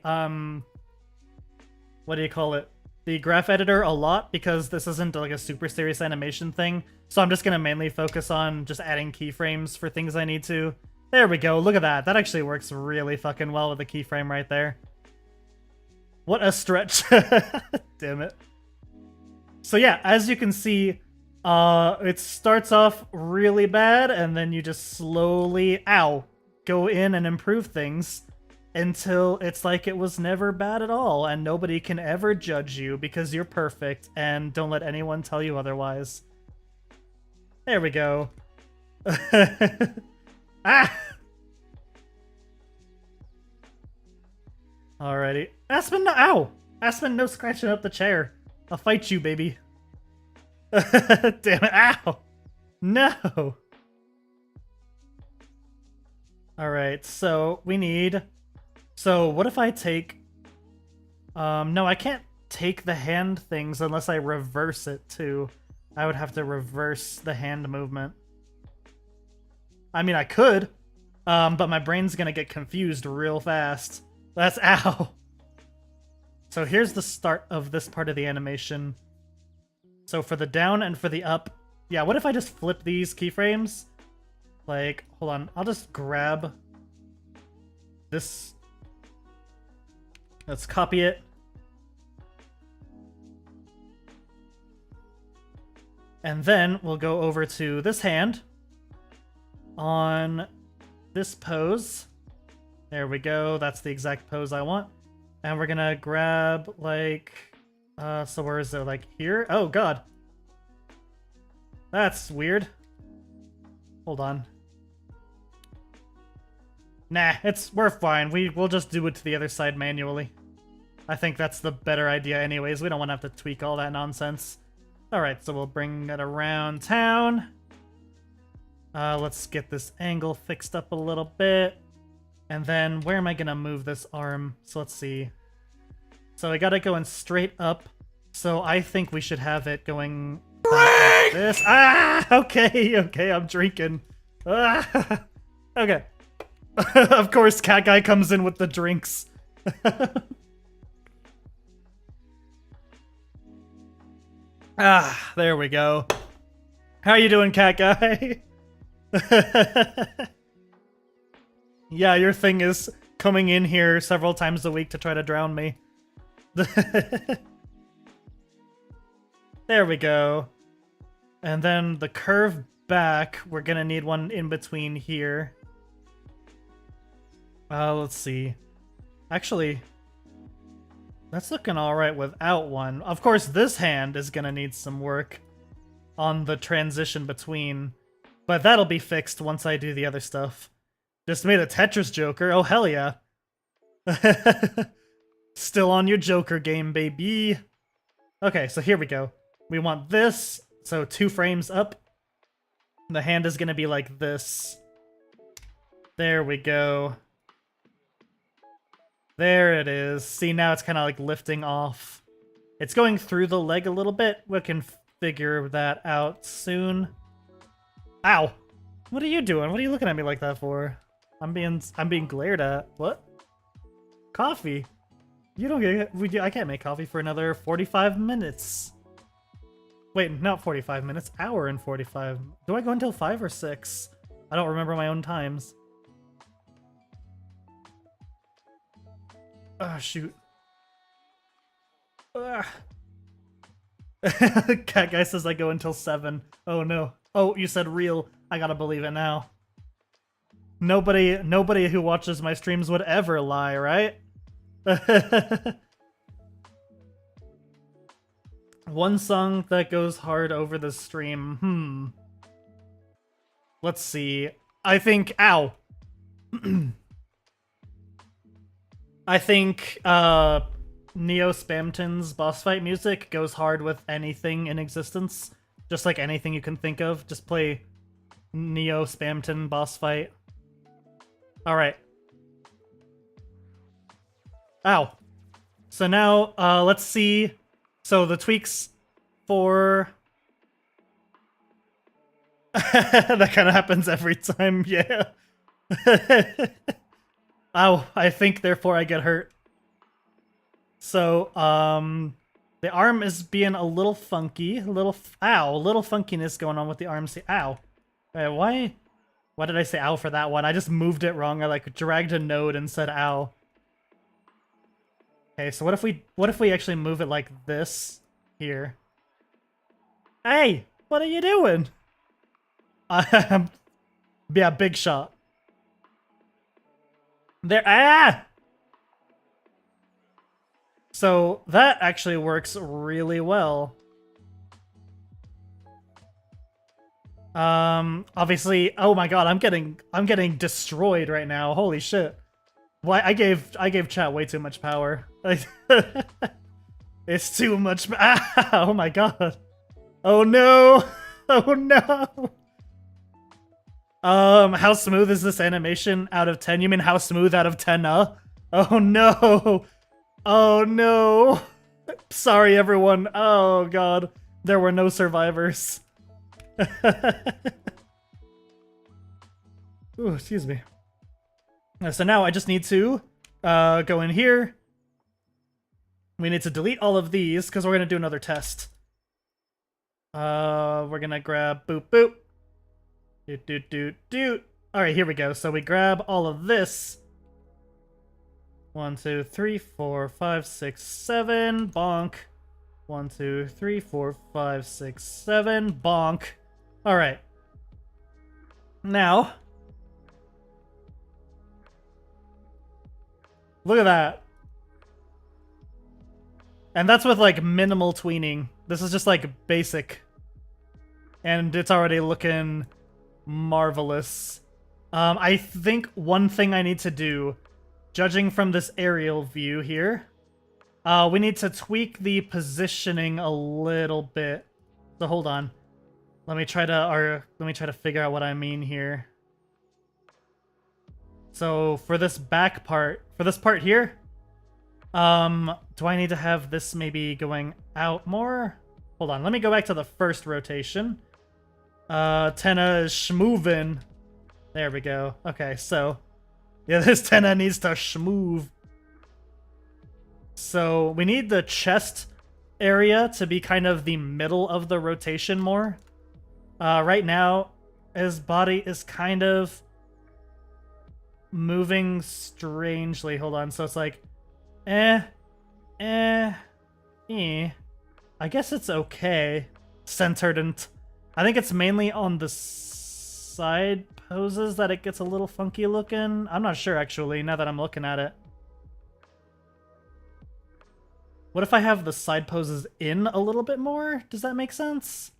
what do you call it? The graph editor a lot, because this isn't like a super serious animation thing. So I'm just gonna mainly focus on just adding keyframes for things I need to. There we go, look at that. That actually works really fucking well with the keyframe right there. What a stretch. Damn it. So yeah, as you can see, it starts off really bad, and then you just slowly, go in and improve things until it's like it was never bad at all, and nobody can ever judge you because you're perfect, and don't let anyone tell you otherwise. There we go. Ah! Alrighty. Aspen, no, ow! Aspen, no scratching up the chair. I'll fight you, baby. Damn it, ow! No! Alright, so we need... So what if I take... no, I can't take the hand things unless I reverse it too. I would have to reverse the hand movement. I mean, I could, but my brain's gonna get confused real fast. That's ow! So here's the start of this part of the animation. So for the down and for the up... Yeah, what if I just flip these keyframes? Like, hold on, I'll just grab this. Let's copy it. And then we'll go over to this hand on this pose. There we go, that's the exact pose I want. And we're gonna grab, like, so where is it, like here? Oh god. That's weird. Hold on. Nah, we're fine. We'll just do it to the other side manually. I think that's the better idea anyways. We don't want to have to tweak all that nonsense. Alright, so we'll bring it around town. Let's get this angle fixed up a little bit. And then where am I gonna move this arm? So let's see. So I got it going straight up. So I think we should have it going like this. Ah, okay, okay, I'm drinking. Ah, okay. Of course, Cat Guy comes in with the drinks. Ah, there we go. How you doing, Cat Guy? Yeah, your thing is coming in here several times a week to try to drown me. There we go. And then the curve back, we're gonna need one in between here. Let's see. Actually, that's looking alright without one. Of course, this hand is gonna need some work on the transition between, but that'll be fixed once I do the other stuff. Just made a Tetris Joker. Oh, hell yeah. Still on your Joker game, baby. Okay, so here we go. We want this, so 2 frames up. The hand is gonna be like this. There we go. There it is. See, now it's kind of like lifting off. It's going through the leg a little bit. We can figure that out soon. Ow! What are you doing? What are you looking at me like that for? I'm being glared at. What? Coffee? You don't get. I can't make coffee for another 45 minutes. Wait, not 45 minutes. Hour and 45. Do I go until 5 or 6? I don't remember my own times. Ah, shoot. Ah. Cat Guy says I go until 7. Oh no. Oh, you said real. I gotta believe it now. Nobody who watches my streams would ever lie, right? One song that goes hard over the stream. Let's see. I think... Ow! I think, Neo Spamton's boss fight music goes hard with anything in existence. Just like anything you can think of. Just play Neo Spamton boss fight. Alright. Ow. So now, let's see. So the tweaks for... That kind of happens every time, yeah. Ow, I think therefore I get hurt. So, the arm is being a little funky. A little funkiness going on with the arm. See, ow. Why did I say ow for that one? I just moved it wrong. I like dragged a node and said ow. Okay, so what if we actually move it like this here? Hey, what are you doing? Yeah, big shot. There, ah! So that actually works really well. Obviously, oh my god, I'm getting destroyed right now. Holy shit. Why I gave chat way too much power. It's too much. Ah, oh my god. Oh no. Oh no. How smooth is this animation out of 10? You mean how smooth out of 10, Oh no. Oh no. Sorry everyone. Oh god. There were no survivors. Ooh, excuse me. So now I just need to go in here. We need to delete all of these because we're going to do another test. We're going to grab boop boop. Doot doot doot doot. Alright, here we go. So we grab all of this. 1, 2, 3, 4, 5, 6, 7. Bonk. 1, 2, 3, 4, 5, 6, 7. Bonk. Alright. Now. Look at that. And that's with like minimal tweening. This is just like basic. And it's already looking marvelous. I think one thing I need to do, judging from this aerial view here, we need to tweak the positioning a little bit. So hold on. Let me try to figure out what I mean here. So for this part here, do I need to have this maybe going out more? Hold on, let me go back to the first rotation. Tenna is schmoovin'. There we go. Okay, so yeah, this Tenna needs to schmoove. So we need the chest area to be kind of the middle of the rotation more. Right now, his body is kind of moving strangely. Hold on, so it's like, eh. I guess it's okay. Centered and I think it's mainly on the side poses that it gets a little funky looking. I'm not sure actually, now that I'm looking at it. What if I have the side poses in a little bit more? Does that make sense?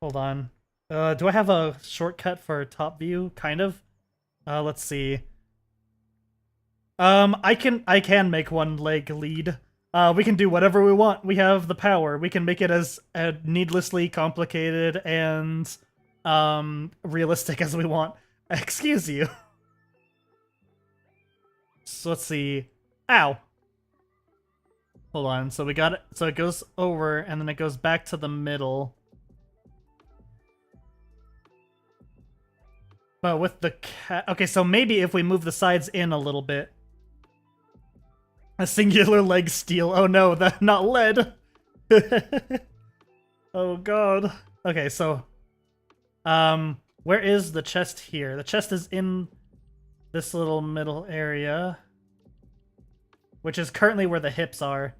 Hold on. Do I have a shortcut for top view? Kind of. Let's see. I can make one leg lead. We can do whatever we want. We have the power. We can make it as needlessly complicated and realistic as we want. Excuse you. So let's see. Ow. Hold on. So we got it. So it goes over and then it goes back to the middle. But with the cat... Okay, so maybe if we move the sides in a little bit. A singular leg steel. Oh no, that's not lead. Oh god. Okay, so... where is the chest here? The chest is in this little middle area. Which is currently where the hips are.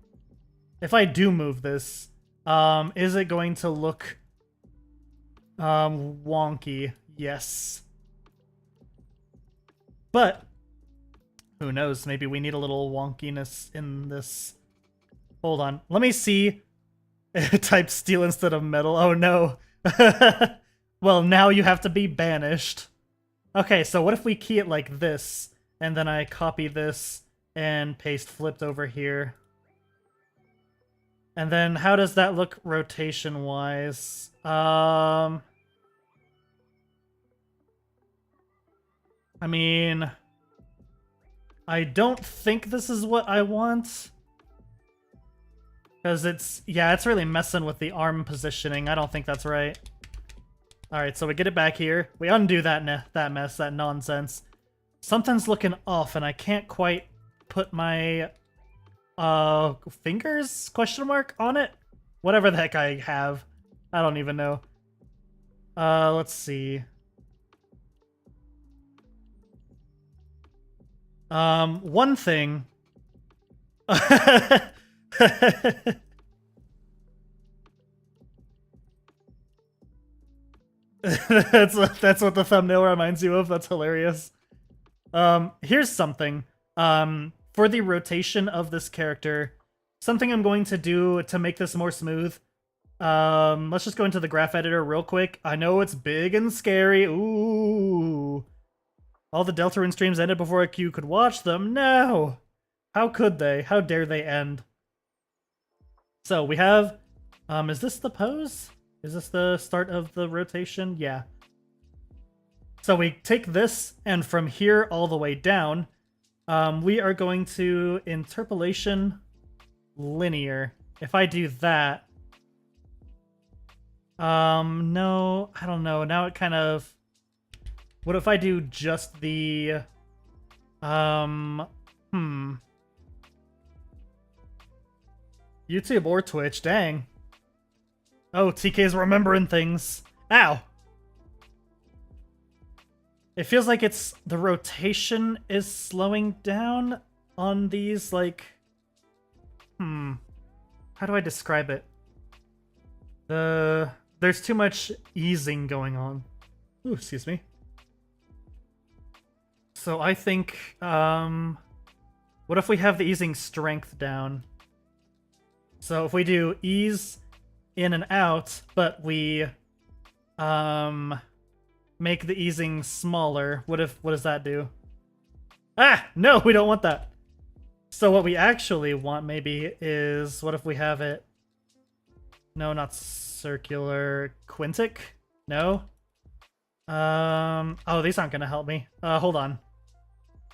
If I do move this, is it going to look... wonky? Yes. But, who knows, maybe we need a little wonkiness in this. Hold on, let me see. Type steel instead of metal, oh no. Well, now you have to be banished. Okay, so what if we key it like this, and then I copy this and paste flipped over here. And then how does that look rotation-wise? I mean, I don't think this is what I want. Because it's really messing with the arm positioning. I don't think that's right. Alright, so we get it back here. We undo that mess, that nonsense. Something's looking off and I can't quite put my fingers, question mark, on it? Whatever the heck I have. I don't even know. Let's see. One thing. That's what the thumbnail reminds you of. That's hilarious. Here's something. For the rotation of this character, something I'm going to do to make this more smooth. Let's just go into the graph editor real quick. I know it's big and scary. Ooh. All the Deltarune streams ended before you could watch them? No! How could they? How dare they end? So we have... is this the pose? Is this the start of the rotation? Yeah. So we take this, and from here all the way down, we are going to interpolation linear. If I do that... no, I don't know. Now it kind of... What if I do just the... YouTube or Twitch, dang. Oh, TK's remembering things. Ow! It feels like it's... The rotation is slowing down on these, like... How do I describe it? There's too much easing going on. Ooh, excuse me. So I think, what if we have the easing strength down? So if we do ease in and out, but we, make the easing smaller, what does that do? Ah! No, we don't want that! So what we actually want, maybe, is, what if we have it, No, not circular. Quintic? No. Oh, these aren't gonna help me. Hold on.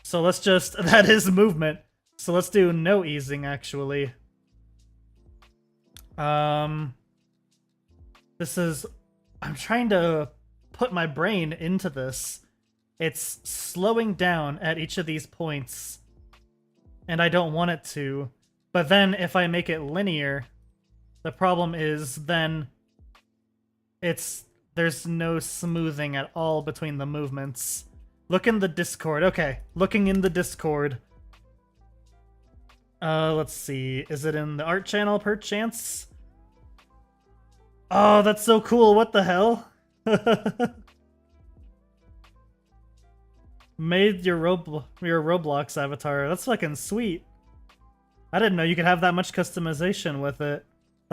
So let's just, that is movement. So let's do no easing, actually. This is, I'm trying to put my brain into this. It's slowing down at each of these points, and I don't want it to. But then if I make it linear, the problem is then there's no smoothing at all between the movements. Look in the Discord. Okay, looking in the Discord. Let's see. Is it in the art channel, perchance? Oh, that's so cool. What the hell? Made your Roblox avatar. That's fucking sweet. I didn't know you could have that much customization with it.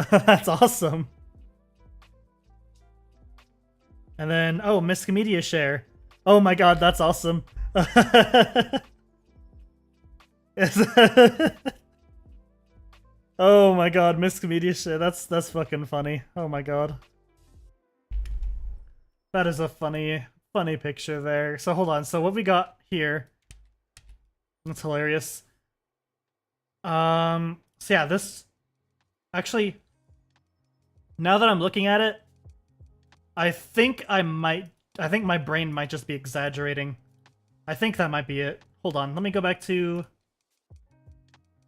That's awesome. And then, oh, Misc Media Share. Oh my god, that's awesome. Oh my god, Misc Media Share. That's fucking funny. Oh my god. That is a funny picture there. So hold on. So what we got here? That's hilarious. So yeah, this actually, now that I'm looking at it, I think my brain might just be exaggerating. I think that might be it. Hold on, let me go back to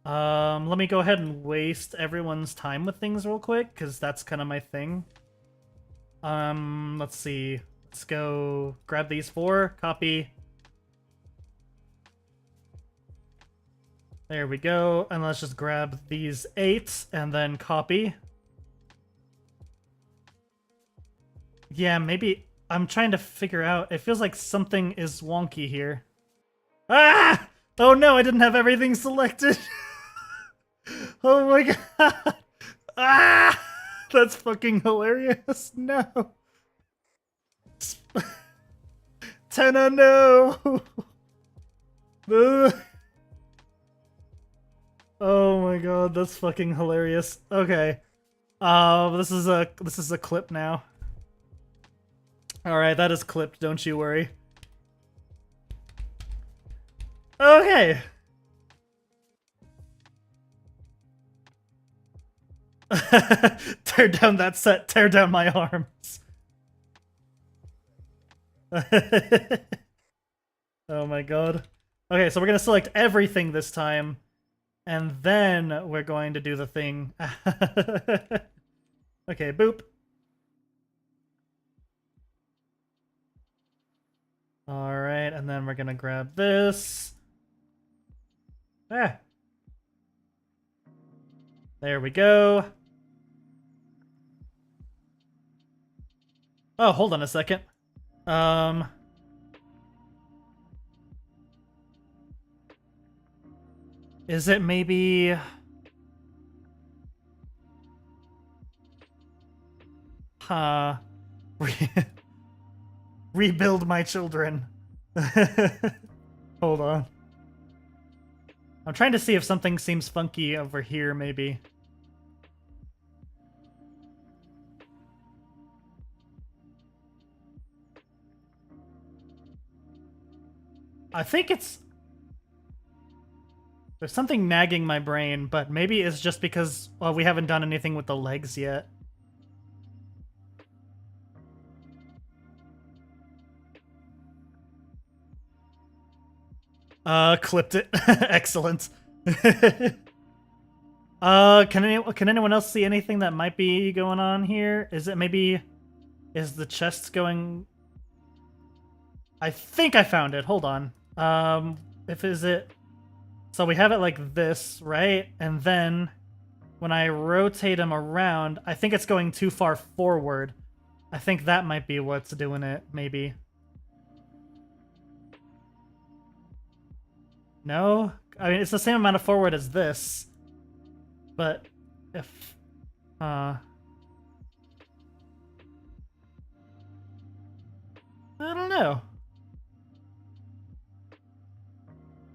let me go ahead and waste everyone's time with things real quick, because that's kind of my thing. Let's see. Let's go grab these 4, copy. There we go, and let's just grab these 8 and then copy. Yeah, maybe I'm trying to figure out. It feels like something is wonky here. Ah! Oh no, I didn't have everything selected. Oh my god. Ah! That's fucking hilarious. No. Tenna, no. Oh my god, that's fucking hilarious. Okay. This is a clip now. Alright, that is clipped, don't you worry. Okay. Tear down that set, tear down my arms. Oh my god. Okay, so we're gonna select everything this time, and then we're going to do the thing. Okay, boop. Alright, and then we're gonna grab this. Ah. There we go. Oh, hold on a second. Is it maybe... Huh. Rebuild my children. Hold on. I'm trying to see if something seems funky over here, maybe. I think it's... There's something nagging my brain, but maybe it's just because, well, we haven't done anything with the legs yet. Clipped it. Excellent. Can anyone else see anything that might be going on here? Is it maybe... Is the chest going... I think I found it. Hold on. Is it... So we have it like this, right? And then when I rotate him around, I think it's going too far forward. I think that might be what's doing it, maybe. No? I mean, it's the same amount of forward as this. But if... I don't know.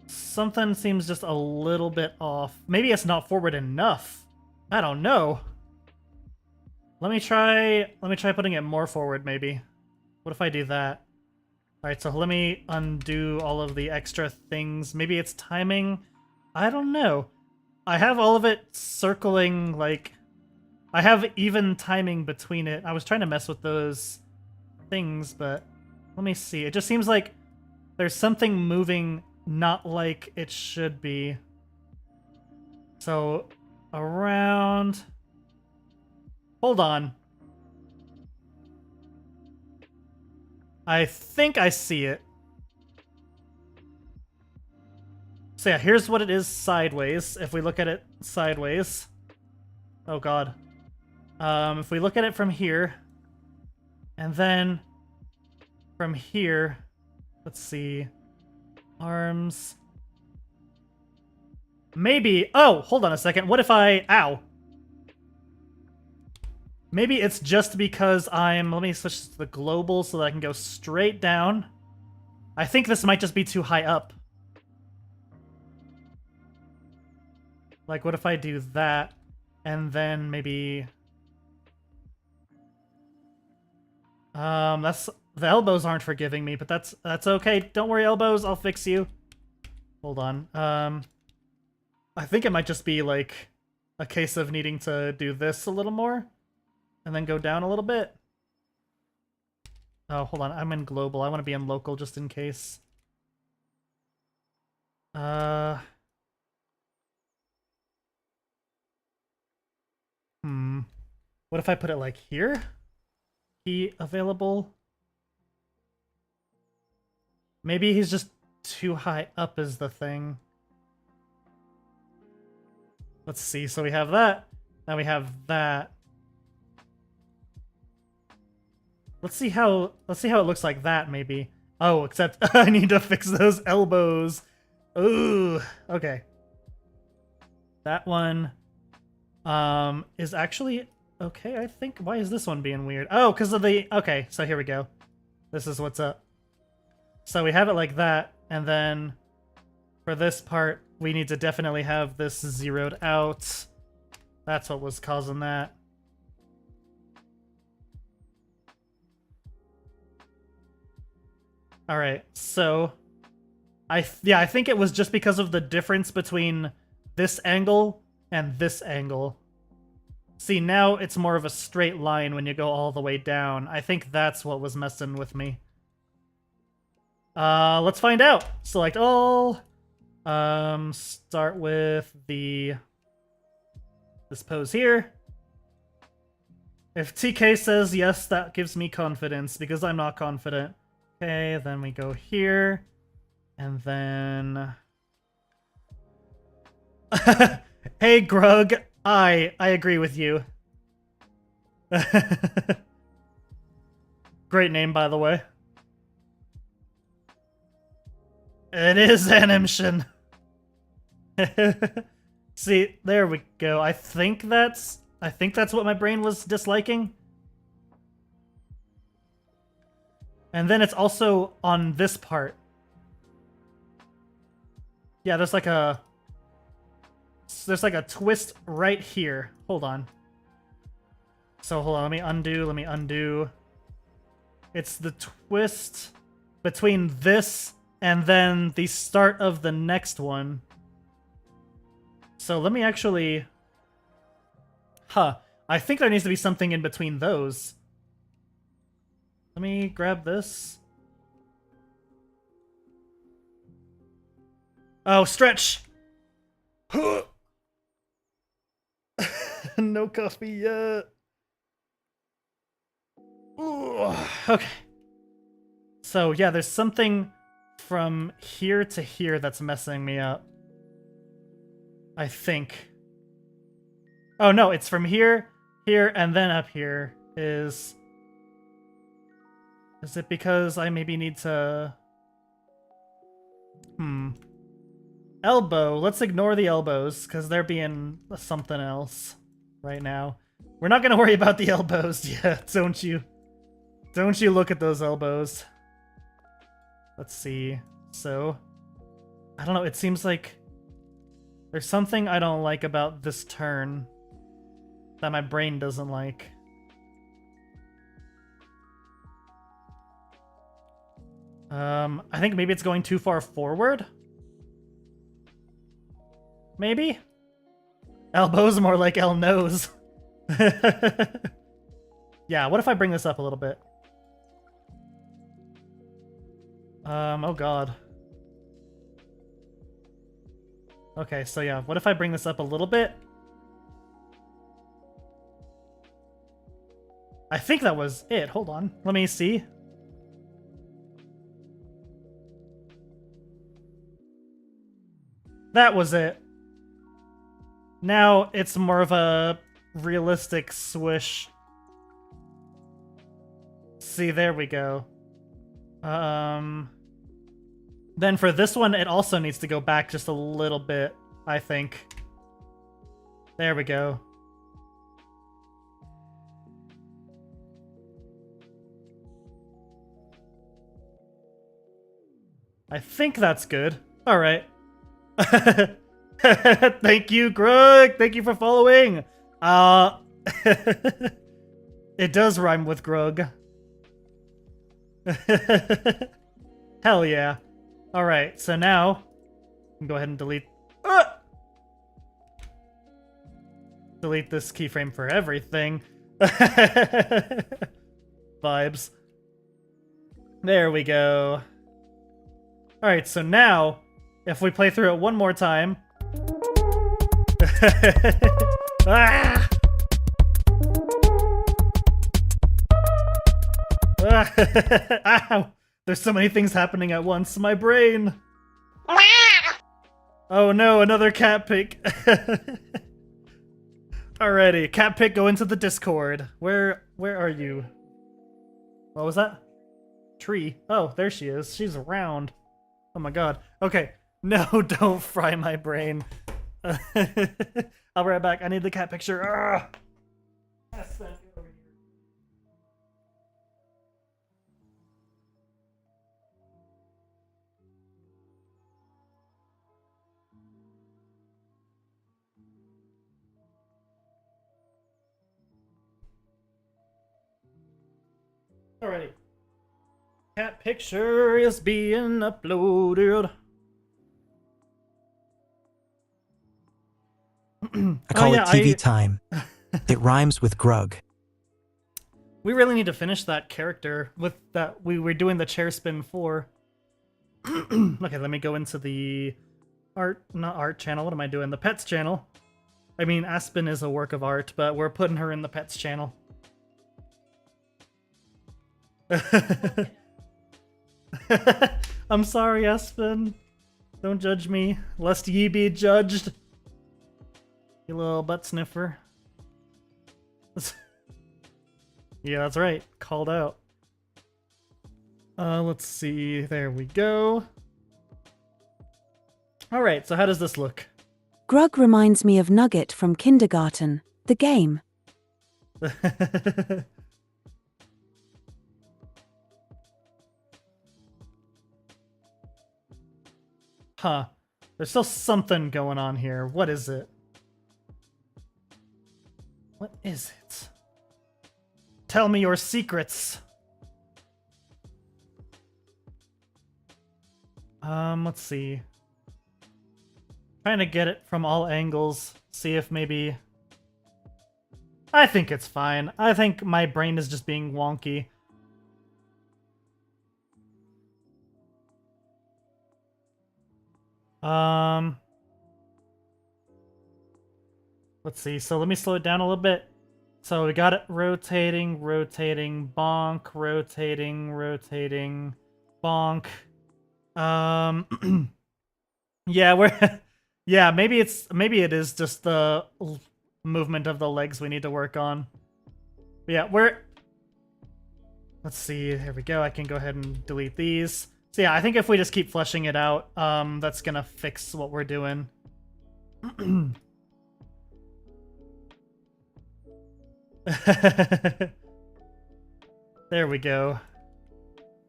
Something seems just a little bit off. Maybe it's not forward enough. I don't know. Let me try putting it more forward, maybe. What if I do that? Alright, so let me undo all of the extra things. Maybe it's timing? I don't know. I have all of it circling, like... I have even timing between it. I was trying to mess with those things, but... Let me see. It just seems like there's something moving not like it should be. So, around... Hold on. I think I see it. So yeah, here's what it is sideways, if we look at it sideways. Oh god. If we look at it from here, and then from here, let's see, arms. Maybe, oh, hold on a second. What if ow. Maybe it's just because let me switch to the global so that I can go straight down. I think this might just be too high up. Like, what if I do that, and then maybe... the elbows aren't forgiving me, but that's okay. Don't worry, elbows, I'll fix you. Hold on. I think it might just be, like, a case of needing to do this a little more. And then go down a little bit. Oh, hold on. I'm in global. I want to be in local just in case. What if I put it like here? Key available? Maybe he's just too high up is the thing. Let's see. So we have that. Now we have that. Let's see how it looks like that, maybe. Oh, except I need to fix those elbows. Ooh, okay. That one is actually okay, I think. Why is this one being weird? Oh, because of the... Okay, so here we go. This is what's up. So we have it like that, and then for this part, we need to definitely have this zeroed out. That's what was causing that. All right, so I think it was just because of the difference between this angle and this angle. See, now it's more of a straight line when you go all the way down. I think that's what was messing with me. Let's find out. Select all. Start with this pose here. If TK says yes, that gives me confidence because I'm not confident. Okay, then we go here, and then... Hey, Grug, I agree with you. Great name, by the way. It is Animation. See, there we go. I think that's what my brain was disliking. And then it's also on this part. Yeah, there's like a twist right here. Hold on. So hold on, let me undo. It's the twist between this and then the start of the next one. So let me actually... I think there needs to be something in between those. Let me grab this. Oh, stretch! No coffee yet. Ooh, okay. So yeah, there's something from here to here that's messing me up. I think. Oh no, it's from here, here, and then up here. Is it because I maybe need to... Elbow. Let's ignore the elbows, because they're being something else right now. We're not going to worry about the elbows yet, don't you? Don't you look at those elbows. Let's see. So, I don't know, it seems like there's something I don't like about this turn that my brain doesn't like. I think maybe it's going too far forward? Maybe? Elbow's more like El nose. Yeah, what if I bring this up a little bit? Oh god. Okay, so yeah, what if I bring this up a little bit? I think that was it. Hold on. Let me see. That was it. Now it's more of a realistic swish. See, there we go. Then for this one, it also needs to go back just a little bit, I think. There we go. I think that's good. All right. Thank you, Grug. Thank you for following. It does rhyme with Grug. Hell yeah. All right, so now I can go ahead and delete delete this keyframe for everything. Vibes. There we go. All right, so now if we play through it one more time. Ah! Ow! There's so many things happening at once. My brain. Oh no, another cat pic. Alrighty, cat pic, go into the Discord. Where are you? What was that? Tree. Oh, there she is. She's around. Oh my god. Okay. No, don't fry my brain. I'll be right back. I need the cat picture. Yes, that's good over here. Alrighty. Cat picture is being uploaded. I call it TV time. It rhymes with Grug. We really need to finish that character with that we were doing the chair spin for. Okay, let me go into the not art channel. What am I doing? The pets channel. I mean, Aspen is a work of art, but we're putting her in the pets channel. I'm sorry, Aspen. Don't judge me, lest ye be judged. You little butt sniffer. Yeah, that's right. Called out. Let's see. There we go. Alright, so how does this look? Grug reminds me of Nugget from Kindergarten, the game. Huh. There's still something going on here. What is it? What is it? Tell me your secrets. Let's see. Trying to get it from all angles. See if maybe... I think it's fine. I think my brain is just being wonky. Let's see. So let me slow it down a little bit. So we got it rotating, rotating, bonk, rotating, rotating, bonk. Yeah, we're yeah, maybe it is just the movement of the legs we need to work on. But yeah, let's see. Here we go. I can go ahead and delete these. So yeah, I think if we just keep fleshing it out, that's gonna fix what we're doing. There we go.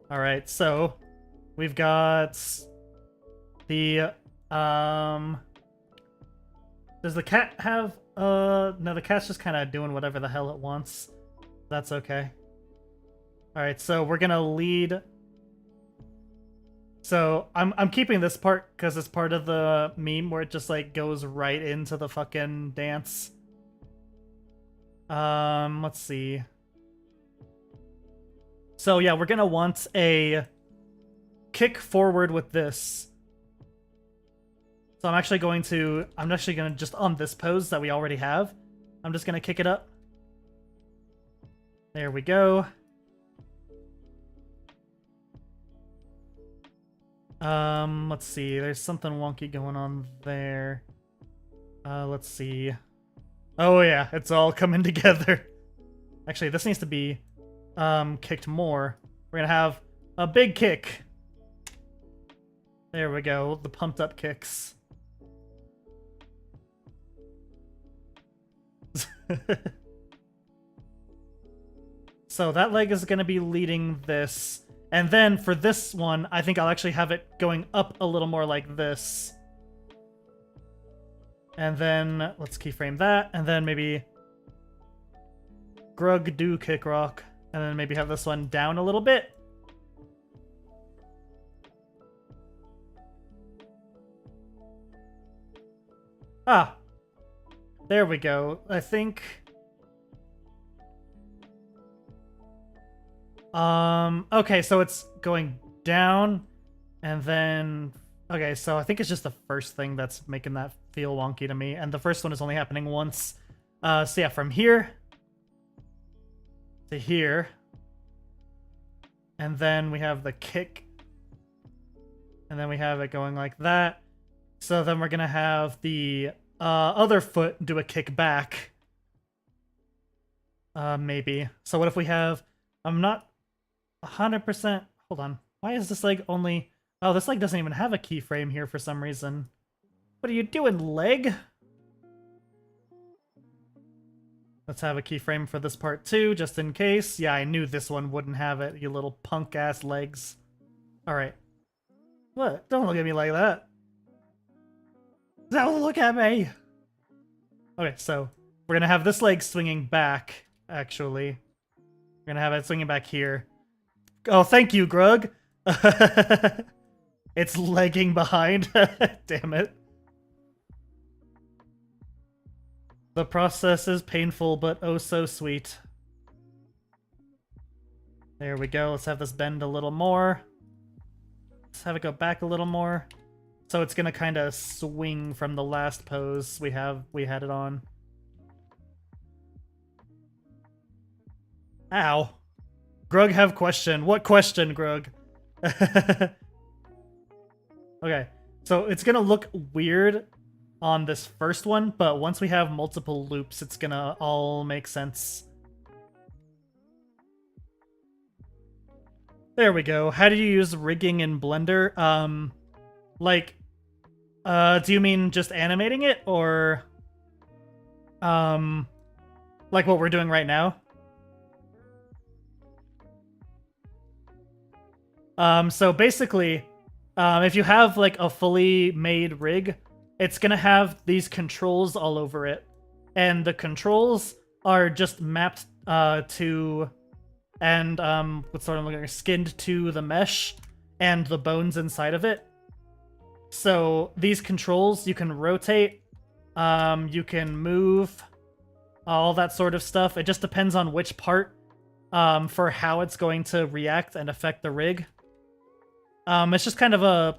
All right, so we've got the does the cat have no, the cat's just kind of doing whatever the hell it wants. That's okay. All right, so we're gonna lead So I'm keeping this part because it's part of the meme where it just like goes right into the fucking dance. Let's see. So yeah, we're gonna want a kick forward with this. So I'm actually gonna just on this pose that we already have, I'm just gonna kick it up. There we go. Let's see. There's something wonky going on there. Let's see. Oh yeah, it's all coming together. Actually, this needs to be kicked more. We're gonna have a big kick. There we go, the pumped up kicks. So that leg is gonna be leading this. And then for this one, I think I'll actually have it going up a little more like this. And then let's keyframe that, and then maybe Grug do kick rock, and then maybe have this one down a little bit. Ah, there we go. I think. Okay, so it's going down, and then. Okay, so I think it's just the first thing that's making that feel wonky to me, and the first one is only happening once. So yeah, from here to here, and then we have the kick, and then we have it going like that. So then we're gonna have the other foot do a kick back. Maybe. So what if we have... I'm not 100%... Hold on. Why is this leg only... Oh, this leg doesn't even have a keyframe here for some reason. What are you doing, leg? Let's have a keyframe for this part too, just in case. Yeah, I knew this one wouldn't have it, you little punk-ass legs. Alright. What? Don't look at me like that. Don't look at me! Okay, so we're gonna have this leg swinging back, actually. We're gonna have it swinging back here. Oh, thank you, Grug! It's legging behind. Damn it. The process is painful, but oh so sweet. There we go. Let's have this bend a little more. Let's have it go back a little more. So it's gonna kind of swing from the last pose we had it on. Ow. Grug have question. What question, Grug? Okay, so it's gonna look weird on this first one, but once we have multiple loops, it's gonna all make sense. There we go. How do you use rigging in Blender? Do you mean just animating it, or like what we're doing right now? So basically, if you have like a fully made rig, it's gonna have these controls all over it, and the controls are just mapped to, and what's sort of looking skinned to the mesh and the bones inside of it. So these controls you can rotate, you can move, all that sort of stuff. It just depends on which part for how it's going to react and affect the rig. It's just kind of a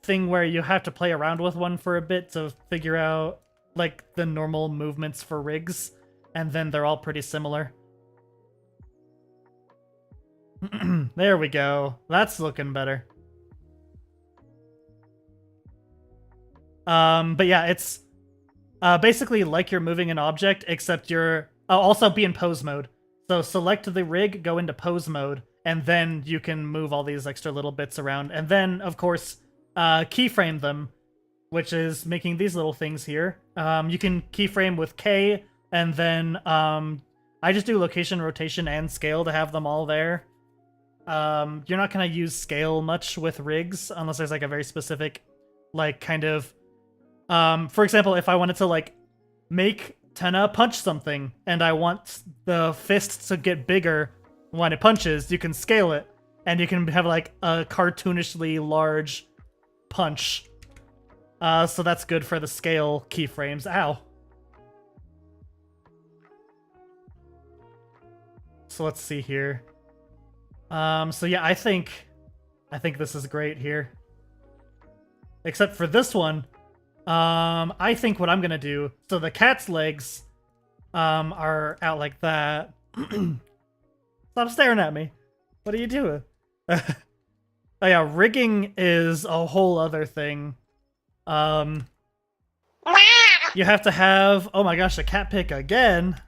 thing where you have to play around with one for a bit to figure out like the normal movements for rigs, and then they're all pretty similar. There we go. That's looking better. But yeah, it's basically like you're moving an object, except you're also be in pose mode. So select the rig, go into pose mode, and then you can move all these extra little bits around. And then, of course, keyframe them, which is making these little things here. You can keyframe with K, and then I just do location, rotation, and scale to have them all there. You're not going to use scale much with rigs, unless there's like a very specific, like, kind of... for example, if I wanted to, like, make Tenna punch something, and I want the fist to get bigger when it punches, you can scale it. and you can have like a cartoonishly large punch. So that's good for the scale keyframes. Ow. So let's see here. So yeah, I think this is great here. Except for this one, I think what I'm gonna do, so the cat's legs are out like that. Stop staring at me. What are you doing? Oh yeah, rigging is a whole other thing. You have to have, oh my gosh, a cat pick again.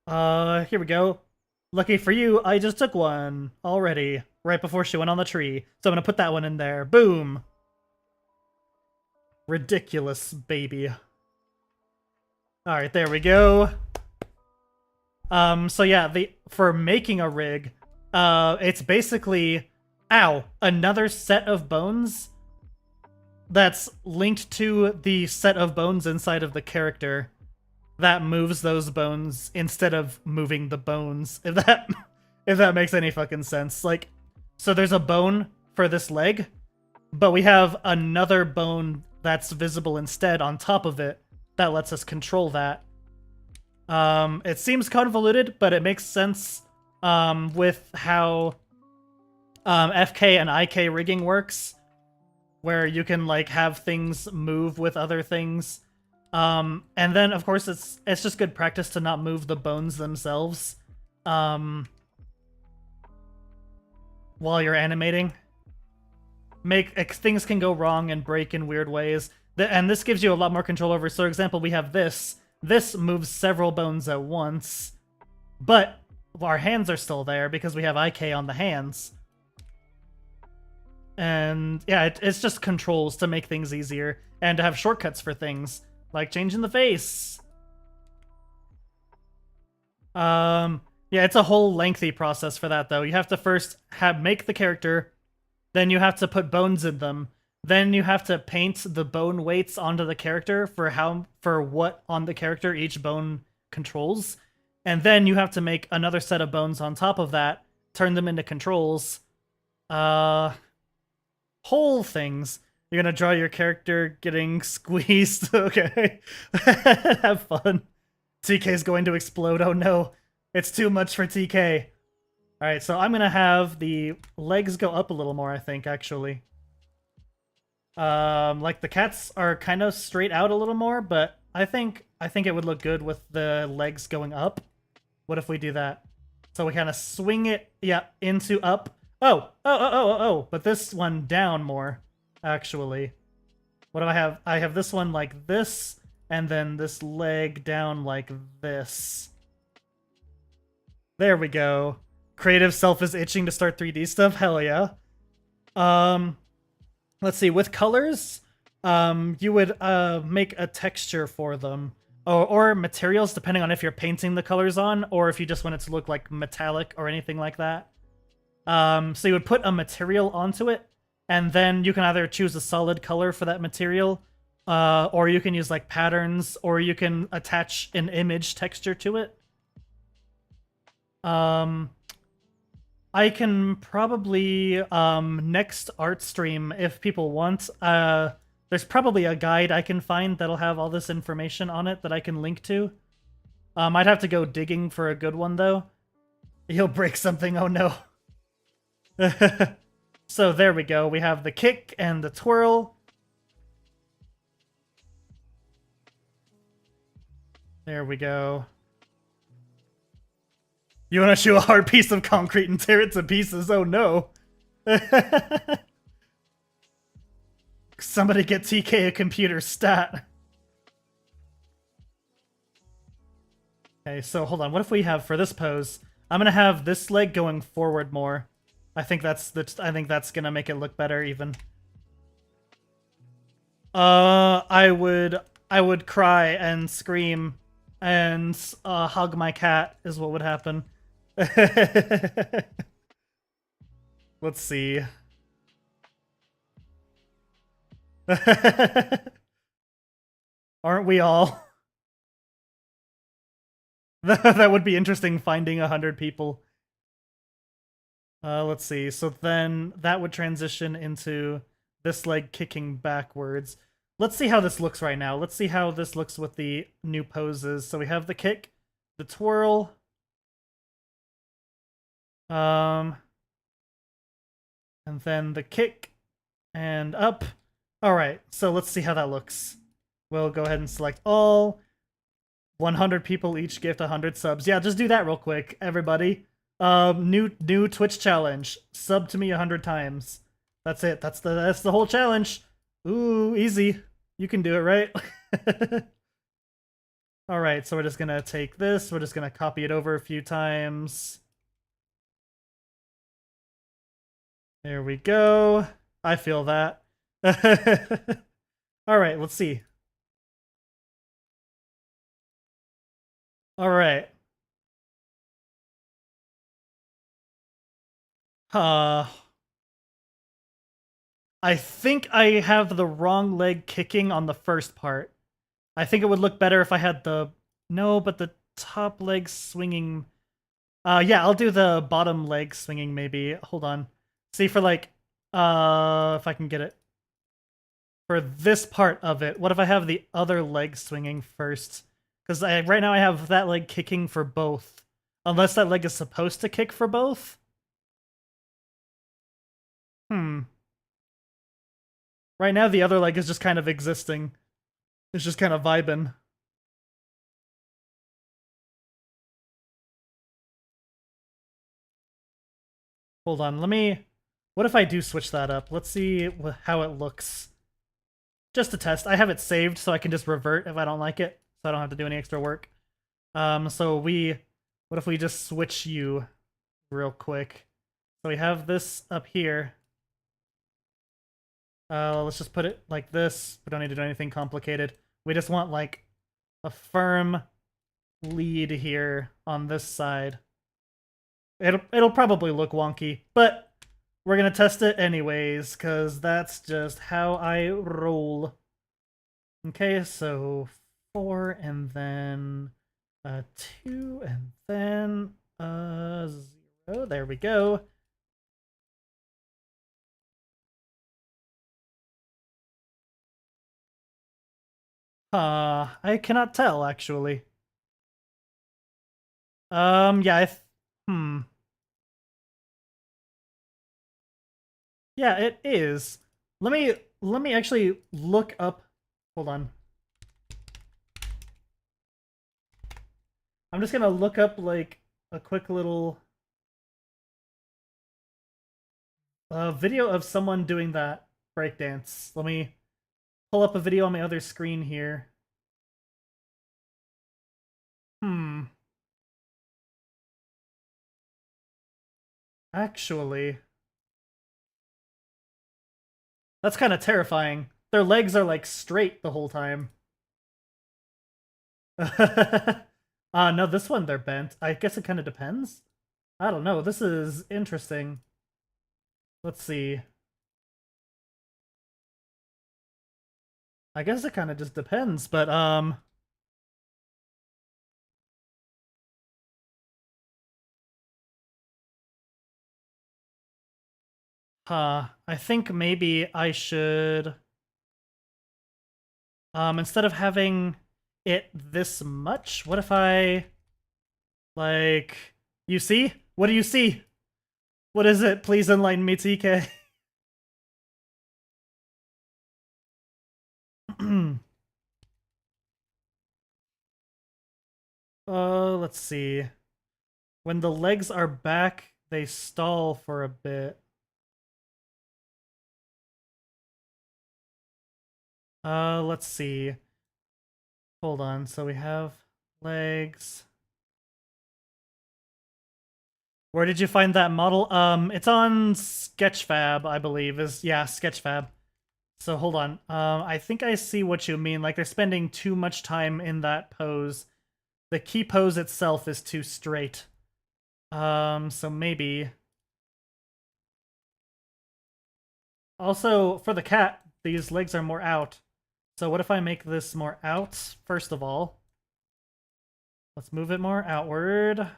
Here we go. Lucky for you, I just took one already, right before she went on the tree. So I'm gonna put that one in there. Boom. Ridiculous, baby. Alright, there we go. So yeah, for making a rig, it's basically, another set of bones that's linked to the set of bones inside of the character that moves those bones instead of moving the bones, if that makes any fucking sense. Like, so there's a bone for this leg, but we have another bone that's visible instead on top of it that lets us control that. It seems convoluted, but it makes sense with how FK and IK rigging works, where you can like have things move with other things. And then of course it's just good practice to not move the bones themselves while you're animating. Things can go wrong and break in weird ways. And this gives you a lot more control over. So for example, we have this. This moves several bones at once, but our hands are still there because we have IK on the hands. And yeah, it's just controls to make things easier and to have shortcuts for things, like changing the face. Yeah, it's a whole lengthy process for that, though. You have to first make the character, then you have to put bones in them, then you have to paint the bone weights onto the character for what on the character each bone controls, and then you have to make another set of bones on top of that, turn them into controls. Whole things. You're gonna draw your character getting squeezed. Okay. Have fun. TK's going to explode. Oh no. It's too much for TK. Alright, so I'm gonna have the legs go up a little more, I think, actually. Like the cats are kind of straight out a little more, but I think it would look good with the legs going up. What if we do that? So we kind of swing it, yeah, into up. Oh, but this one down more, actually. What do I have? I have this one like this, and then this leg down like this. There we go. Creative self is itching to start 3D stuff? Hell yeah. Let's see, with colors, you would make a texture for them. Or materials, depending on if you're painting the colors on, or if you just want it to look like metallic or anything like that. So you would put a material onto it, and then you can either choose a solid color for that material, or you can use like patterns, or you can attach an image texture to it. I can probably, next art stream, if people want, there's probably a guide I can find that'll have all this information on it that I can link to. I'd have to go digging for a good one, though. You'll break something, oh no. So there we go, we have the kick and the twirl. There we go. You want to chew a hard piece of concrete and tear it to pieces? Oh no. Somebody get TK a computer stat. Okay, so hold on. What if we have, for this pose, I'm gonna have this leg going forward more. I think that's gonna make it look better even. I would cry and scream and hug my cat is what would happen. Let's see. Aren't we all? That would be interesting, finding 100 people. Let's see. So then that would transition into this leg kicking backwards. Let's see how this looks right now. Let's see how this looks with the new poses. So we have the kick, the twirl, and then the kick and up. All right, so let's see how that looks. We'll go ahead and select all. 100 people each gift 100 subs. Yeah, just do that real quick, everybody. New Twitch challenge. Sub to me 100 times. That's it. That's the whole challenge. Ooh, easy. You can do it, right? All right, so we're just gonna take this. We're just gonna copy it over a few times. There we go. I feel that. All right, let's see. All right. I think I have the wrong leg kicking on the first part. I think it would look better if I had the... No, but the top leg swinging... yeah, I'll do the bottom leg swinging maybe. Hold on. See, for like... if I can get it. For this part of it, what if I have the other leg swinging first? Because right now I have that leg kicking for both. Unless that leg is supposed to kick for both? Right now the other leg is just kind of existing. It's just kind of vibing. Hold on, let me... What if I do switch that up? Let's see how it looks. Just to test. I have it saved so I can just revert if I don't like it. So I don't have to do any extra work. So what if we just switch you real quick? So we have this up here. Let's just put it like this. We don't need to do anything complicated. We just want like a firm lead here on this side. It'll probably look wonky, but we're gonna test it anyways, because that's just how I roll. Okay, so 4 and then 2 and then 0. There we go. I cannot tell actually. Yeah, Yeah, it is. Let me actually look up. Hold on. I'm just gonna look up like a quick little video of someone doing that breakdance. Let me pull up a video on my other screen here. Actually, that's kind of terrifying. Their legs are like straight the whole time. No, this one they're bent. I guess it kind of depends. I don't know. This is interesting. Let's see. I guess it kind of just depends, but I think maybe I should instead of having it this much, what if I like you see? What do you see? What is it? Please enlighten me, TK. Let's see. When the legs are back, they stall for a bit. Let's see. Hold on. So we have legs. Where did you find that model? It's on Sketchfab, I believe. Yeah, Sketchfab. So hold on. I think I see what you mean. Like they're spending too much time in that pose. The key pose itself is too straight. So maybe. Also, for the cat, these legs are more out. So what if I make this more out, first of all? Let's move it more outward.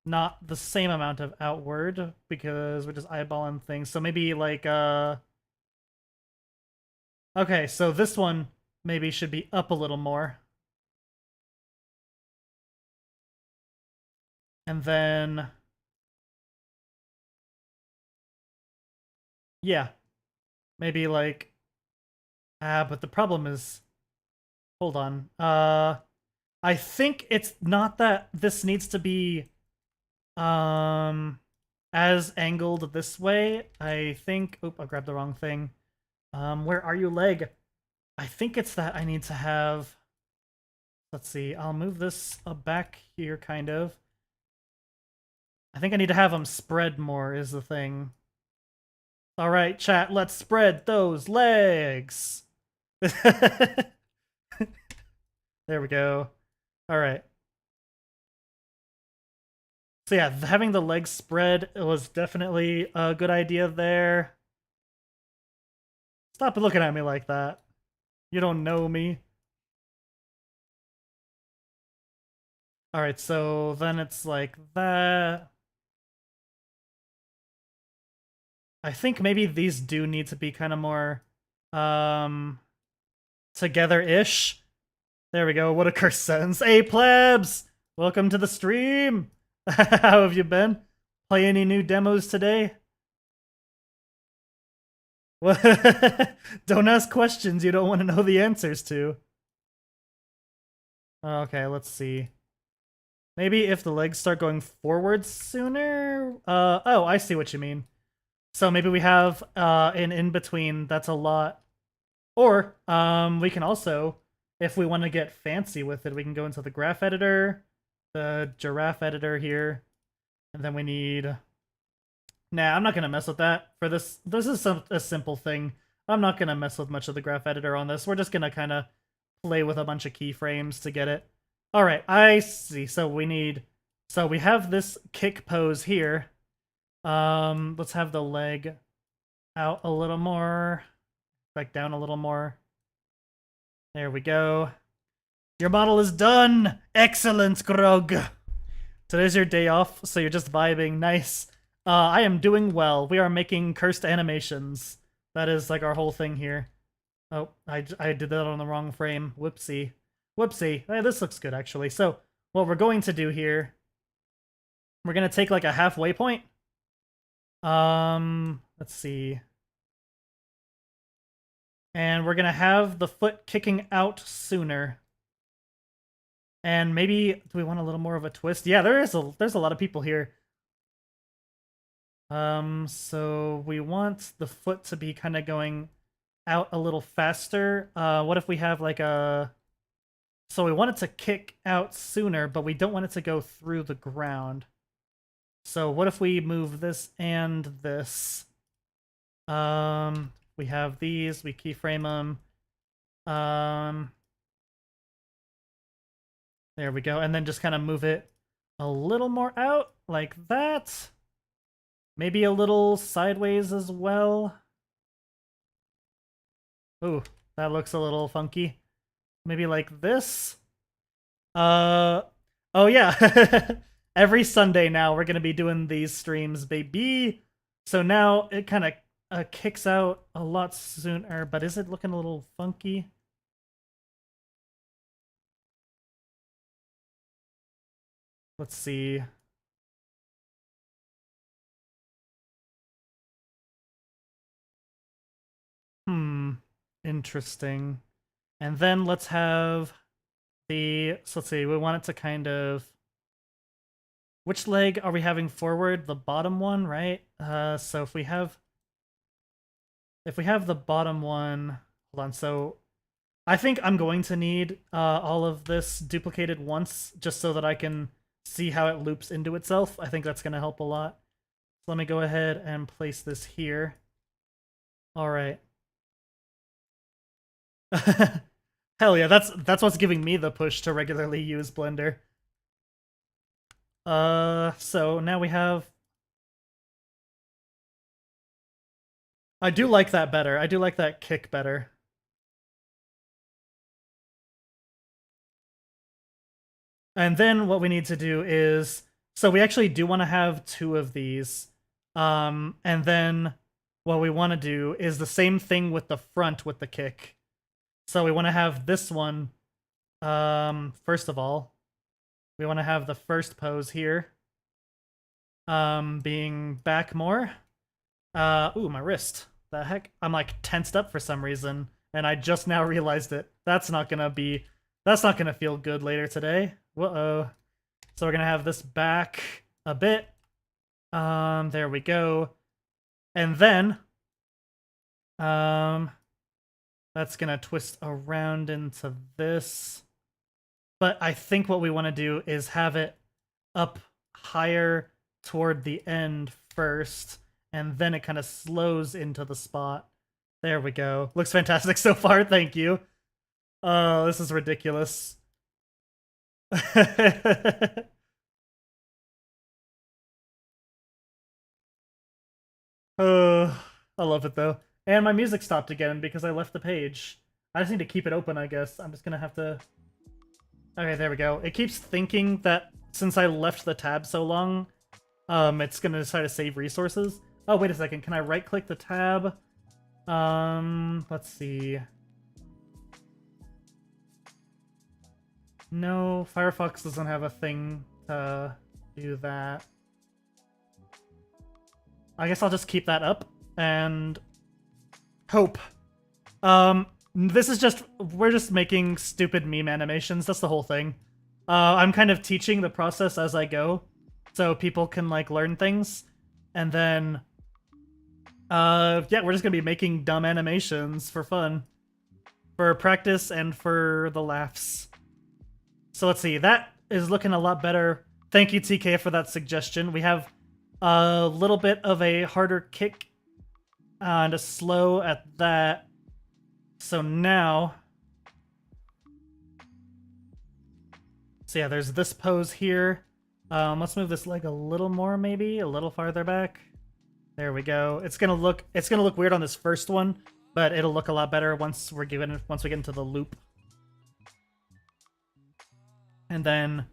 not the same amount of outward because we're just eyeballing things. So maybe like okay, so this one maybe should be up a little more. And then yeah, maybe like but the problem is hold on. I think it's not that this needs to be as angled this way. I think I grabbed the wrong thing. Where are you, leg? I think it's that I need to have, let's see, I'll move this back here kind of. I think I need to have them spread more is the thing. All right, chat, let's spread those legs. There we go. All right. So yeah, having the legs spread was definitely a good idea there. Stop looking at me like that. You don't know me. All right, so then it's like that. I think maybe these do need to be kind of more together-ish. There we go. What a cursed sentence. Hey, plebs! Welcome to the stream! How have you been? Play any new demos today? Don't ask questions you don't want to know the answers to. Okay, let's see. Maybe if the legs start going forward sooner? Oh, I see what you mean. So maybe we have an in-between that's a lot. Or we can also, if we want to get fancy with it, we can go into the graph editor, the giraffe editor here, and then we need... Nah, I'm not going to mess with that for this. This is a simple thing. I'm not going to mess with much of the graph editor on this. We're just going to kind of play with a bunch of keyframes to get it. All right, I see. So we have this kick pose here. Let's have the leg out a little more. Back down a little more. There we go. Your model is done! Excellent, Grog! Today's your day off, so you're just vibing. Nice. I am doing well. We are making cursed animations. That is like our whole thing here. Oh, I did that on the wrong frame. Whoopsie. Whoopsie. Hey, this looks good, actually. So, what we're going to do here, we're going to take like a halfway point. Let's see. And we're going to have the foot kicking out sooner. And maybe, do we want a little more of a twist? Yeah, there's a lot of people here. So we want the foot to be kind of going out a little faster. What if we have like a... So we want it to kick out sooner, but we don't want it to go through the ground. So what if we move this and this? We have these, we keyframe them. There we go, and then just kind of move it a little more out, like that. Maybe a little sideways as well. Ooh, that looks a little funky. Maybe like this. Oh yeah. Every Sunday now we're gonna be doing these streams, baby. So now it kind of kicks out a lot sooner, but is it looking a little funky? Let's see. Interesting. And then let's have the... So let's see, we want it to kind of... Which leg are we having forward? The bottom one, right? So if we have the bottom one... Hold on, so... I think I'm going to need all of this duplicated once, just so that I can see how it loops into itself. I think that's going to help a lot. So let me go ahead and place this here. Alright. Hell yeah, that's what's giving me the push to regularly use Blender. So now we have... I do like that better. I do like that kick better. And then what we need to do is... So we actually do want to have 2 of these. And then what we want to do is the same thing with the front with the kick. So we want to have this one, first of all, we want to have the first pose here, being back more. Ooh, my wrist. The heck? I'm like tensed up for some reason, and I just now realized it. That's not gonna feel good later today. Whoa. So we're gonna have this back a bit. There we go. And then, that's gonna twist around into this. But I think what we want to do is have it up higher toward the end first, and then it kind of slows into the spot. There we go. Looks fantastic so far, thank you. Oh, this is ridiculous. Oh, I love it though. And my music stopped again because I left the page. I just need to keep it open, I guess. I'm just gonna have to... Okay, there we go. It keeps thinking that since I left the tab so long, it's gonna decide to save resources. Oh, wait a second. Can I right-click the tab? Let's see. No, Firefox doesn't have a thing to do that. I guess I'll just keep that up and hope. This is just, we're just making stupid meme animations. That's the whole thing. I'm kind of teaching the process as I go, so people can like learn things, and then, yeah, we're just gonna be making dumb animations for fun, for practice and for the laughs. So let's see, that is looking a lot better. Thank you, TK, for that suggestion. We have a little bit of a harder kick and a slow at that. So now, so yeah, there's this pose here. Let's move this leg a little more, maybe a little farther back. There we go. It's gonna look weird on this first one, but it'll look a lot better once we get into the loop. And then,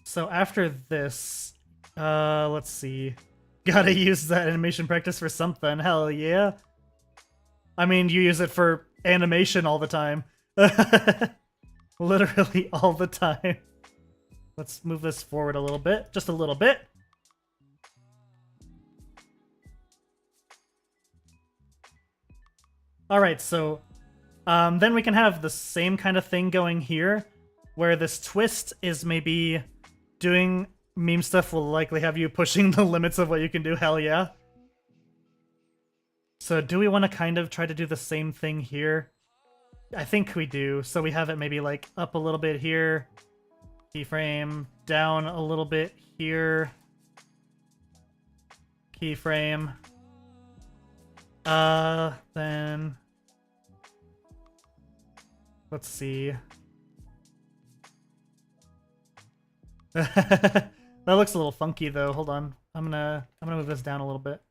so after this, let's see. Gotta use that animation practice for something. Hell yeah. I mean, you use it for animation all the time. Literally all the time. Let's move this forward a little bit. Just a little bit. Alright, so then we can have the same kind of thing going here, where this twist is maybe doing meme stuff will likely have you pushing the limits of what you can do. Hell yeah. So do we want to kind of try to do the same thing here? I think we do. So we have it maybe like up a little bit here, keyframe, down a little bit here, keyframe. Then let's see. That looks a little funky though. Hold on. I'm gonna move this down a little bit.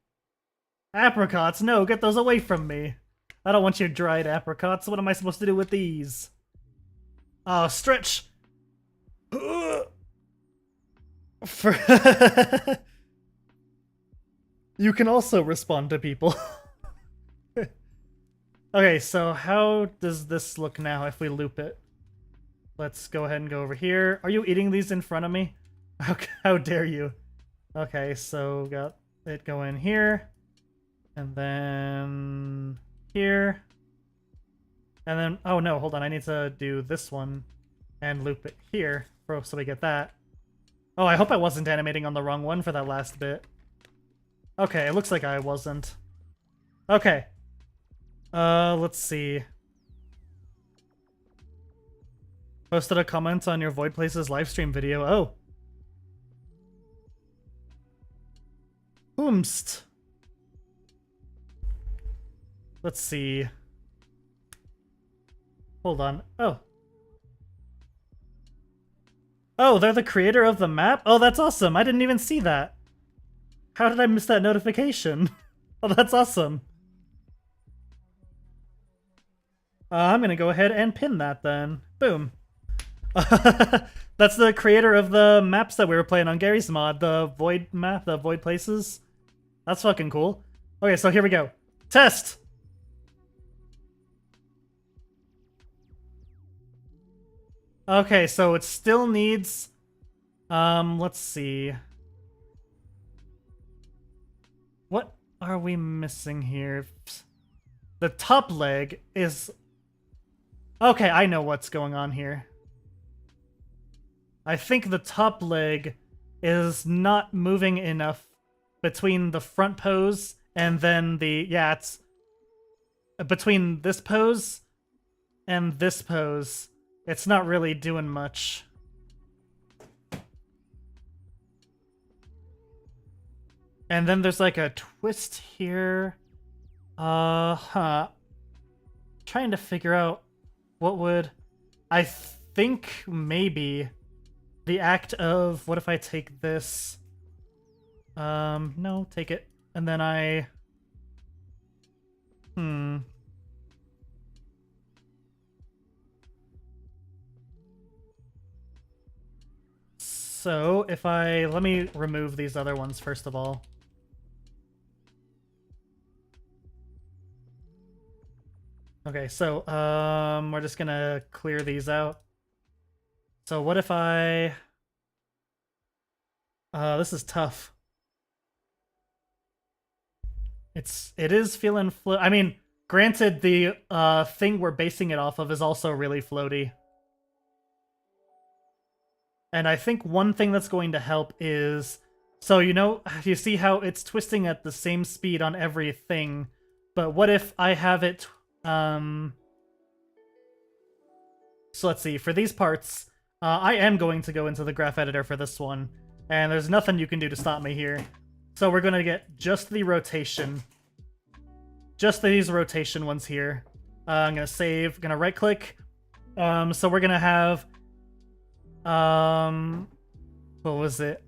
Apricots, no, get those away from me. I don't want your dried apricots. What am I supposed to do with these? Oh, stretch. You can also respond to people. Okay, so how does this look now if we loop it? Let's go ahead and go over here. Are you eating these in front of me? How dare you? Okay, so got it going here. And then here. And then, oh no, hold on, I need to do this one and loop it here so we get that. Oh, I hope I wasn't animating on the wrong one for that last bit. Okay, it looks like I wasn't. Okay. Let's see. Posted a comment on your Void Places livestream video. Oh. Whomst. Let's see. Hold on. Oh. Oh, they're the creator of the map? Oh, that's awesome. I didn't even see that. How did I miss that notification? Oh, that's awesome. I'm gonna go ahead and pin that then. Boom. That's the creator of the maps that we were playing on Gary's mod, the Void map, the Void Places. That's fucking cool. Okay, so here we go. Test! Okay, so it still needs... let's see. What are we missing here? The top leg is... Okay, I know what's going on here. I think the top leg is not moving enough between the front pose and then the... Yeah, it's... Between this pose and this pose, it's not really doing much. And then there's like a twist here. Trying to figure out what would... I think maybe the act of... What if I take this? No, take it. And then I... So, if I... Let me remove these other ones first of all. Okay, so, we're just gonna clear these out. So what if I... this is tough. It is feeling I mean, granted, the thing we're basing it off of is also really floaty. And I think one thing that's going to help is... So, you see how it's twisting at the same speed on everything, but what if I have it... So let's see, for these parts, I am going to go into the graph editor for this one, and there's nothing you can do to stop me here. So we're going to get just the rotation. Just these rotation ones here. I'm going to save, going to right click. So we're going to have, what was it?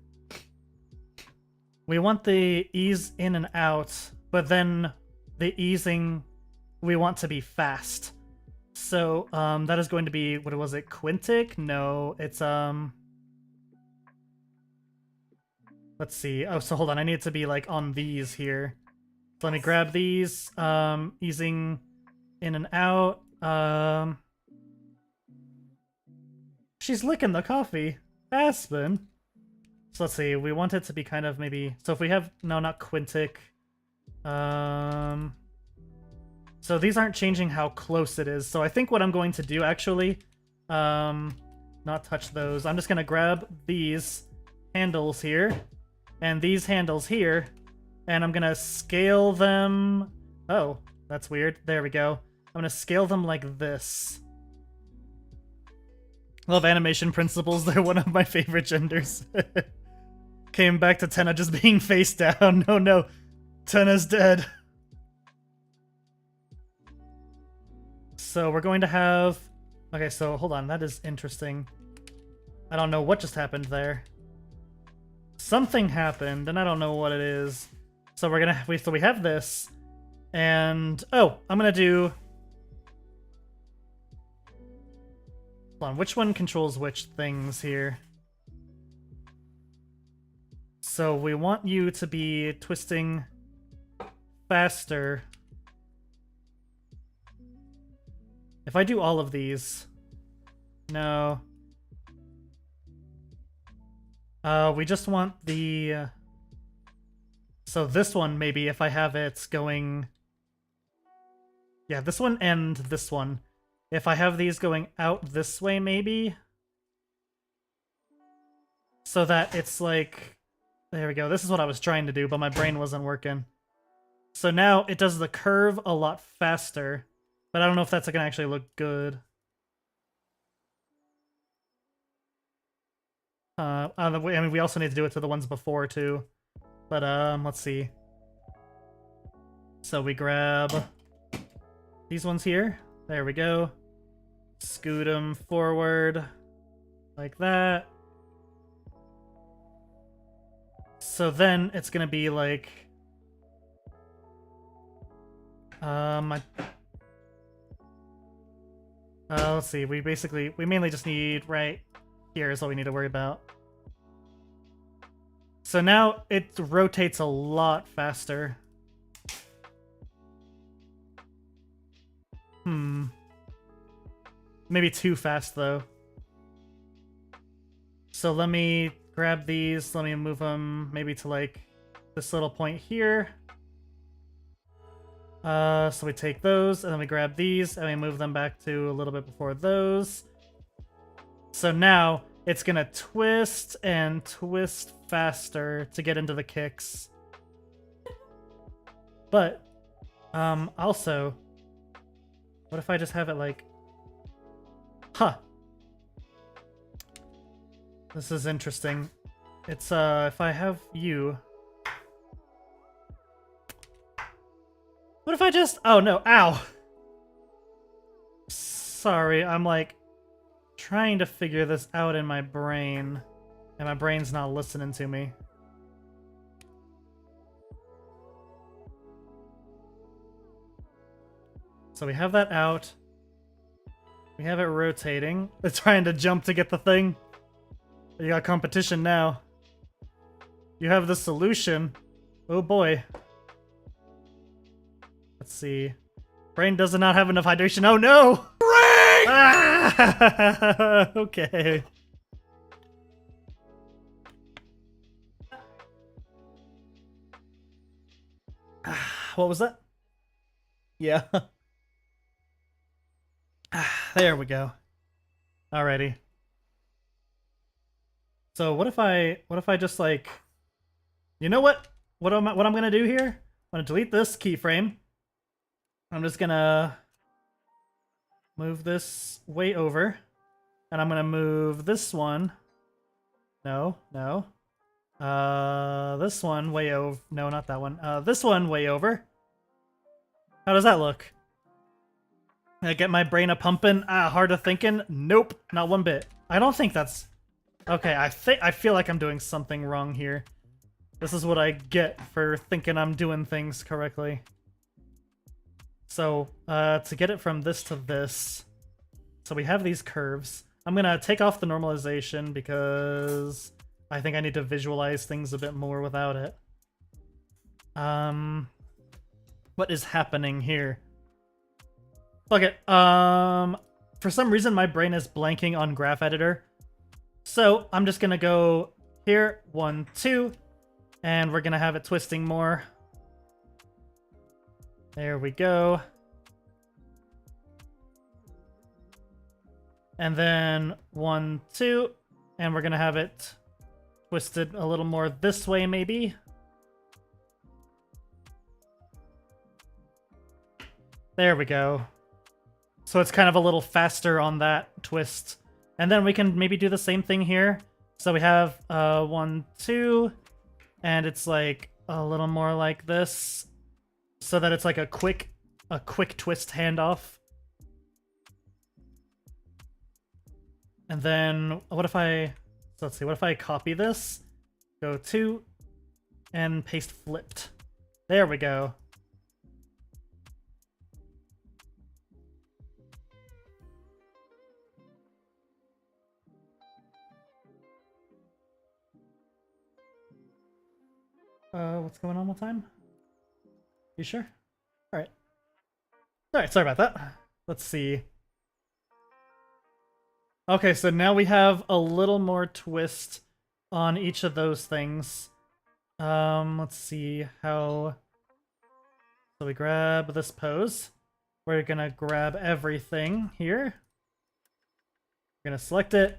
We want the ease in and out, but then the easing we want to be fast. So, that is going to be, what was it, quintic? No, it's, let's see. Oh, so hold on, I need it to be, like, on these here. So let me grab these, easing in and out. She's licking the coffee. Aspen. So let's see, we want it to be kind of maybe, so if we have, no, not quintic. So these aren't changing how close it is. So I think what I'm going to do, actually, not touch those. I'm just going to grab these handles here and these handles here, and I'm going to scale them. Oh, that's weird. There we go. I'm going to scale them like this. Love animation principles. They're one of my favorite genders. Came back to Tenna just being face down. No, no. Tenna's dead. So we're going to have... Okay, so hold on. That is interesting. I don't know what just happened there. Something happened, and I don't know what it is. So we're gonna... So we have this. And... Oh, I'm gonna do... Hold on. Which one controls which things here? So we want you to be twisting faster. If I do all of these... No. We just want the... So this one, maybe, if I have it going... Yeah, this one and this one. If I have these going out this way, maybe? So that it's like... There we go. This is what I was trying to do, but my brain wasn't working. So now it does the curve a lot faster. But I don't know if that's gonna actually look good. I mean, we also need to do it to the ones before, too. But, let's see. So we grab these ones here. There we go. Scoot them forward. Like that. So then it's gonna be like... Let's see, we mainly just need right here is all we need to worry about. So now it rotates a lot faster. Maybe too fast, though. So let me grab these. Let me move them maybe to, like, this little point here. So we take those, and then we grab these, and we move them back to a little bit before those. So now it's gonna twist and twist faster to get into the kicks. But, also, what if I just have it like... Huh. This is interesting. It's, if I have you... What if I just... Oh, no. Ow! Sorry, I'm, like, trying to figure this out in my brain, and my brain's not listening to me. So we have that out. We have it rotating. It's trying to jump to get the thing. You got competition now. You have the solution. Oh boy. Let's see. Brain does not have enough hydration. Oh no! Brain! Ah! Okay. What was that? Yeah. There we go. Alrighty. So what if I just like, you know what? What I'm gonna do here? I'm gonna delete this keyframe. I'm just gonna move this way over, and I'm gonna move this one. No. This one way over. No, not that one. This one way over. How does that look? I get my brain a pumping. Hard of thinking. Nope, not one bit. I don't think that's... Okay, I feel like I'm doing something wrong here. This is what I get for thinking I'm doing things correctly. So, to get it from this to this, so we have these curves. I'm gonna take off the normalization because I think I need to visualize things a bit more without it. What is happening here? Okay, for some reason my brain is blanking on graph editor. So I'm just gonna go here, 1, 2, and we're gonna have it twisting more. There we go. And then 1, 2, and we're gonna have it twisted a little more this way maybe. There we go. So it's kind of a little faster on that twist. And then we can maybe do the same thing here. So we have 1, 2, and it's like a little more like this, so that it's like a quick twist handoff. And then what if I... So let's see, what if I copy this, go 2, and paste flipped. There we go. What's going on? What time? You sure? Alright. Alright, sorry about that. Let's see. Okay, so now we have a little more twist on each of those things. Let's see how... So we grab this pose. We're gonna grab everything here. We're gonna select it.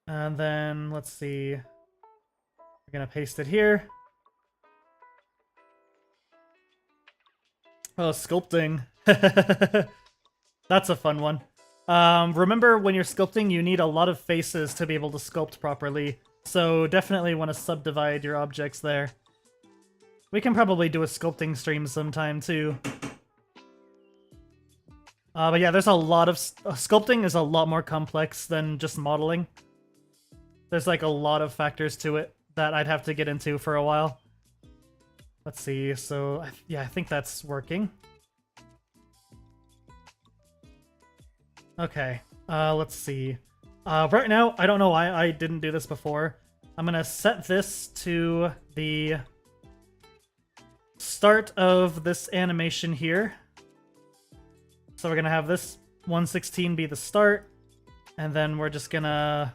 And then, let's see. We're gonna paste it here. Oh, sculpting. That's a fun one. Remember, when you're sculpting, you need a lot of faces to be able to sculpt properly. So definitely want to subdivide your objects there. We can probably do a sculpting stream sometime, too. But yeah, there's a lot of... sculpting is a lot more complex than just modeling. There's like a lot of factors to it that I'd have to get into for a while. Let's see, so yeah, I think that's working. Okay, let's see. Right now, I don't know why I didn't do this before. I'm gonna set this to the start of this animation here. So we're gonna have this 116 be the start, and then we're just gonna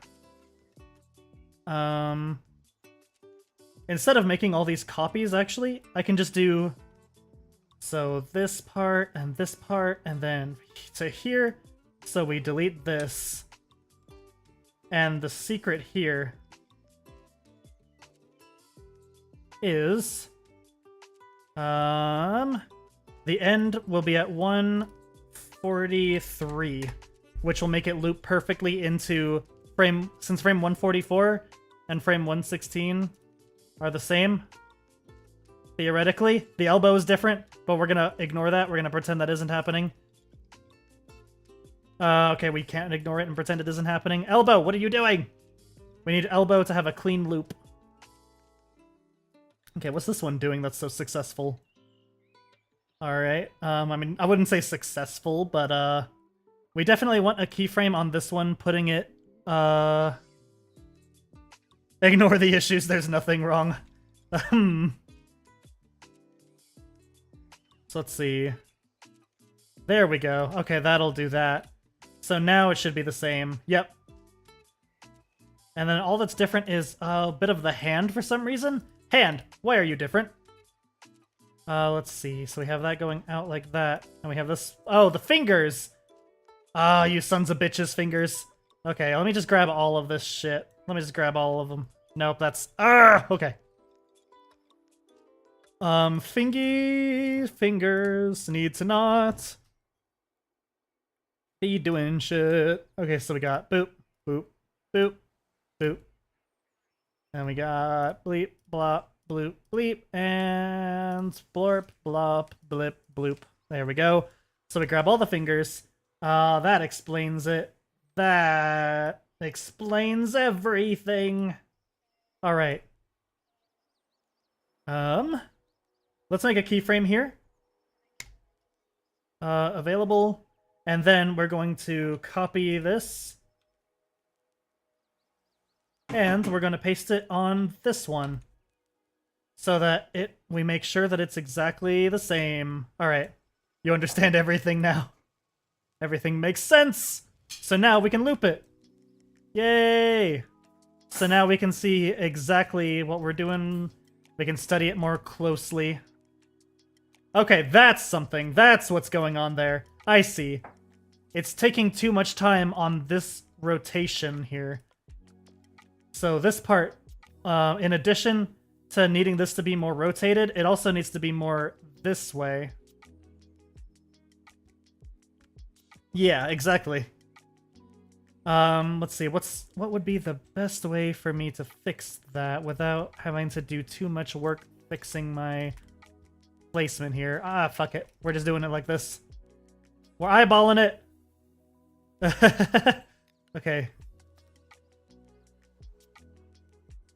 instead of making all these copies, actually, I can just do so this part, and then to here. So we delete this, and the secret here is the end will be at 143, which will make it loop perfectly into frame, since frame 144 and frame 116 are the same. Theoretically, the elbow is different, but we're gonna ignore that. We're gonna pretend that isn't happening. Okay, we can't ignore it and pretend it isn't happening. Elbow, what are you doing? We need elbow to have a clean loop. Okay, what's this one doing that's so successful? Alright, I mean, I wouldn't say successful, but, we definitely want a keyframe on this one, putting it, ignore the issues, there's nothing wrong. So let's see. There we go. Okay, that'll do that. So now it should be the same. Yep. And then all that's different is a bit of the hand for some reason. Hand, why are you different? Let's see. So we have that going out like that. And we have this. Oh, the fingers! Ah, you sons of bitches, fingers. Okay, let me just grab all of this shit. Let me just grab all of them. Nope, that's... okay. Fingers need to not be doing shit. Okay, so we got boop, boop, boop, boop. And we got bleep, blop, bloop, bleep, and blorp, blop, blip, bloop. There we go. So we grab all the fingers. That explains it. That explains everything. Alright. Let's make a keyframe here. Available. And then we're going to copy this. And we're going to paste it on this one. So that we make sure that it's exactly the same. Alright. You understand everything now. Everything makes sense! So now we can loop it. Yay! So now we can see exactly what we're doing. We can study it more closely. Okay, that's something. That's what's going on there. I see. It's taking too much time on this rotation here. So this part, in addition to needing this to be more rotated, it also needs to be more this way. Yeah, exactly. Let's see, what would be the best way for me to fix that without having to do too much work fixing my placement here? Ah, fuck it. We're just doing it like this. We're eyeballing it! Okay.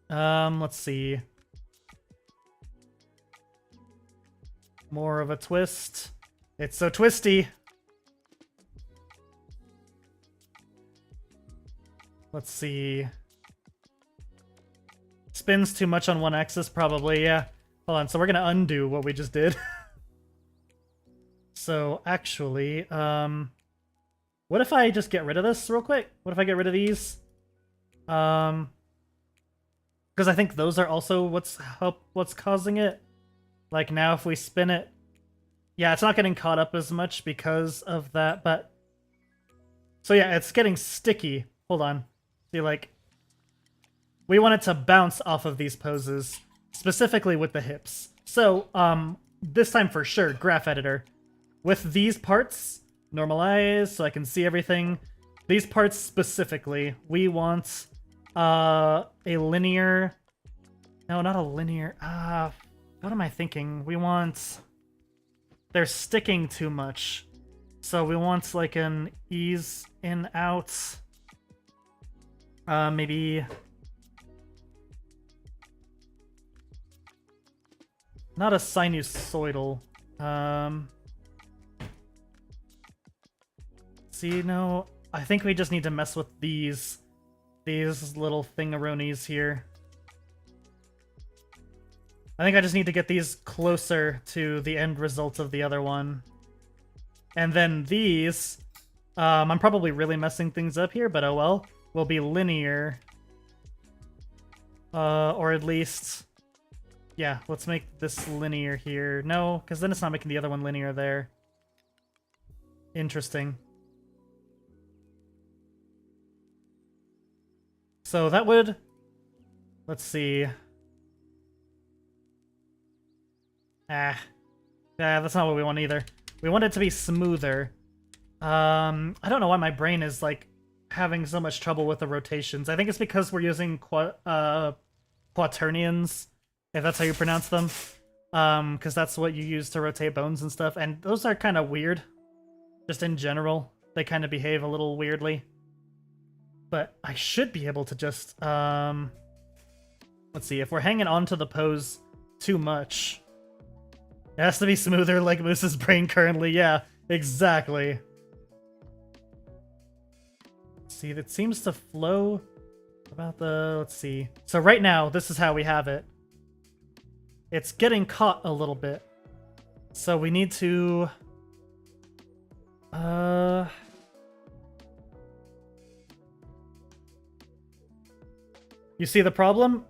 Let's see. More of a twist. It's so twisty! Let's see. Spins too much on one axis, probably, yeah. Hold on, so we're gonna undo what we just did. So, actually, what if I just get rid of this real quick? What if I get rid of these? Because I think those are also what's causing it. Like, now if we spin it... Yeah, it's not getting caught up as much because of that, but... So yeah, it's getting sticky. Hold on. See, like... We want it to bounce off of these poses, specifically with the hips. So, this time for sure, graph editor. With these parts, normalize so I can see everything. These parts specifically, we want a linear... No, not a linear... what am I thinking? We want... They're sticking too much. So we want like an ease in, out. Maybe... Not a sinusoidal. See, no, I think we just need to mess with these little thingaroonies here. I think I just need to get these closer to the end result of the other one. And then these, I'm probably really messing things up here, but oh well, will be linear. Or at least, yeah, let's make this linear here. No, because then it's not making the other one linear there. Interesting. So that would, let's see. Yeah, that's not what we want either. We want it to be smoother. I don't know why my brain is like having so much trouble with the rotations. I think it's because we're using quaternions, if that's how you pronounce them. Because that's what you use to rotate bones and stuff, and those are kind of weird. Just in general, they kind of behave a little weirdly. But I should be able to just, let's see, if we're hanging on to the pose too much, it has to be smoother like Moose's brain currently. Yeah, exactly. See, it seems to flow about the... Let's see. So right now, this is how we have it. It's getting caught a little bit. So we need to... You see the problem?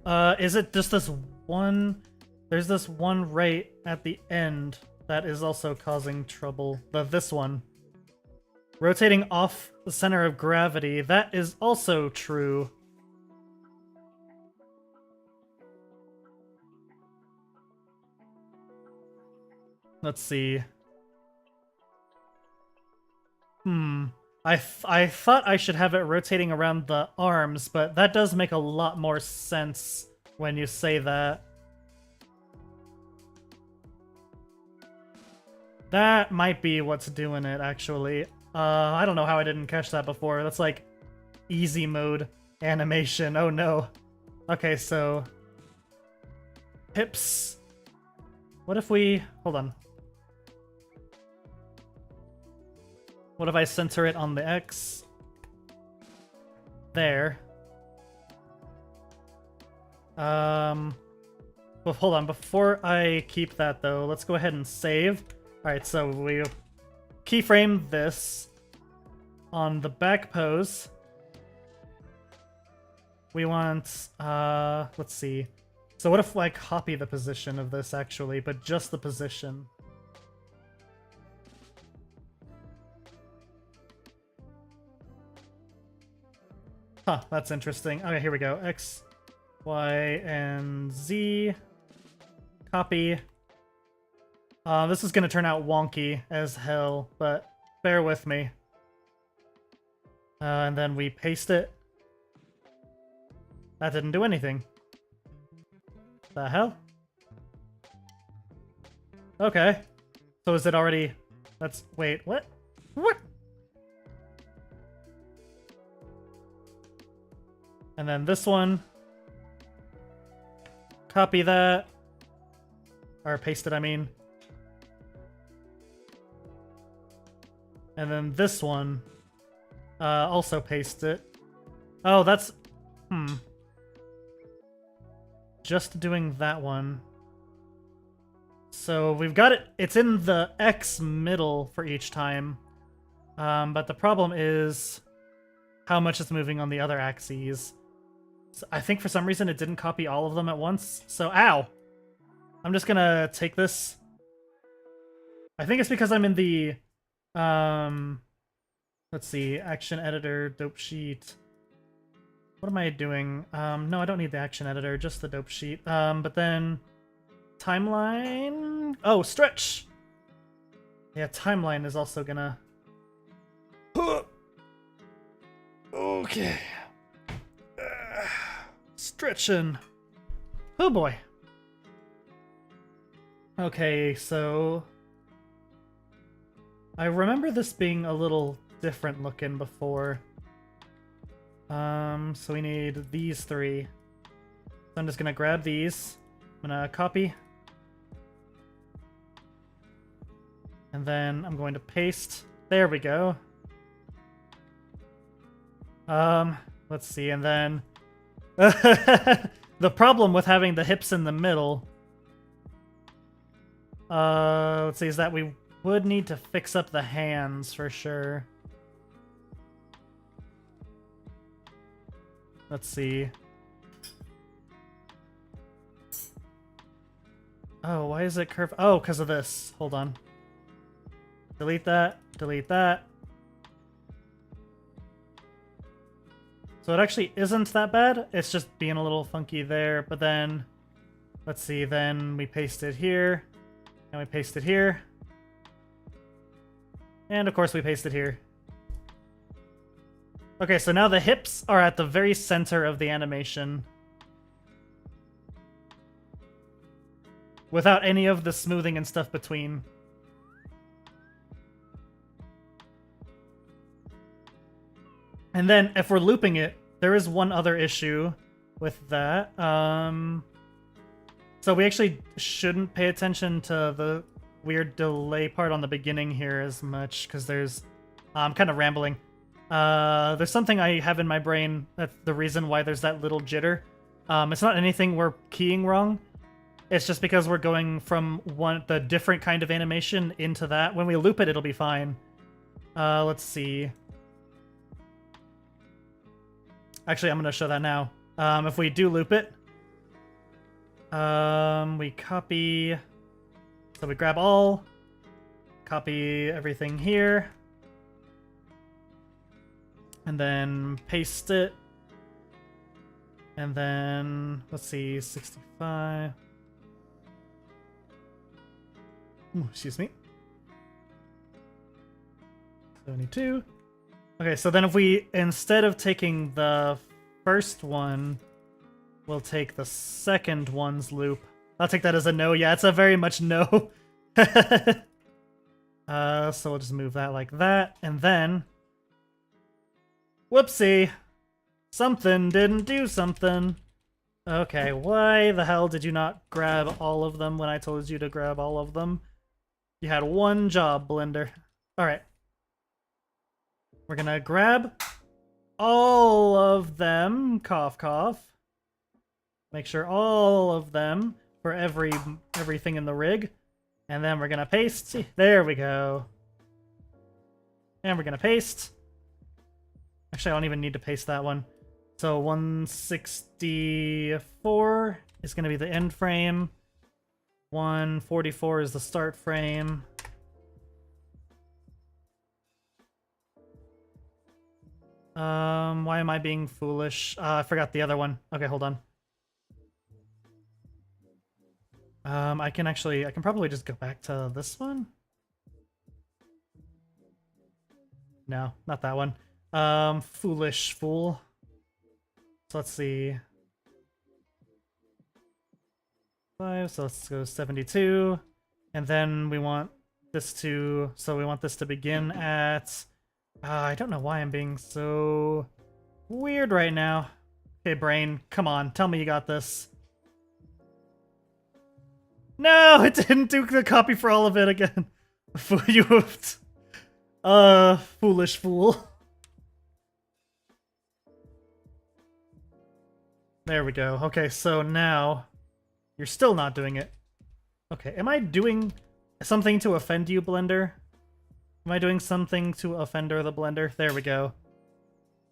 Is it just this one... There's this one right at the end that is also causing trouble. This one. Rotating off the center of gravity, that is also true. Let's see. I thought I should have it rotating around the arms, but that does make a lot more sense when you say that. That might be what's doing it, actually. I don't know how I didn't catch that before. That's like easy mode animation. Oh no. Okay, so hips. What if we... Hold on. What if I center it on the X? There. Well, hold on. Before I keep that, though, let's go ahead and save. Alright, so we keyframe this on the back pose. We want, let's see. So what if I copy the position of this, actually, but just the position? Huh, that's interesting. Okay, here we go. X, Y, and Z. Copy. This is gonna turn out wonky as hell, but bear with me. And then we paste it. That didn't do anything. The hell? Okay. So is it already... That's... Wait, what? What? And then this one. Copy that. Or paste it, I mean. And then this one. Also paste it. Oh, that's... Just doing that one. So we've got it... It's in the X middle for each time. But the problem is how much it's moving on the other axes. So I think for some reason it didn't copy all of them at once. So, ow! I'm just gonna take this. I think it's because I'm in the... Let's see, action editor, dope sheet. What am I doing? No, I don't need the action editor, just the dope sheet. But then timeline. Oh, stretch. Yeah, timeline is also gonna. Okay. Stretching. Oh boy. Okay, so I remember this being a little different looking before. So we need these three. So I'm just gonna grab these. I'm gonna copy. And then I'm going to paste. There we go. Let's see, and then the problem with having the hips in the middle, let's see, is that we would need to fix up the hands for sure. Let's see. Oh, why is it curved? Oh, because of this. Hold on. Delete that. Delete that. So it actually isn't that bad. It's just being a little funky there. But then, let's see. Then we paste it here. And we paste it here. And of course we paste it here. Okay, so now the hips are at the very center of the animation. Without any of the smoothing and stuff between. And then, if we're looping it, there is one other issue with that. So we actually shouldn't pay attention to the weird delay part on the beginning here as much, because there's... I'm kind of rambling. There's something I have in my brain that's the reason why there's that little jitter. It's not anything we're keying wrong. It's just because we're going from the different kind of animation into that. When we loop it, it'll be fine. Let's see. Actually, I'm going to show that now. If we do loop it, we copy. So we grab all, copy everything here, and then paste it. And then, let's see, 65. Ooh, excuse me. 72. Okay, so then if we, instead of taking the first one, we'll take the second one's loop. I'll take that as a no. Yeah, it's a very much no. So we'll just move that like that, and then... Whoopsie! Something didn't do something. Okay, why the hell did you not grab all of them when I told you to grab all of them? You had one job, Blender. Alright. We're gonna grab all of them. Cough, cough. Make sure all of them for everything in the rig. And then we're gonna paste. See, there we go. And we're gonna paste. Actually, I don't even need to paste that one. So 164 is gonna be the end frame. 144 is the start frame. Why am I being foolish? I forgot the other one. Okay, hold on. I can probably just go back to this one. No, not that one. Foolish fool. So let's see. 5, so let's go 72. And then we want this to, so we want this to begin at, I don't know why I'm being so weird right now. Okay, brain, come on, tell me you got this. No, it didn't do the copy for all of it again. You hoofed. Foolish fool. There we go. Okay, so now you're still not doing it. Okay, am I doing something to offend you, Blender? Am I doing something to offender the Blender? There we go.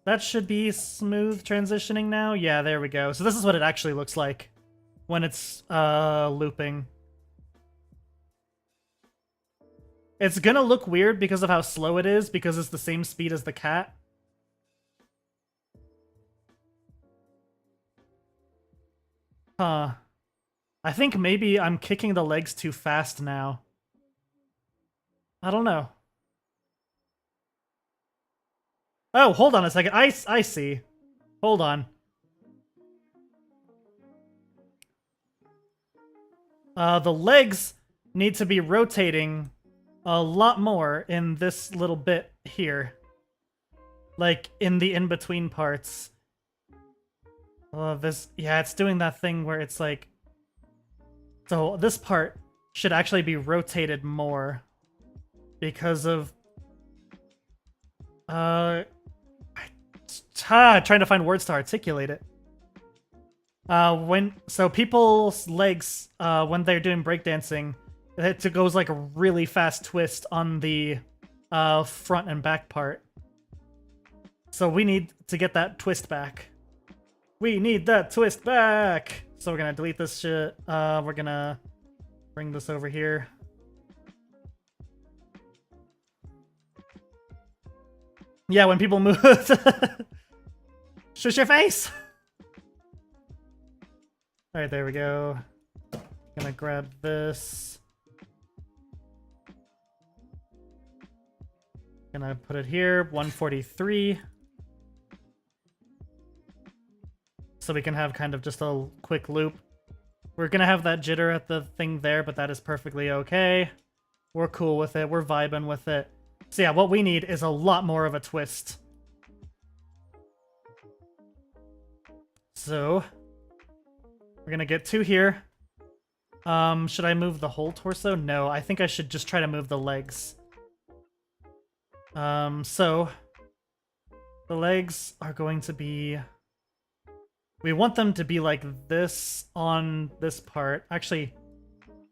That should be smooth transitioning now. Yeah, there we go. So this is what it actually looks like when it's looping. It's gonna look weird because of how slow it is, because it's the same speed as the cat. Huh. I think maybe I'm kicking the legs too fast now. I don't know. Oh, hold on a second. I see. Hold on. The legs need to be rotating a lot more in this little bit here. Like, in the in-between parts. Yeah, it's doing that thing where it's like... So, this part should actually be rotated more. Because of... trying to find words to articulate it. So people's legs, when they're doing breakdancing, it goes like a really fast twist on the front and back part. So we need to get that twist back. We need that twist back! So we're gonna delete this shit. We're gonna bring this over here. Yeah, when people move. Shush your face! Alright, there we go. Gonna grab this. Gonna put it here, 143. So we can have kind of just a quick loop. We're gonna have that jitter at the thing there, but that is perfectly okay. We're cool with it, we're vibing with it. So yeah, what we need is a lot more of a twist. So we're gonna get 2 here. Should I move the whole torso? No, I think I should just try to move the legs. So the legs are going to be... We want them to be like this on this part. Actually,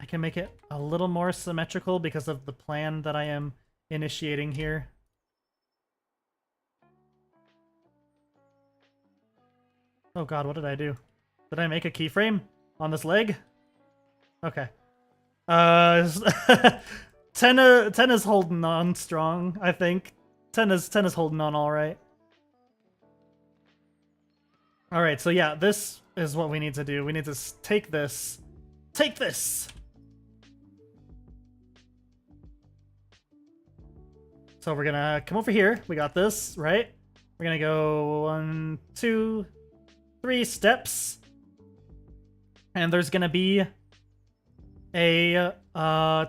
I can make it a little more symmetrical because of the plan that I am initiating here. Oh god, what did I do? Did I make a keyframe on this leg? Okay. 10 is holding on strong, I think. 10 is holding on all right. All right, so yeah, this is what we need to do. We need to take this. Take this! So we're gonna come over here. We got this, right? We're gonna go 1, 2, 3 steps. And there's gonna be a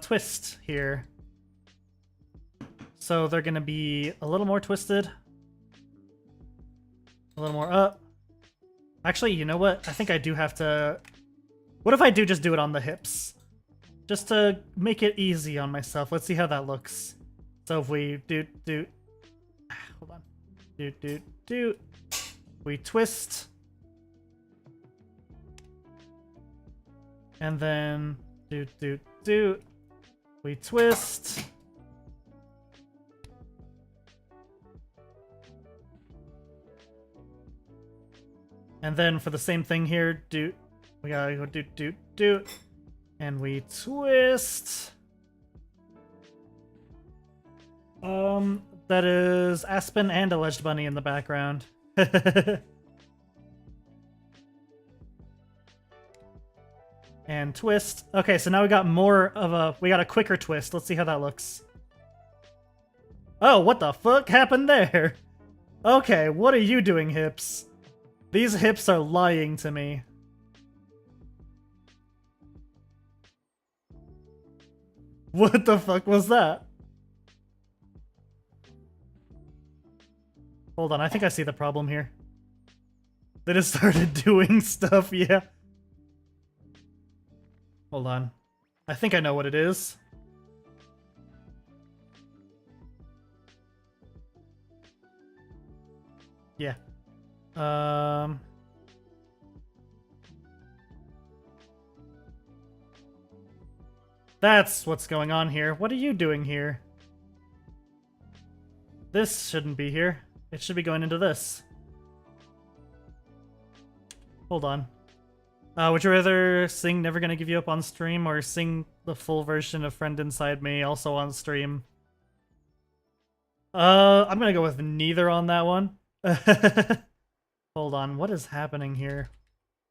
twist here. So they're gonna be a little more twisted. A little more up. Actually, you know what? I think I do have to... What if I do just do it on the hips? Just to make it easy on myself. Let's see how that looks. So if we do... Hold on. Do. We twist. And then... Do. We twist. And then for the same thing here, we gotta go do, and we twist. That is Aspen and Alleged Bunny in the background. And twist. Okay, so now we got we got a quicker twist. Let's see how that looks. Oh, what the fuck happened there? Okay, what are you doing, hips? These hips are lying to me. What the fuck was that? Hold on, I think I see the problem here. They just started doing stuff, yeah. Hold on. I think I know what it is. Yeah. That's what's going on here. What are you doing here? This shouldn't be here. It should be going into this. Hold on. Would you rather sing Never Gonna Give You Up on stream or sing the full version of Friend Inside Me also on stream? I'm gonna go with neither on that one. Hold on, what is happening here?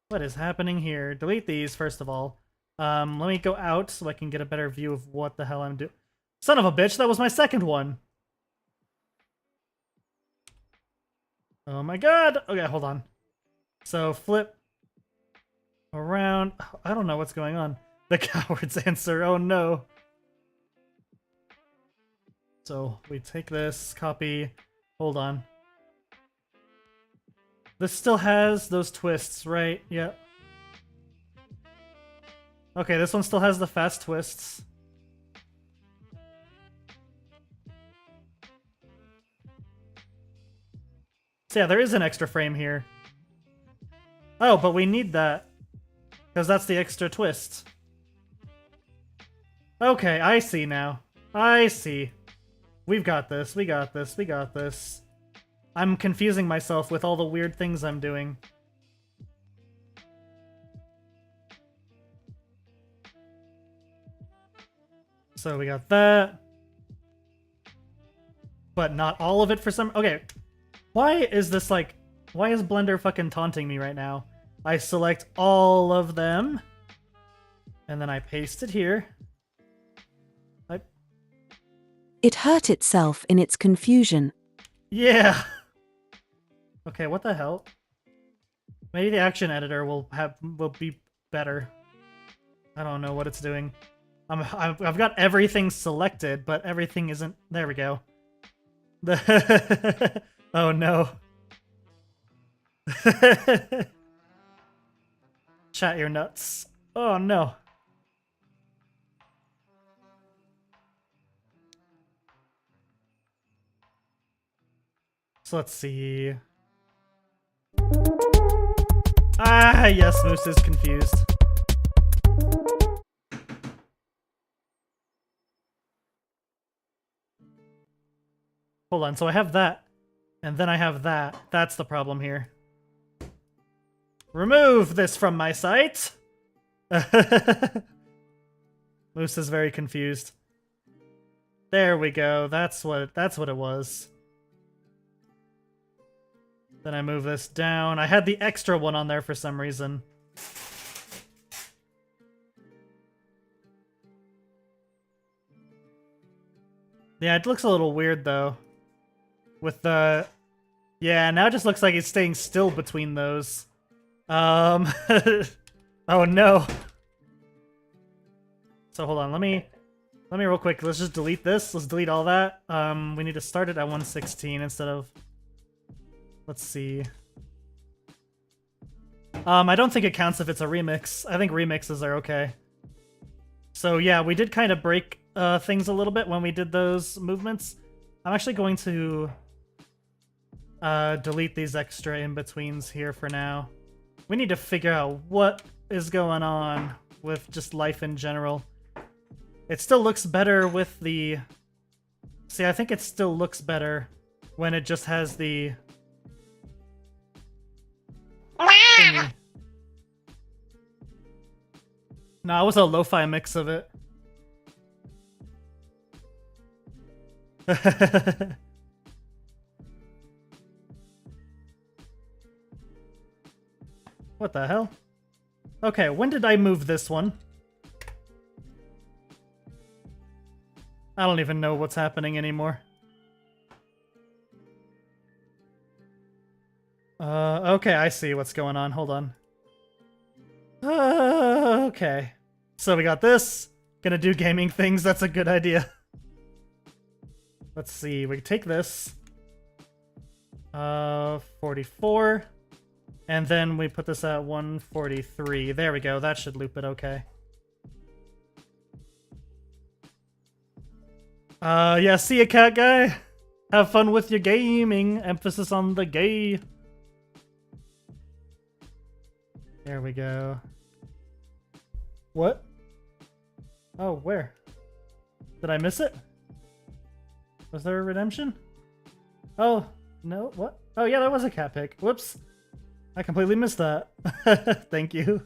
What is happening here? Delete these, first of all. Let me go out so I can get a better view of what the hell I'm doing. Son of a bitch, that was my second one! Oh my god! Okay, hold on. So, flip around. I don't know what's going on. The coward's answer, oh no. So, we take this, copy, hold on. This still has those twists, right? Yeah. Okay, this one still has the fast twists. So yeah, there is an extra frame here. Oh, but we need that. Because that's the extra twist. Okay, I see now. I see. We've got this, we got this, we got this. I'm confusing myself with all the weird things I'm doing. So we got that. But not all of it for some... Okay. Why is this like... Why is Blender fucking taunting me right now? I select all of them. And then I paste it here. It hurt itself in its confusion. Yeah. Okay, what the hell? Maybe the action editor will be better. I don't know what it's doing. I've got everything selected, but everything isn't... There we go. Oh no. Chat, you're nuts. Oh no. So let's see. Ah, yes, Moose is confused. Hold on, so I have that, and then I have that. That's the problem here. Remove this from my site! Moose is very confused. There we go, that's what it was. Then I move this down. I had the extra one on there for some reason. Yeah, it looks a little weird though. With the... Yeah, now it just looks like it's staying still between those. Oh no. So hold on, let me real quick, let's just delete this. Let's delete all that. We need to start it at 116 instead of... Let's see. I don't think it counts if it's a remix. I think remixes are okay. So yeah, we did kind of break things a little bit when we did those movements. I'm actually going to delete these extra in-betweens here for now. We need to figure out what is going on with just life in general. It still looks better with the... See, I think it still looks better when it just has the... thingy. No, it was a lo-fi mix of it. What the hell? Okay, when did I move this one? I don't even know what's happening anymore. Okay, I see what's going on. Hold on. Okay. So we got this. Gonna do gaming things. That's a good idea. Let's see. We can take this. 44. And then we put this at 143. There we go. That should loop it okay. Yeah, see ya, cat guy. Have fun with your gaming. Emphasis on the gay. There we go. What? Oh, where? Did I miss it? Was there a redemption? Oh, no, what? Oh yeah, that was a cat pic. Whoops. I completely missed that. Thank you.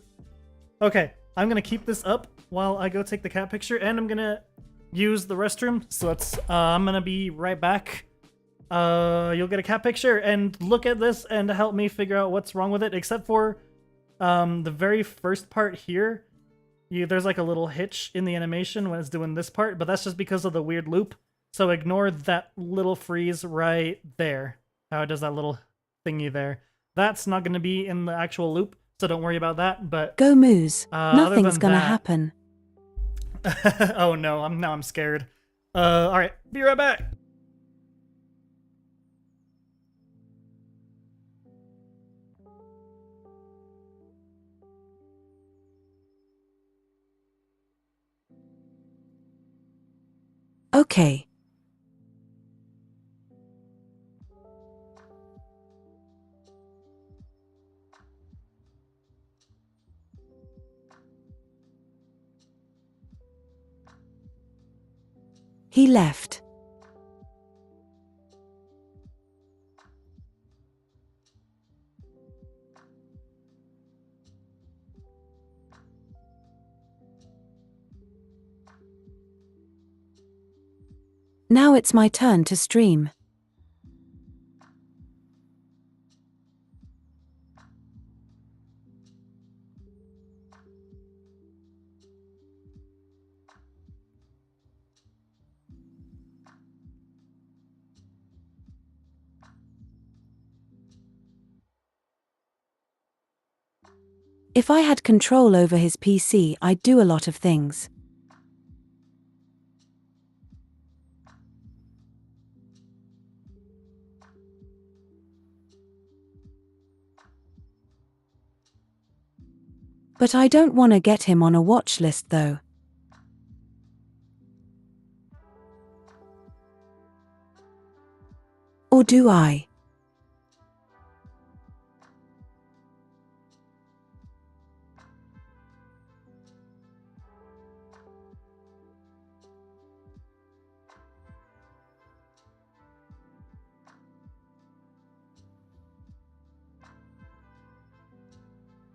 Okay, I'm gonna keep this up while I go take the cat picture, and I'm gonna use the restroom. So let's, I'm gonna be right back. You'll get a cat picture and look at this and help me figure out what's wrong with it, except for the very first part here. There's like a little hitch in the animation when it's doing this part, but that's just because of the weird loop. So ignore that little freeze right there. How it does that little thingy there. That's not going to be in the actual loop, so don't worry about that. But Go Moos. Nothing's gonna happen. Oh no, I'm scared. All right, be right back. Okay. He left. Now it's my turn to stream. If I had control over his PC, I'd do a lot of things. But I don't want to get him on a watch list though. Or do I?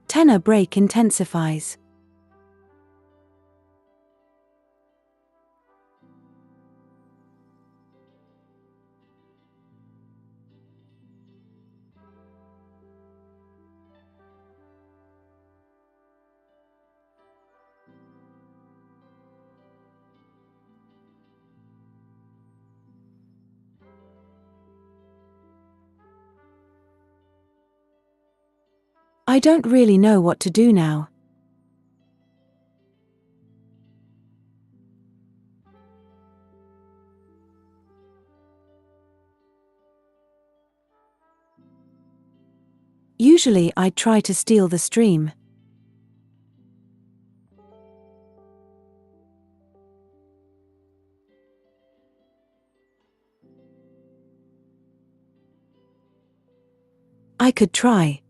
Tenor break intensifies. I don't really know what to do now. Usually I'd try to steal the stream. I could try.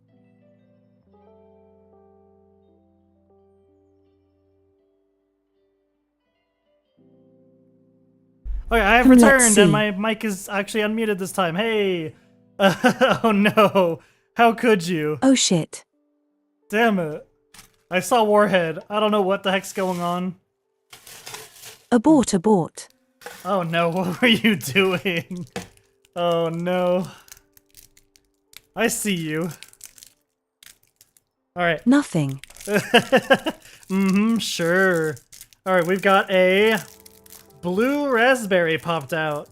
Okay, I have Let's returned see. and my mic is actually unmuted this time. Hey! Oh no. How could you? Oh shit. Damn it. I saw Warhead. I don't know what the heck's going on. Abort, abort. Oh no, what were you doing? Oh no. I see you. Alright. Nothing. Sure. Alright, we've got a blue raspberry popped out.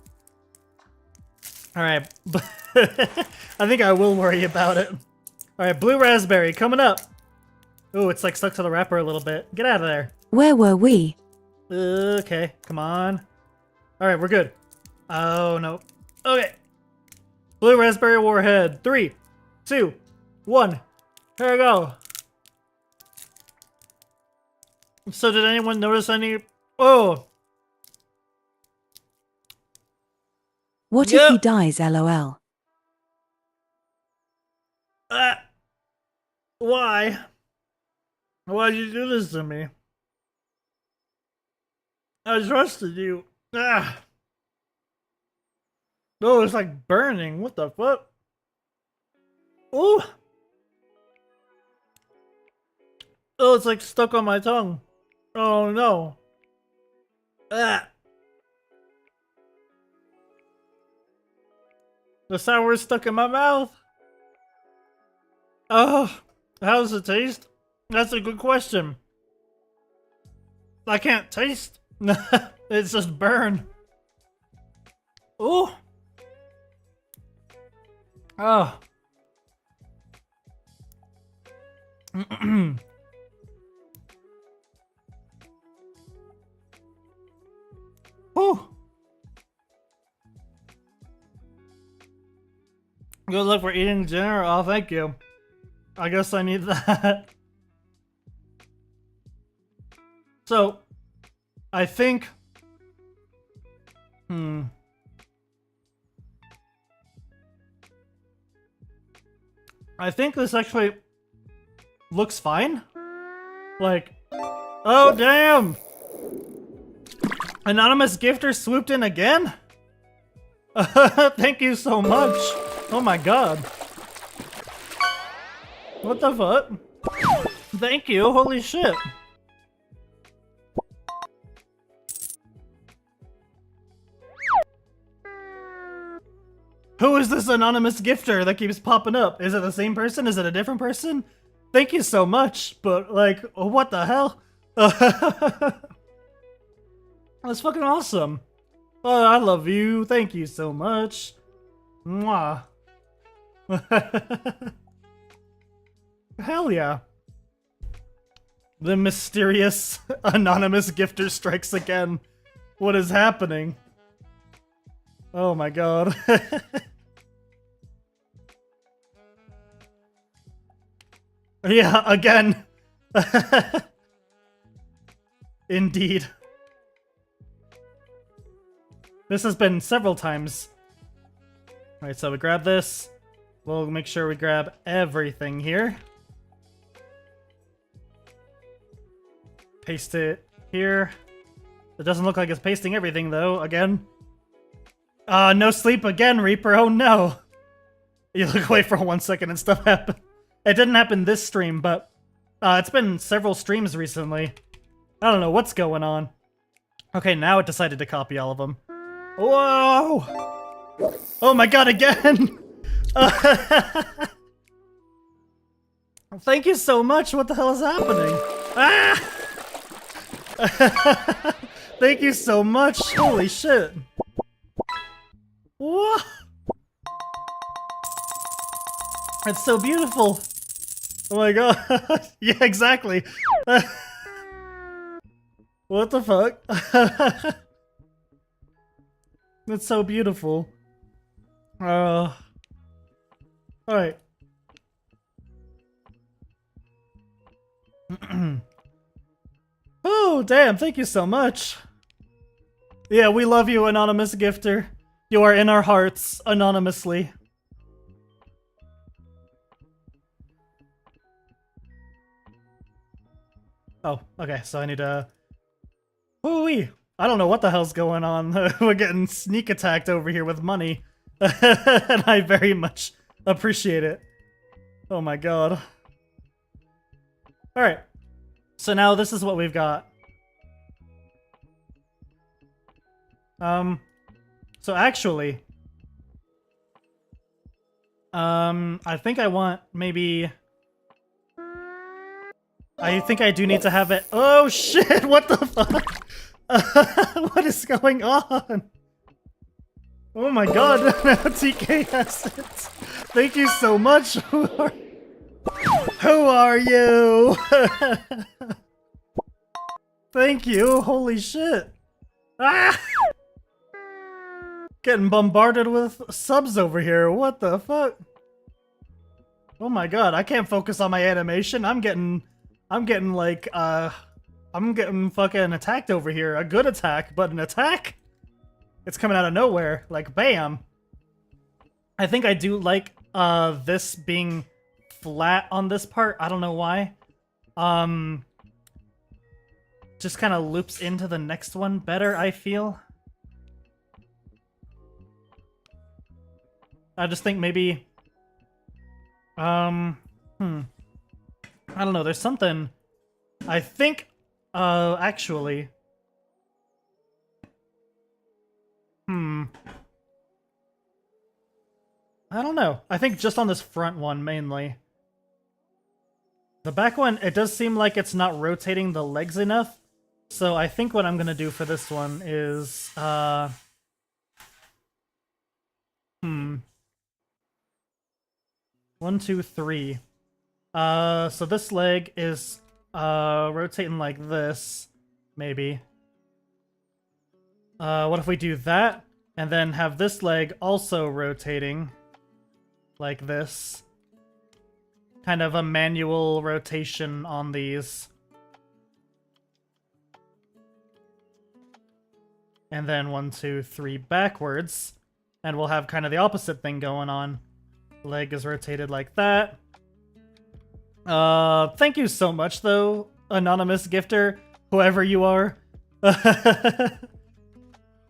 Alright. I think I will worry about it. Alright, blue raspberry coming up. Ooh, it's like stuck to the wrapper a little bit. Get out of there. Where were we? Okay, come on. Alright, we're good. Oh, no. Okay. Blue raspberry warhead. 3, 2, 1. Here we go. So did anyone notice any... Oh! What Yep. if he dies, lol? Why? Why'd you do this to me? I trusted you. Ah. Oh, it's like burning. What the fuck? Ooh. Oh, it's like stuck on my tongue. Oh no. Ah. The sour is stuck in my mouth. Oh, how does it taste? That's a good question. I can't taste. It's just burn. Ooh. Oh. Ooh. Good luck for eating dinner. Oh, thank you. I guess I need that. So, I think... I think this actually looks fine. Like, oh damn! Anonymous gifter swooped in again? Thank you so much. Oh my god. What the fuck? Thank you, holy shit. Who is this anonymous gifter that keeps popping up? Is it the same person? Is it a different person? Thank you so much, but like, what the hell? That's fucking awesome. Oh, I love you. Thank you so much. Mwah. Hell yeah. The mysterious anonymous gifter strikes again. What is happening? Oh my god. Yeah, again. Indeed. This has been several times. Alright, so we grab this. We'll make sure we grab everything here. Paste it here. It doesn't look like it's pasting everything though, again. No sleep again, Reaper, oh no! You look away for 1 second and stuff happened. It didn't happen this stream, but it's been several streams recently. I don't know what's going on. Okay, now it decided to copy all of them. Whoa! Oh my god, again! Thank you so much, what the hell is happening? Ah! Thank you so much, holy shit. What? It's so beautiful. Oh my god. Yeah, exactly. What the fuck? That's so beautiful. Alright. Oh, damn, thank you so much. Yeah, we love you, anonymous gifter. You are in our hearts, anonymously. Oh, okay, so I need to... Woo-wee! I don't know what the hell's going on. We're getting sneak attacked over here with money. And I very much appreciate it. Oh my god. Alright. So now this is what we've got. So actually... I think I want maybe... I think I do need to have it- Oh shit, what the fuck? What is going on? Oh my god, now TK has it. Thank you so much. Who are you? Thank you, holy shit. Ah! Getting bombarded with subs over here, what the fuck? Oh my god, I can't focus on my animation, I'm getting like, I'm getting fucking attacked over here. A good attack, but an attack? It's coming out of nowhere. Like, bam. I think I do like, this being flat on this part. I don't know why. Just kind of loops into the next one better, I feel. I just think maybe... I don't know, there's something... I think, actually... I don't know. I think just on this front one, mainly. The back one, it does seem like it's not rotating the legs enough. So I think what I'm gonna do for this one is, 1, 2, 3. So this leg is, rotating like this, maybe. What if we do that, and then have this leg also rotating like this? Kind of a manual rotation on these. And then 1, 2, 3 backwards. And we'll have kind of the opposite thing going on. Leg is rotated like that. Thank you so much, though, anonymous gifter, whoever you are.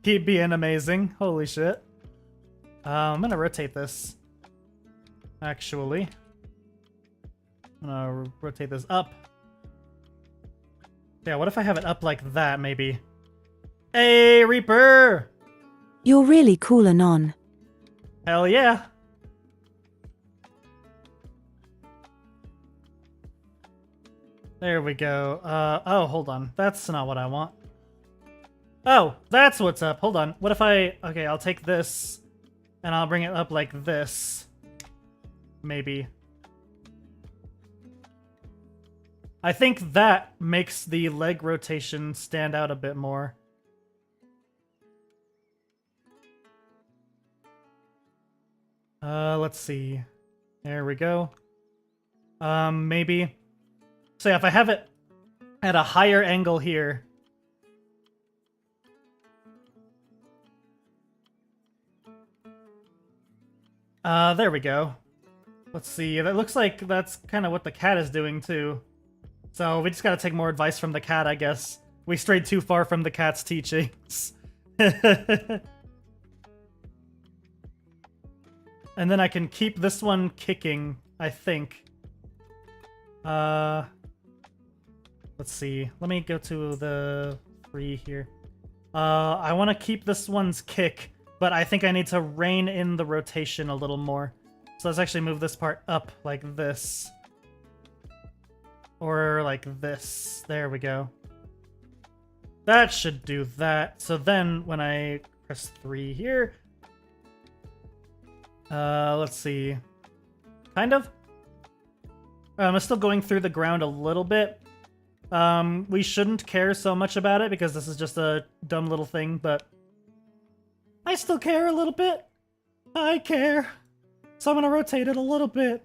Keep being amazing. Holy shit. I'm gonna rotate this. Actually. I'm gonna rotate this up. Yeah, what if I have it up like that, maybe? Hey, Reaper! You're really cool, Anon. Hell yeah! There we go. Oh, hold on. That's not what I want. Oh, that's what's up. Hold on. What if I... Okay, I'll take this, and I'll bring it up like this. Maybe. I think that makes the leg rotation stand out a bit more. Let's see. There we go. Maybe. So yeah, if I have it at a higher angle here. There we go. Let's see. That looks like that's kind of what the cat is doing too. So we just gotta take more advice from the cat, I guess. We strayed too far from the cat's teachings. And then I can keep this one kicking, I think. Let's see. Let me go to the 3 here. I want to keep this one's kick, but I think I need to rein in the rotation a little more. So let's actually move this part up like this. Or like this. There we go. That should do that. So then when I press 3 here... let's see. Kind of. I'm still going through the ground a little bit. We shouldn't care so much about it because this is just a dumb little thing, but I still care a little bit. I care. So I'm gonna rotate it a little bit.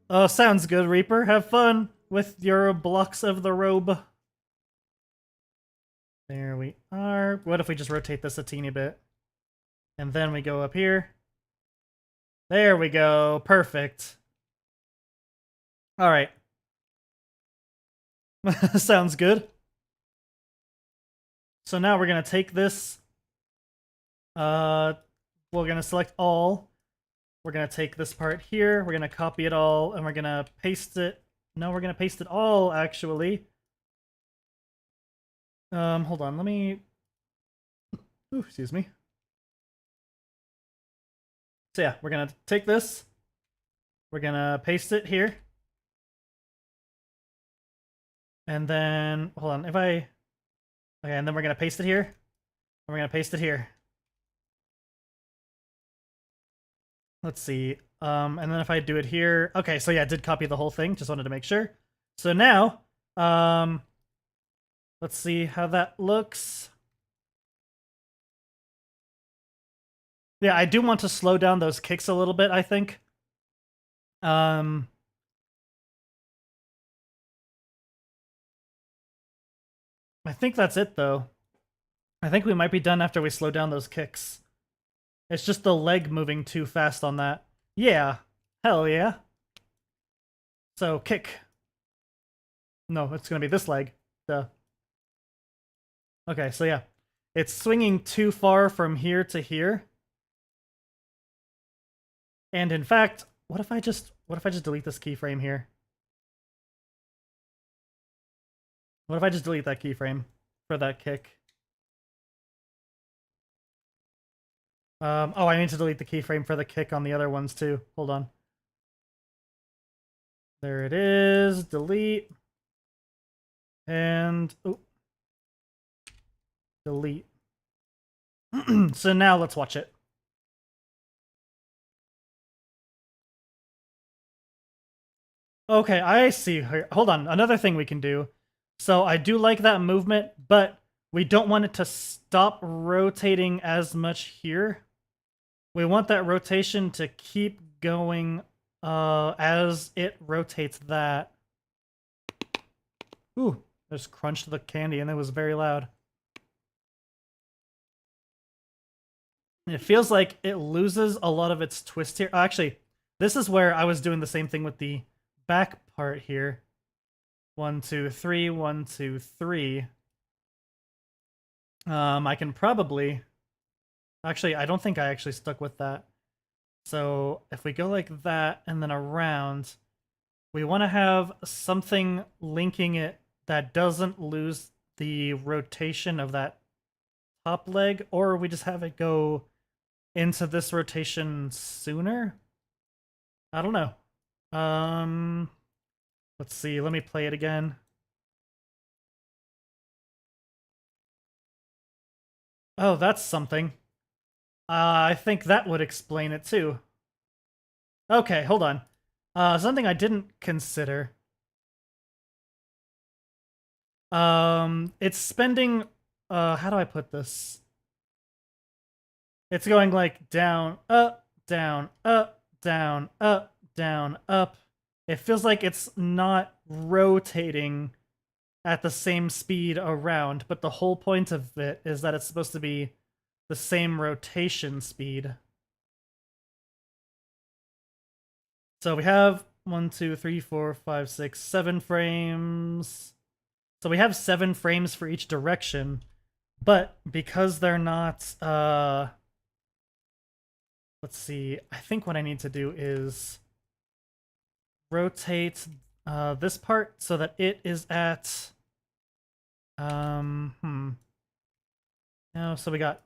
Oh, sounds good, Reaper. Have fun with your blocks of the robe. There we are. What if we just rotate this a teeny bit? And then we go up here. There we go. Perfect. Alright. Sounds good. So now we're going to take this. We're going to select all. We're going to take this part here. We're going to copy it all. And we're going to paste it. No, we're going to paste it all, actually. Hold on. Let me... Ooh, excuse me. So yeah, we're gonna take this, we're gonna paste it here, and then, hold on, okay, and then we're gonna paste it here, and we're gonna paste it here. Let's see, and then if I do it here, okay, so yeah, I did copy the whole thing, just wanted to make sure. So now, let's see how that looks. Yeah, I do want to slow down those kicks a little bit, I think. I think that's it, though. I think we might be done after we slow down those kicks. It's just the leg moving too fast on that. Yeah. Hell yeah. So, kick. No, it's gonna be this leg. Duh. Okay, so yeah. It's swinging too far from here to here. And in fact, what if I just delete this keyframe here? What if I just delete that keyframe for that kick? Oh, I need to delete the keyframe for the kick on the other ones too. Hold on. There it is. Delete. And oh, delete. So now let's watch it. Okay, I see. Hold on. Another thing we can do. So I do like that movement, but we don't want it to stop rotating as much here. We want that rotation to keep going as it rotates that. Ooh, I just crunched the candy and it was very loud. It feels like it loses a lot of its twist here. Actually, this is where I was doing the same thing with the back part here. 1, 2, 3, 1, 2, 3. I can probably... Actually, I don't think I actually stuck with that. So if we go like that and then around, we want to have something linking it that doesn't lose the rotation of that top leg, or we just have it go into this rotation sooner? I don't know. Let's see, let me play it again. Oh, that's something. I think that would explain it too. Okay, hold on. Something I didn't consider. It's spending, how do I put this? It's going like down, up, down, up, down, up, down, up. It feels like it's not rotating at the same speed around, but the whole point of it is that it's supposed to be the same rotation speed. So we have 1, 2, 3, 4, 5, 6, 7 frames. So we have 7 frames for each direction, but because they're not, let's see, I think what I need to do is rotate this part so that it is at, no, so we got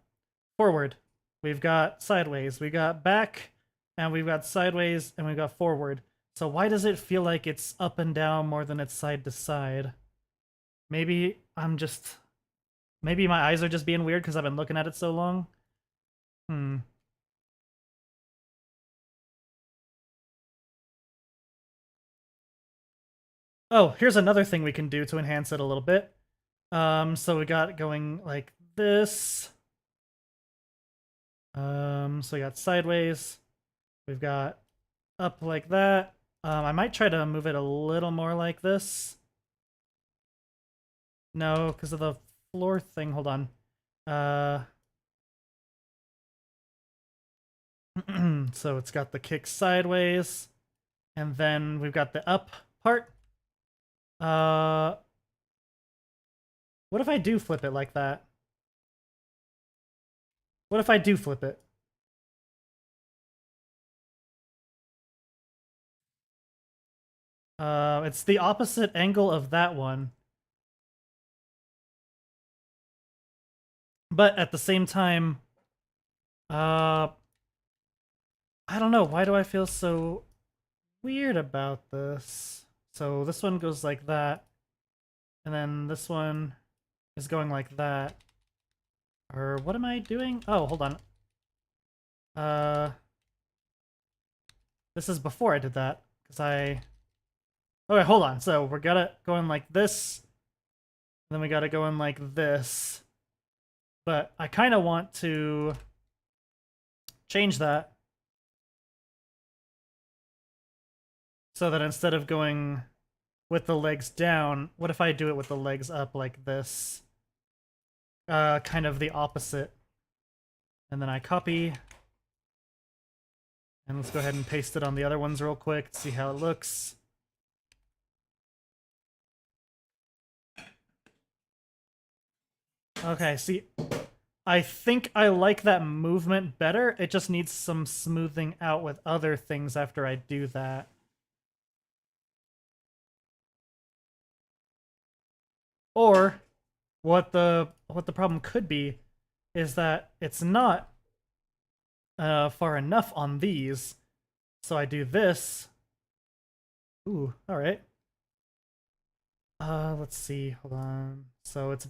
forward, we've got sideways, we got back, and we've got sideways, and we've got forward. So why does it feel like it's up and down more than it's side to side? Maybe maybe my eyes are just being weird because I've been looking at it so long. Oh, here's another thing we can do to enhance it a little bit. So we got it going like this. So we got sideways. We've got up like that. I might try to move it a little more like this. No, because of the floor thing. Hold on. So it's got the kick sideways, and then we've got the up part. What if I do flip it like that? What if I do flip it? It's the opposite angle of that one. But at the same time, I don't know, why do I feel so weird about this? So this one goes like that, and then this one is going like that. Or what am I doing? Oh, hold on. This is before I did that, because I... Okay, hold on. So we got it going like this, and then we got it going like this. But I kind of want to change that so that instead of going with the legs down, what if I do it with the legs up like this? Kind of the opposite. And then I copy. And let's go ahead and paste it on the other ones real quick to see how it looks. Okay, see, I think I like that movement better. It just needs some smoothing out with other things after I do that. Or what the problem could be is that it's not far enough on these. So I do this. Ooh, all right. Let's see. Hold on. So it's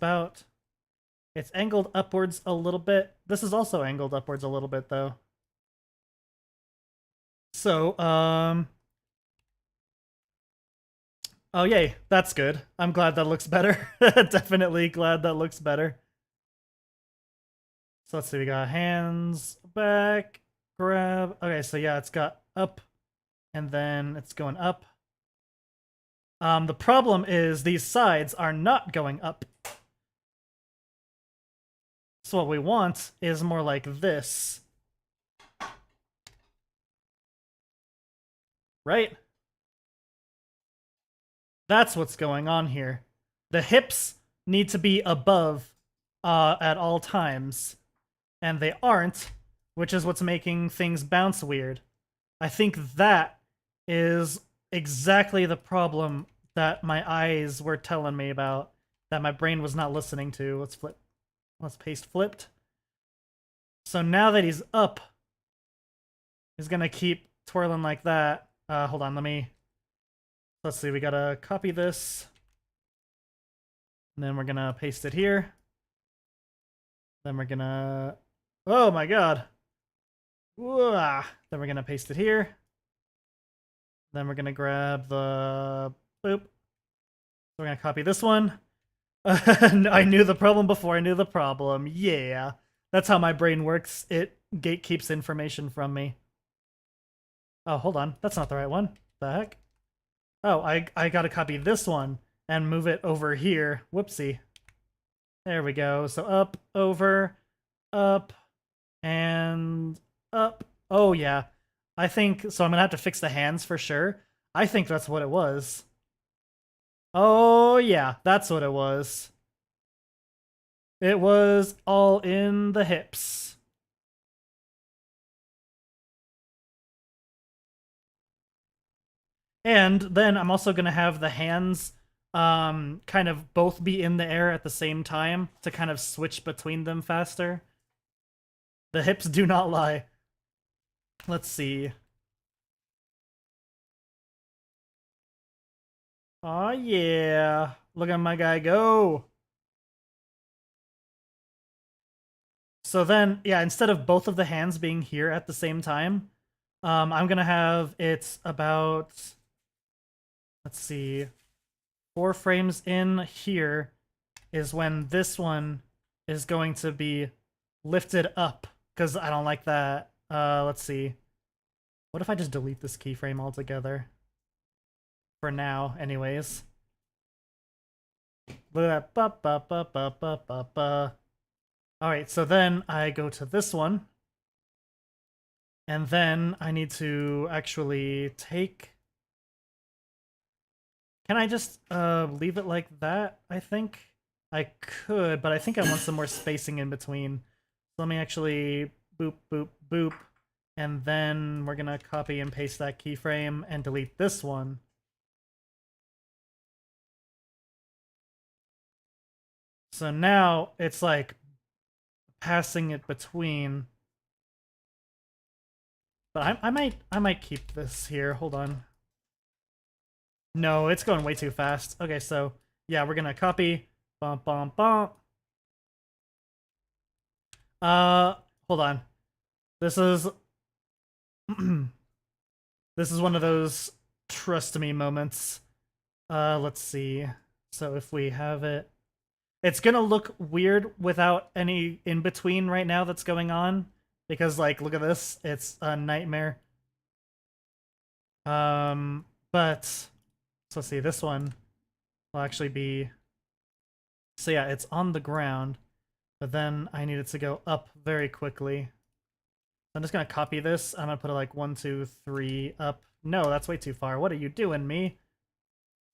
angled upwards a little bit. This is also angled upwards a little bit though. So, oh yay, that's good. I'm glad that looks better. Definitely glad that looks better. So let's see, we got hands, back, grab. Okay, so yeah, it's got up, and then it's going up. The problem is these sides are not going up. So what we want is more like this. Right? That's what's going on here. The hips need to be above at all times. And they aren't, which is what's making things bounce weird. I think that is exactly the problem that my eyes were telling me about, that my brain was not listening to. Let's paste flipped. So now that he's up, he's gonna keep twirling like that. Hold on, let's see, we gotta copy this. And then we're gonna paste it here. Then we're gonna, oh my god. Whoa. Then we're gonna paste it here. Then we're gonna grab the, boop. We're gonna copy this one. I knew the problem before I knew the problem. Yeah. That's how my brain works. It gatekeeps information from me. Oh, hold on. That's not the right one. The heck? Oh, I gotta copy this one and move it over here. Whoopsie. There we go. So up, over, up, and up. Oh, yeah. I think, so I'm gonna have to fix the hands for sure. I think that's what it was. Oh, yeah. That's what it was. It was all in the hips. And then I'm also going to have the hands kind of both be in the air at the same time to kind of switch between them faster. The hips do not lie. Let's see. Oh yeah. Look at my guy go. So then, yeah, instead of both of the hands being here at the same time, I'm going to have it about, let's see, 4 frames in here is when this one is going to be lifted up, because I don't like that. Let's see. What if I just delete this keyframe altogether? For now, anyways. Look at that. Ba, ba, ba, ba, ba, ba, ba. Alright, so then I go to this one. And then I need to actually take... Can I just leave it like that, I think? I could, but I think I want some more spacing in between. So let me actually boop, boop, boop. And then we're gonna copy and paste that keyframe and delete this one. So now it's like passing it between. But I might keep this here. Hold on. No, it's going way too fast. Okay, so yeah, we're gonna copy. Bump, bump, bump. Hold on. This is this is one of those trust me moments. Let's see. So if we have it, it's gonna look weird without any in between right now that's going on, because like look at this, it's a nightmare. But so let's see, this one will actually be, so yeah, it's on the ground, but then I need it to go up very quickly. I'm just gonna copy this. I'm gonna put it like 1, 2, 3 up. No, that's way too far. What are you doing, me?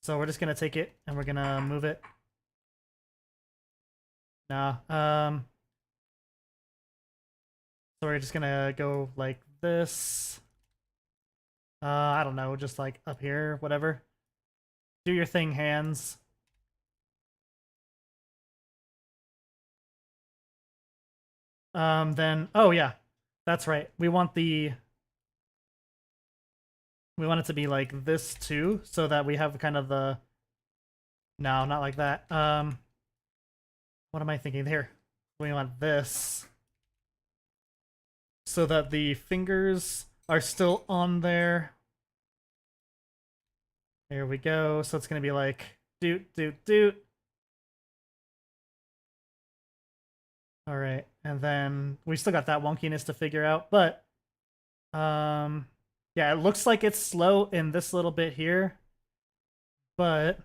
So we're just gonna take it and we're gonna move it. Nah. So we're just gonna go like this. I don't know, just like up here, whatever. Do your thing, hands. Then, oh yeah, that's right. We want it to be like this too, so that we have kind of the, no, not like that. What am I thinking here? We want this so that the fingers are still on there. There we go. So it's gonna be like doot doot doot. All right, and then we still got that wonkiness to figure out, but yeah, it looks like it's slow in this little bit here, but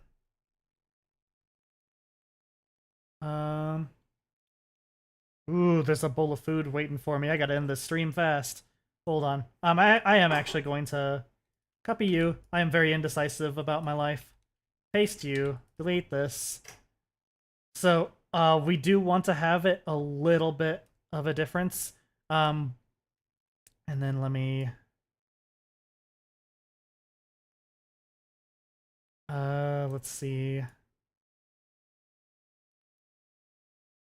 ooh, there's a bowl of food waiting for me. I gotta end this stream fast. Hold on. I am actually going to copy you. I am very indecisive about my life. Paste you. Delete this. So we do want to have it a little bit of a difference. And then let me let's see.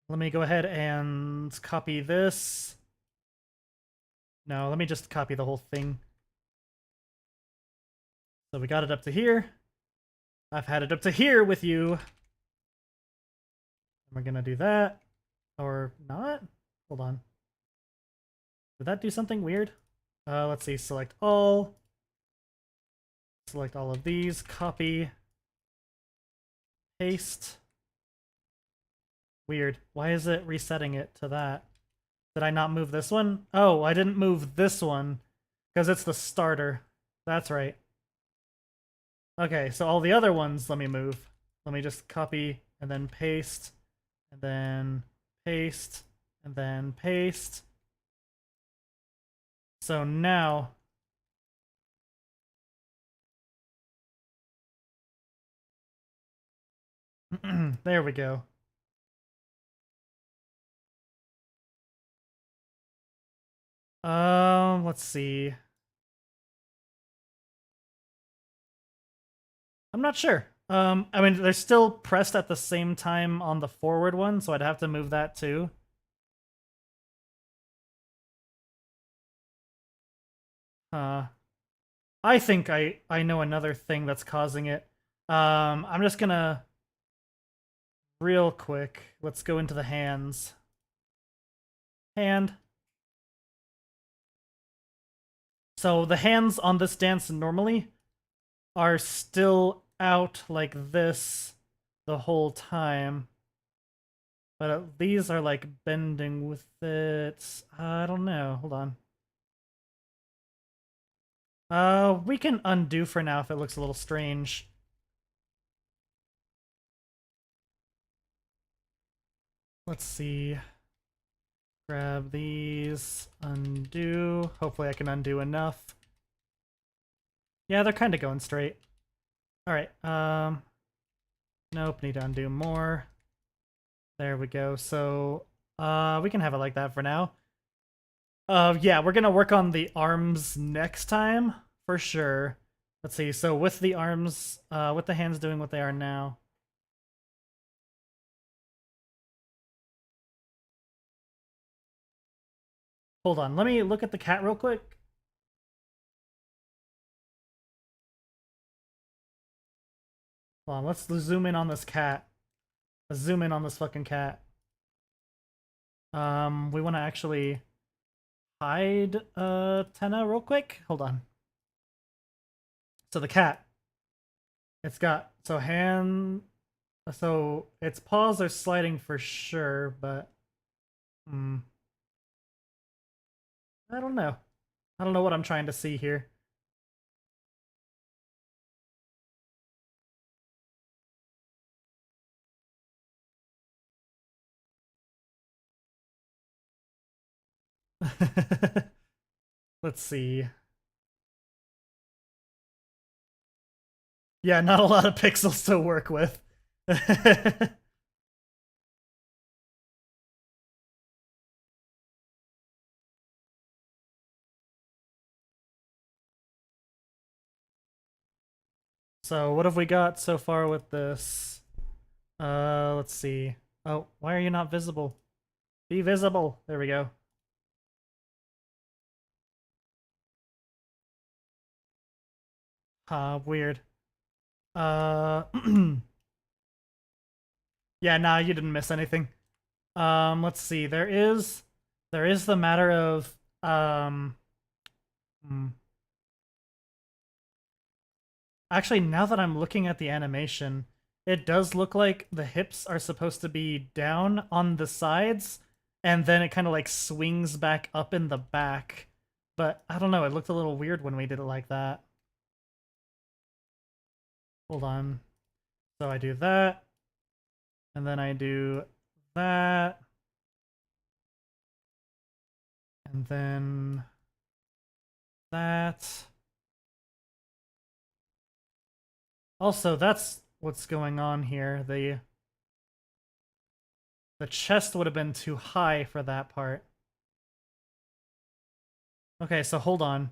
Let me go ahead and copy this. No, let me just copy the whole thing. So we got it up to here. I've had it up to here with you. We're gonna do that. Or not? Hold on. Did that do something weird? Let's see, select all. Select all of these, copy. Paste. Weird. Why is it resetting it to that? Did I not move this one? Oh, I didn't move this one because it's the starter. That's right. Okay, so all the other ones, let me move. Let me just copy and then paste, and then paste, and then paste. So now, there we go. Let's see. I'm not sure. I mean, they're still pressed at the same time on the forward one, so I'd have to move that too. I think I know another thing that's causing it. I'm just gonna real quick. Let's go into the hands. Hand. So the hands on this dance normally are still out like this the whole time. But these are like bending with it. I don't know. Hold on. We can undo for now if it looks a little strange. Let's see. Grab these, undo. Hopefully I can undo enough. Yeah, they're kind of going straight. Alright, nope, need to undo more. There we go. So, we can have it like that for now. Yeah, we're gonna work on the arms next time, for sure. Let's see, so with the arms, with the hands doing what they are now. Hold on, let me look at the cat real quick. Hold on, let's zoom in on this cat. Let's zoom in on this fucking cat. We want to actually hide Tenna real quick. Hold on. So the cat. It's got so its paws are sliding for sure, but I don't know. I don't know what I'm trying to see here. Let's see. Yeah, not a lot of pixels to work with. So what have we got so far with this? Let's see. Oh, why are you not visible? Be visible. There we go. Weird. Yeah, nah, you didn't miss anything. Let's see. There is the matter of Actually, now that I'm looking at the animation, it does look like the hips are supposed to be down on the sides, and then it kind of like swings back up in the back. But I don't know, it looked a little weird when we did it like that. Hold on. So I do that, and then I do that, and then that. Also, that's what's going on here. The chest would have been too high for that part. Okay, so hold on.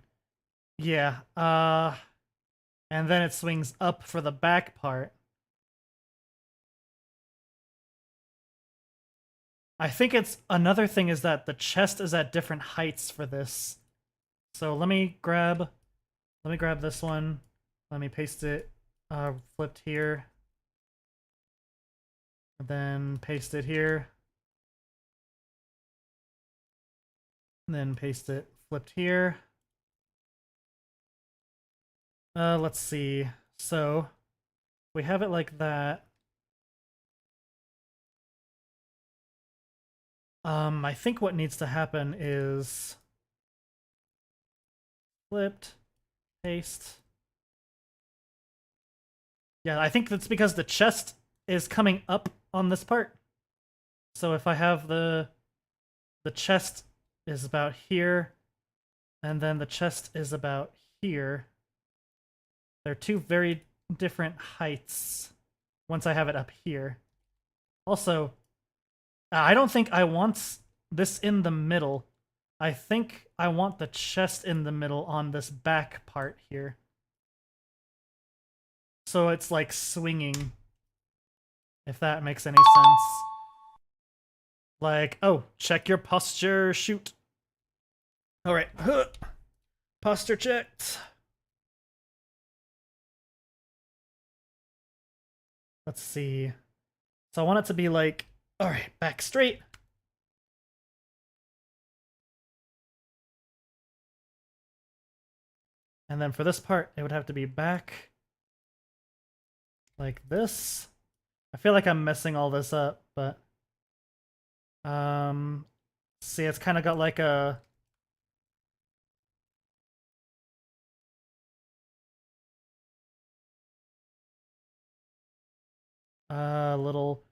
Yeah, and then it swings up for the back part. I think it's another thing is that the chest is at different heights for this. So let me grab this one. Let me paste it flipped here. And then paste it here. And then paste it flipped here. Let's see. So we have it like that. I think what needs to happen is flipped, paste. Yeah, I think that's because the chest is coming up on this part. So if I have the chest is about here, and then the chest is about here, they're two very different heights once I have it up here. Also, I don't think I want this in the middle. I think I want the chest in the middle on this back part here. So it's like swinging, if that makes any sense. Like, oh, check your posture, shoot. Alright, posture checked. Let's see. So I want it to be like, alright, back straight. And then for this part, it would have to be back like this. I feel like I'm messing all this up, but see, it's kind of got like a little.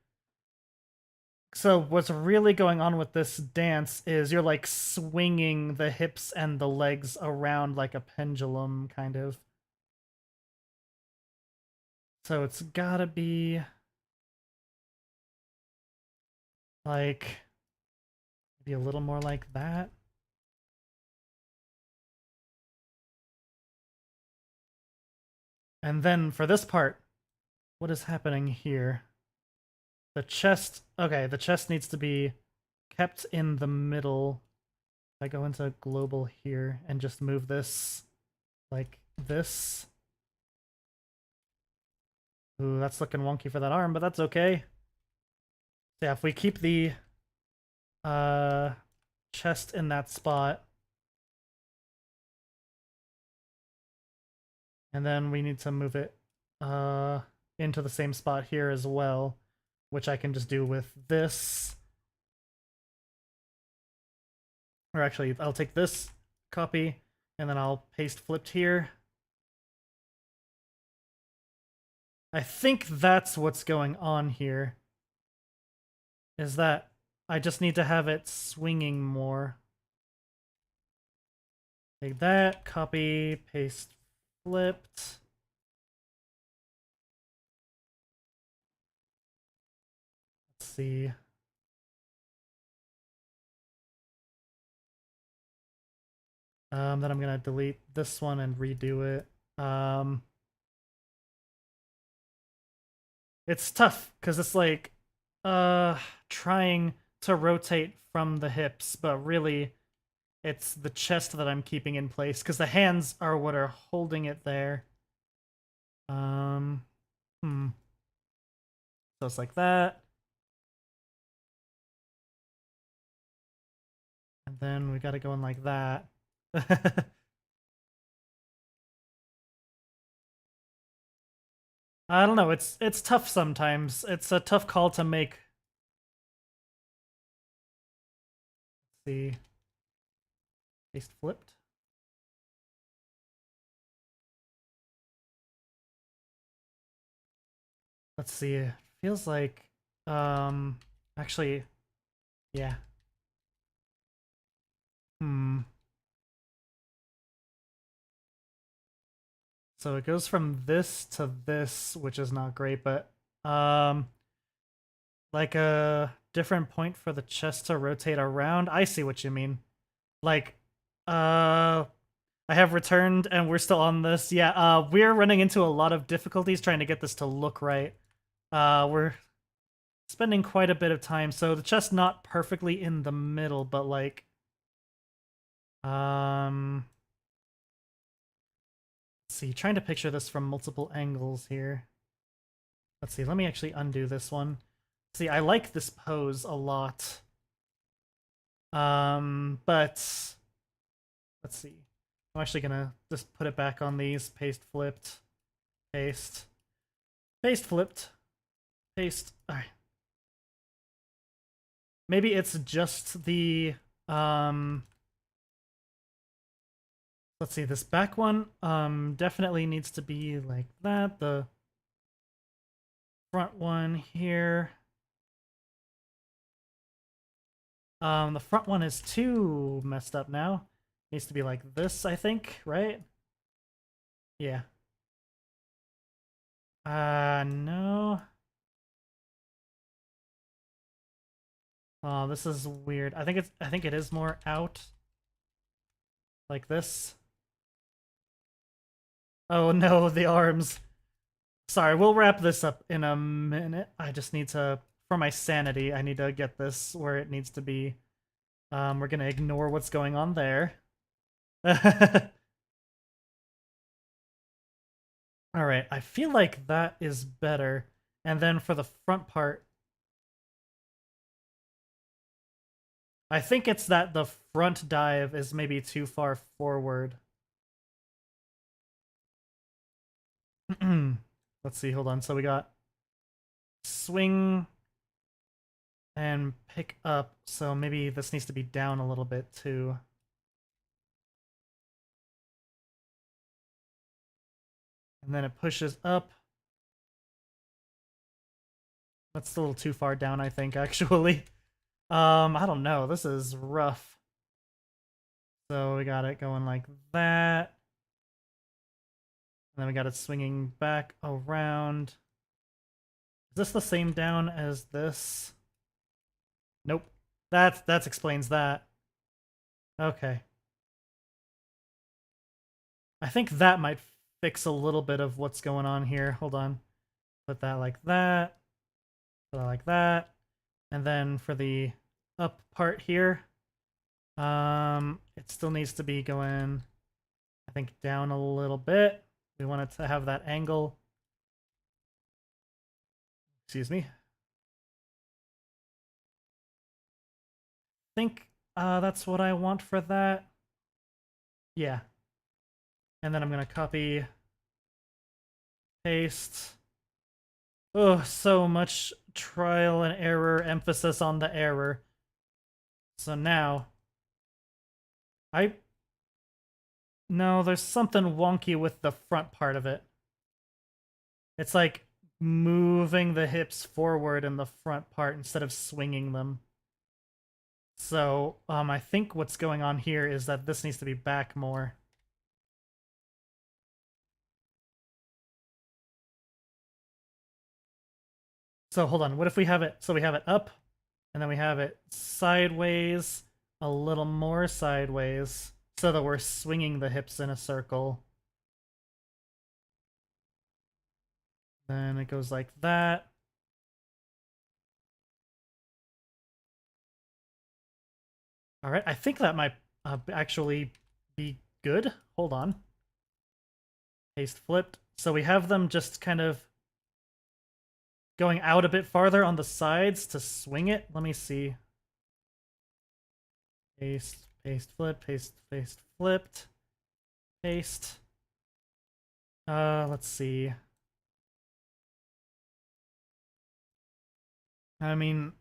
So what's really going on with this dance is you're like swinging the hips and the legs around like a pendulum, kind of. So it's gotta be like maybe a little more like that. And then for this part, what is happening here? The chest, okay, the chest needs to be kept in the middle. I go into global here and just move this like this. Ooh, that's looking wonky for that arm, but that's okay. So yeah, if we keep the chest in that spot, and then we need to move it into the same spot here as well, which I can just do with this. Or actually, I'll take this copy, and then I'll paste flipped here. I think that's what's going on here. Is that I just need to have it swinging more. Take that, copy, paste flipped. Let's see. Then I'm gonna delete this one and redo it. It's tough because it's like trying to rotate from the hips, but really it's the chest that I'm keeping in place because the hands are what are holding it there. So it's like that. And then we gotta go in like that. I don't know, it's tough sometimes. It's a tough call to make. Let's see. Paste flipped. Let's see. It feels like actually yeah. So it goes from this to this, which is not great, but like different point for the chest to rotate around? I see what you mean. Like, I have returned and we're still on this. Yeah, we're running into a lot of difficulties trying to get this to look right. We're spending quite a bit of time, so the chest not perfectly in the middle, but like, let's see, trying to picture this from multiple angles here. Let's see, let me actually undo this one. See, I like this pose a lot. But let's see. I'm actually gonna just put it back on these. Paste flipped. Paste. Paste flipped. Paste. Alright. Maybe it's just the let's see, this back one definitely needs to be like that. The front one here. The front one is too messed up now. Needs to be like this, I think, right? Yeah. No. Oh, this is weird. I think it is more out. Like this. Oh no, the arms. Sorry, we'll wrap this up in a minute. I just need to, for my sanity, I need to get this where it needs to be. We're gonna ignore what's going on there. Alright, I feel like that is better. And then for the front part, I think it's that the front dive is maybe too far forward. Let's see, hold on. So we got swing and pick up, so maybe this needs to be down a little bit too. And then it pushes up. That's a little too far down, I think, actually. I don't know. This is rough. So we got it going like that. And then we got it swinging back around. Is this the same down as this? Nope. That explains that. Okay. I think that might fix a little bit of what's going on here. Hold on. Put that like that. Put that like that. And then for the up part here, it still needs to be going, I think, down a little bit. We want it to have that angle. Excuse me. I think that's what I want for that. Yeah. And then I'm gonna copy, paste. Oh, so much trial and error, emphasis on the error. So now, no, there's something wonky with the front part of it. It's like moving the hips forward in the front part instead of swinging them. So, I think what's going on here is that this needs to be back more. So hold on, what if we have it, so we have it up, and then we have it sideways, a little more sideways, so that we're swinging the hips in a circle. Then it goes like that. Alright, I think that might actually be good. Hold on. Paste flipped. So we have them just kind of going out a bit farther on the sides to swing it. Let me see. Paste, paste, flip, paste, paste, flipped. Paste. Let's see. I mean,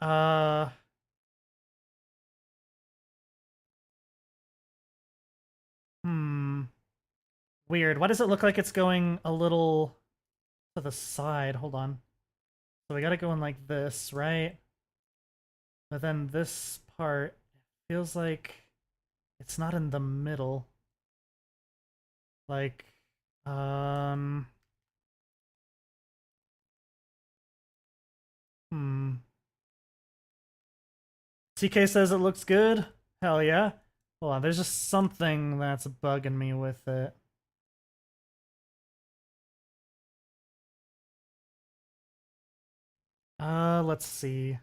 weird. Why does it look like it's going a little to the side? Hold on. So we gotta go in like this, right? But then this part feels like it's not in the middle. Like, TK says it looks good. Hell yeah. Hold on, there's just something that's bugging me with it. Let's see.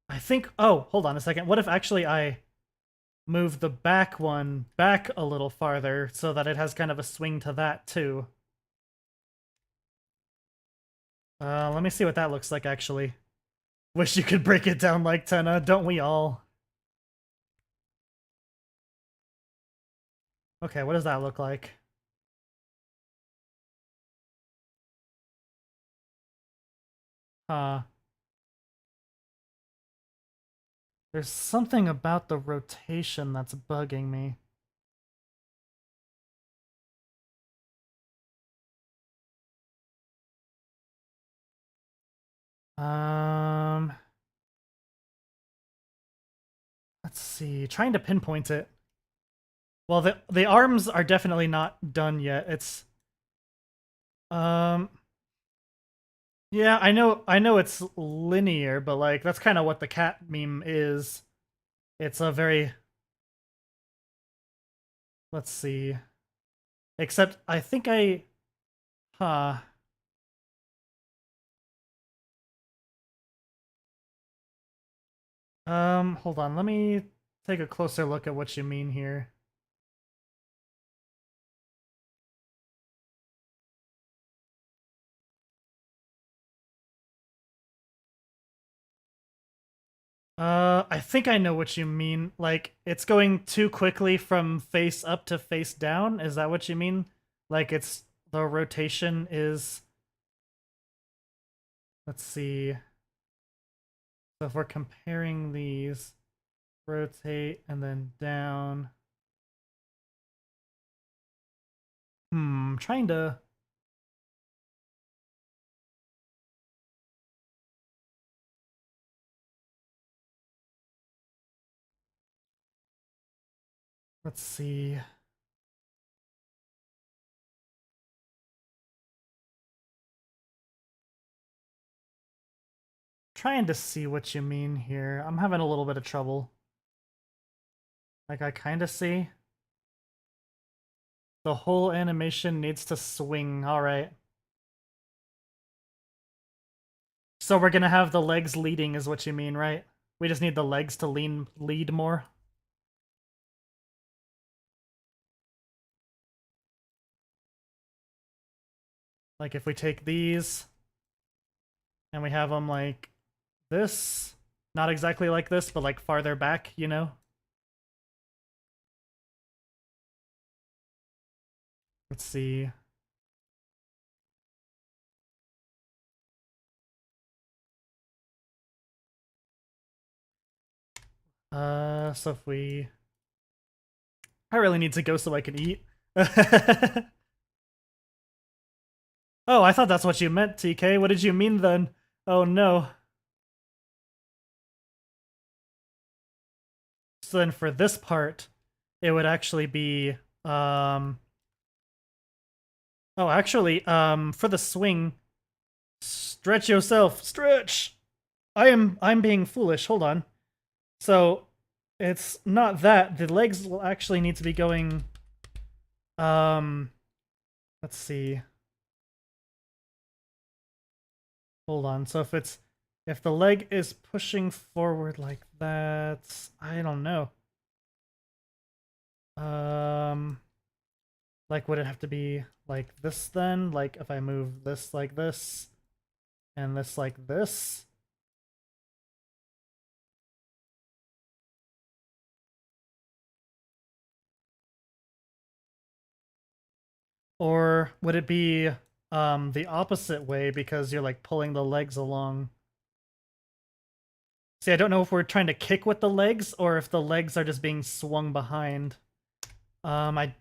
I think, oh, hold on a second. What if actually I move the back one back a little farther so that it has kind of a swing to that too? Let me see what that looks like actually. Wish you could break it down like Tenna, don't we all? Okay, what does that look like? There's something about the rotation that's bugging me. Let's see. Trying to pinpoint it. Well, the arms are definitely not done yet. It's yeah, I know it's linear, but like that's kind of what the cat meme is. It's a very, let's see. Except I think huh. Hold on. Let me take a closer look at what you mean here. I think I know what you mean. Like, it's going too quickly from face up to face down? Is that what you mean? Like, it's... the rotation is... Let's see. So if we're comparing these, rotate and then down. Trying to... Let's see. Trying to see what you mean here. I'm having a little bit of trouble. Like, I kind of see. The whole animation needs to swing. Alright. So we're gonna have the legs leading is what you mean, right? We just need the legs to lead more. Like if we take these and we have them like this, not exactly like this, but like farther back, you know? Let's see. So if we... I really need to go so I can eat. Oh, I thought that's what you meant, TK. What did you mean then? Oh no. So then for this part, it would actually be, oh, actually, for the swing, stretch yourself, stretch! I'm being foolish, hold on. So, it's not that, the legs will actually need to be going, let's see. Hold on, so if the leg is pushing forward like that, I don't know. Like, would it have to be like this then? Like, if I move this like this, and this like this? Or would it be the opposite way because you're like pulling the legs along? See, I don't know if we're trying to kick with the legs or if the legs are just being swung behind. The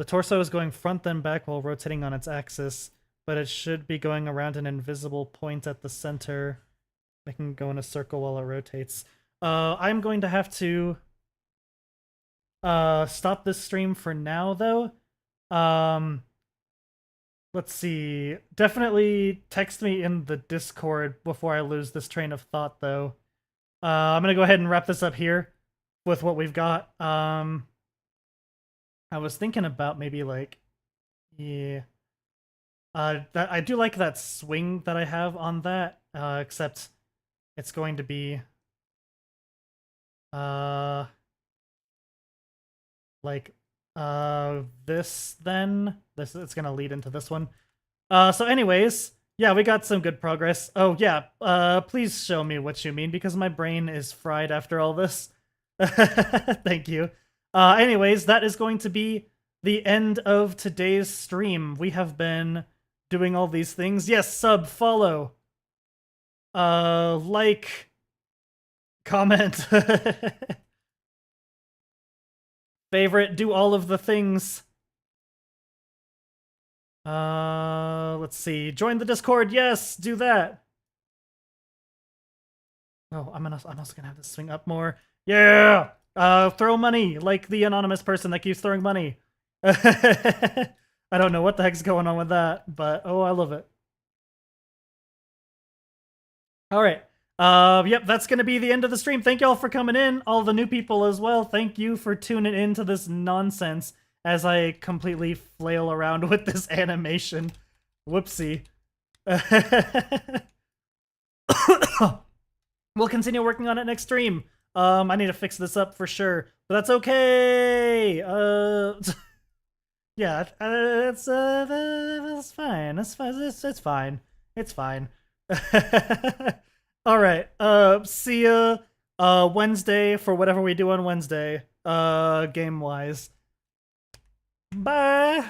torso is going front then back while rotating on its axis, but it should be going around an invisible point at the center, making it go in a circle while it rotates. I'm going to have to stop this stream for now, though. Let's see. Definitely text me in the Discord before I lose this train of thought, though. I'm gonna go ahead and wrap this up here with what we've got. I was thinking about maybe like, yeah. That I do like that swing that I have on that. Except it's going to be like this then. This it's gonna lead into this one. So anyways, yeah, we got some good progress. Oh yeah, please show me what you mean because my brain is fried after all this. Thank you. Anyways, that is going to be the end of today's stream. We have been doing all these things. Yes, sub, follow, like, comment, favorite, do all of the things. Let's see. Join the Discord. Yes, do that. Oh, I'm also gonna have to swing up more. Yeah. Throw money like the anonymous person that keeps throwing money. I don't know what the heck's going on with that, but oh, I love it. All right. Yep, that's gonna be the end of the stream. Thank y'all for coming in. All the new people as well. Thank you for tuning into this nonsense as I completely flail around with this animation. Whoopsie. We'll continue working on it next stream. I need to fix this up for sure, but that's okay. Yeah, that's fine. That's fine. It's fine. It's fine. All right. See ya. Wednesday for whatever we do on Wednesday. Game wise. Bye.